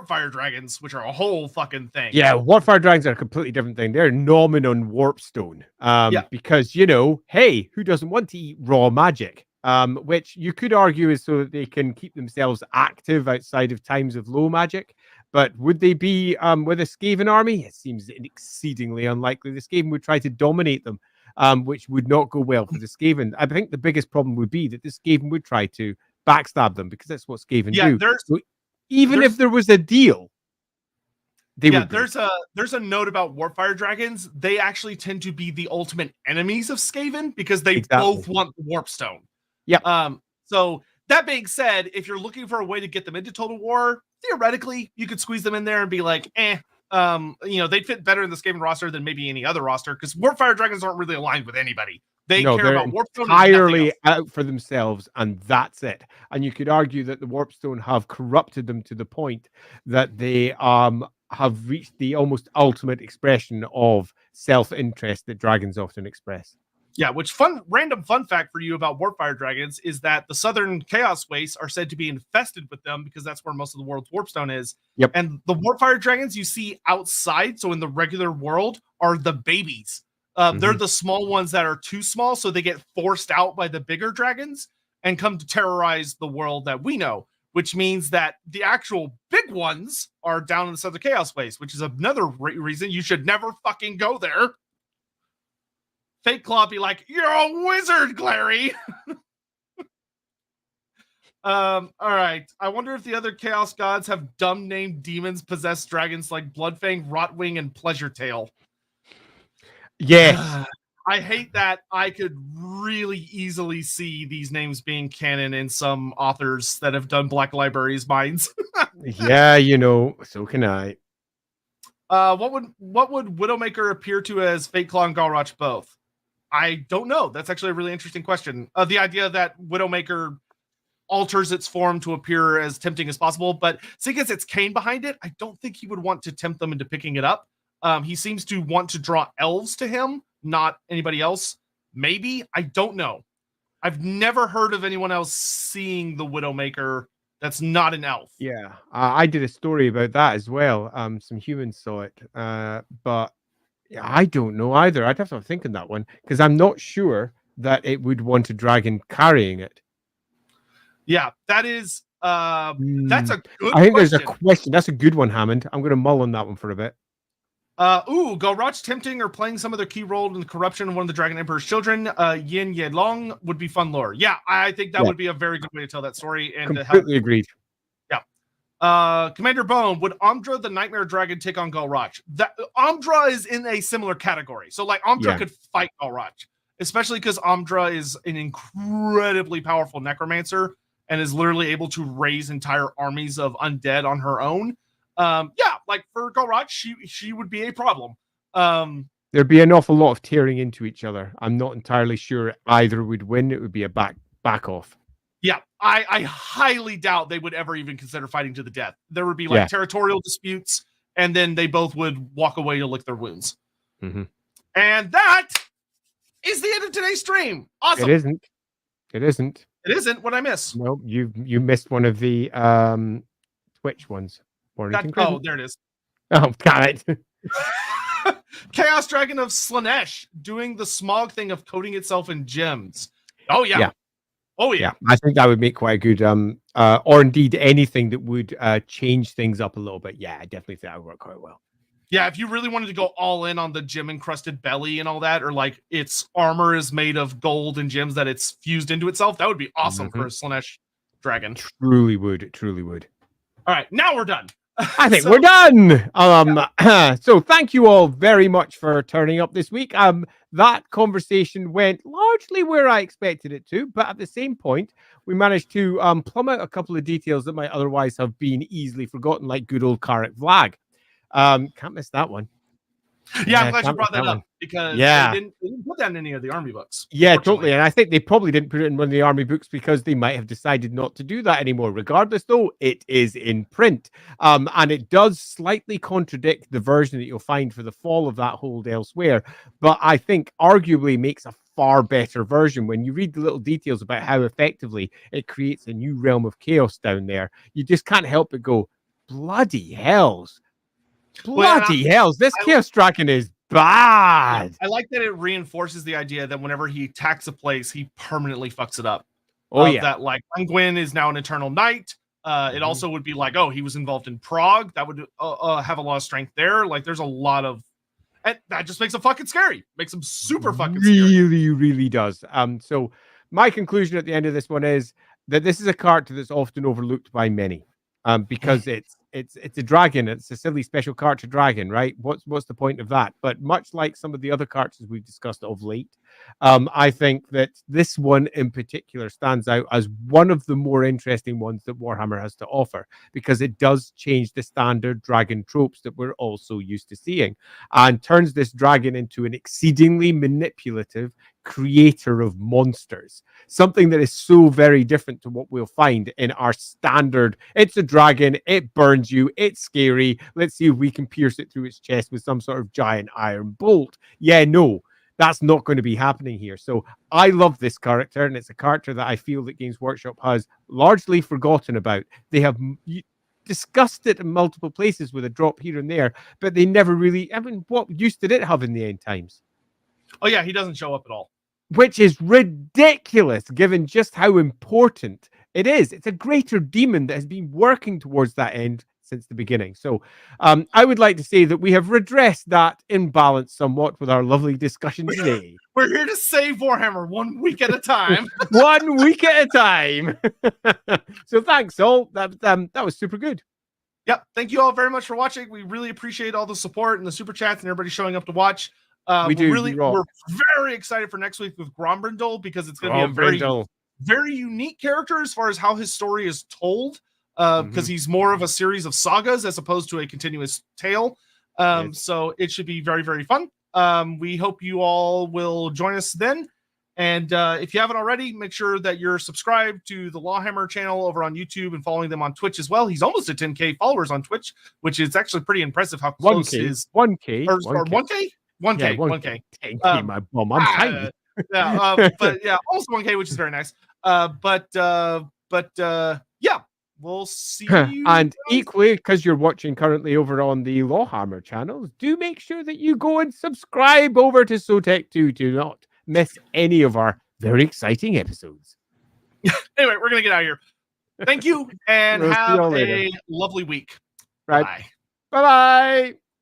fire dragons, which are a whole fucking thing. Yeah, warp fire dragons are a completely different thing. They're Nomenon warpstone. Because, hey, who doesn't want to eat raw magic? Which you could argue is so that they can keep themselves active outside of times of low magic. But would they be with a Skaven army? It seems exceedingly unlikely. The Skaven would try to dominate them, which would not go well for the Skaven. I think the biggest problem would be that the Skaven would try to backstab them, because that's what Skaven do. So even if there was a deal, they would. There's a note about Warpfire dragons. They actually tend to be the ultimate enemies of Skaven because they both want the Warpstone. Yeah. So that being said, if you're looking for a way to get them into Total War, theoretically, you could squeeze them in there and be like, they'd fit better in the Skaven roster than maybe any other roster, because Warpfire dragons aren't really aligned with anybody. They care about Warpstone entirely out for themselves, and that's it. And you could argue that the Warpstone have corrupted them to the point that they have reached the almost ultimate expression of self-interest that dragons often express. Yeah, which random fun fact for you about Warpfire dragons is that the southern Chaos Wastes are said to be infested with them because that's where most of the world's Warpstone is. Yep. And the Warpfire dragons you see outside, so in the regular world, are the babies. They're the small ones that are too small, so they get forced out by the bigger dragons and come to terrorize the world that we know, which means that the actual big ones are down in the southern Chaos Wastes, which is another reason you should never fucking go there. Fake Claw be like, you're a wizard, Glary. All right. I wonder if the other Chaos Gods have dumb named demons possess dragons like Bloodfang, Rotwing, and Pleasure Tail. Yes. I hate that. I could really easily see these names being canon in some authors that have done Black Library's minds. Yeah, so can I. What would Widowmaker appear to as Fate Claw and Galrauch both? I don't know. That's actually a really interesting question. The idea that Widowmaker alters its form to appear as tempting as possible, but seeing as it's Kane behind it, I don't think he would want to tempt them into picking it up. He seems to want to draw elves to him, not anybody else. Maybe. I don't know. I've never heard of anyone else seeing the Widowmaker that's not an elf. Yeah, I did a story about that as well. Some humans saw it, but yeah, I don't know either. I'd have to think on that one because I'm not sure that it would want a dragon carrying it. Yeah, that is that's a good I think question. there's a question. That's a good one, Hammond. I'm going to mull on that one for a bit. Galrauch tempting or playing some of their key role in the corruption of one of the Dragon Emperor's children, Yin Yelong, would be fun lore. Yeah, I think that would be a very good way to tell that story. And completely agreed. Yeah. Commander Bone, would Omdra the Nightmare Dragon take on Galrauch? That Omdra is in a similar category. So like Omdra could fight Galrauch, especially because Omdra is an incredibly powerful necromancer and is literally able to raise entire armies of undead on her own. Yeah, like for Galrauch, she would be a problem. There'd be an awful lot of tearing into each other. I'm not entirely sure either would win. It would be a back off. Yeah, I highly doubt they would ever even consider fighting to the death. There would be like territorial disputes, and then they both would walk away to lick their wounds. Mm-hmm. And that is the end of today's stream. Awesome. It isn't. It isn't. It isn't. What I miss? No, you missed one of the Twitch ones. Oh, there it is. Oh, got it. Chaos Dragon of Slanesh doing the smog thing of coating itself in gems. Oh yeah. Oh yeah. I think that would make quite a good or indeed anything that would change things up a little bit. Yeah, I definitely think that would work quite well. Yeah, if you really wanted to go all in on the gem encrusted belly and all that, or like its armor is made of gold and gems that it's fused into itself, that would be awesome for a Slanesh dragon. Truly would. Truly would. All right, now we're done. I think we're done. So thank you all very much for turning up this week. That conversation went largely where I expected it to, but at the same point, we managed to plumb out a couple of details that might otherwise have been easily forgotten, like good old Carrick Vlag. Can't miss that one. Yeah, I'm glad you brought that up because they didn't put that in any of the army books. Yeah, totally. And I think they probably didn't put it in one of the army books because they might have decided not to do that anymore. Regardless, though, it is in print. And it does slightly contradict the version that you'll find for the fall of that hold elsewhere. But I think arguably makes a far better version. When you read the little details about how effectively it creates a new realm of chaos down there, you just can't help but go, bloody hells. Bloody hells, this Chaos Dragon is bad. I like that it reinforces the idea that whenever he attacks a place, he permanently fucks it up. That like Penguin is now an Eternal Knight. It also would be like, oh, he was involved in Prague. That would have a lot of strength there. Like there's a lot of, and that just makes him fucking scary. Makes him super fucking scary. Really does. So my conclusion at the end of this one is that this is a character that's often overlooked by many. Because it's a dragon, it's a silly special character dragon, right? What's the point of that? But much like some of the other characters we've discussed of late, I think that this one in particular stands out as one of the more interesting ones that Warhammer has to offer because it does change the standard dragon tropes that we're also used to seeing and turns this dragon into an exceedingly manipulative creator of monsters, something that is so very different to what we'll find in our standard. It's a dragon, it burns you, it's scary, let's see if we can pierce it through its chest with some sort of giant iron bolt. No, that's not going to be happening here. So I love this character, and it's a character that I feel that Games Workshop has largely forgotten about. They have discussed it in multiple places with a drop here and there, but they never really, what use did it have in the end times? Oh yeah, he doesn't show up at all. Which is ridiculous given just how important it is. It's a greater demon that has been working towards that end since the beginning. So I would like to say that we have redressed that imbalance somewhat with our lovely discussion today. We're here to save Warhammer 1 week at a time. 1 week at a time. So thanks all. That was super good. Yep. Thank you all very much for watching. We really appreciate all the support and the super chats and everybody showing up to watch. We're very excited for next week with Grombrindal because it's going to be a very unique character as far as how his story is told. Because he's more of a series of sagas as opposed to a continuous tale. So it should be very, very fun. We hope you all will join us then. And if you haven't already, make sure that you're subscribed to the Lawhammer channel over on YouTube and following them on Twitch as well. He's almost at 10K followers on Twitch, which is actually pretty impressive how close 1K, his 1K. 1K? 1K. 10K, my bum. I'm tiny. But yeah, almost 1K, which is very nice. But yeah, we'll see you. And equally, because you're watching currently over on the Lawhammer channels, do make sure that you go and subscribe over to Sotek 2 to not miss any of our very exciting episodes. Anyway, we're gonna get out of here. Thank you, and We'll see have y'all later. a lovely week. Right. Bye. Bye-bye.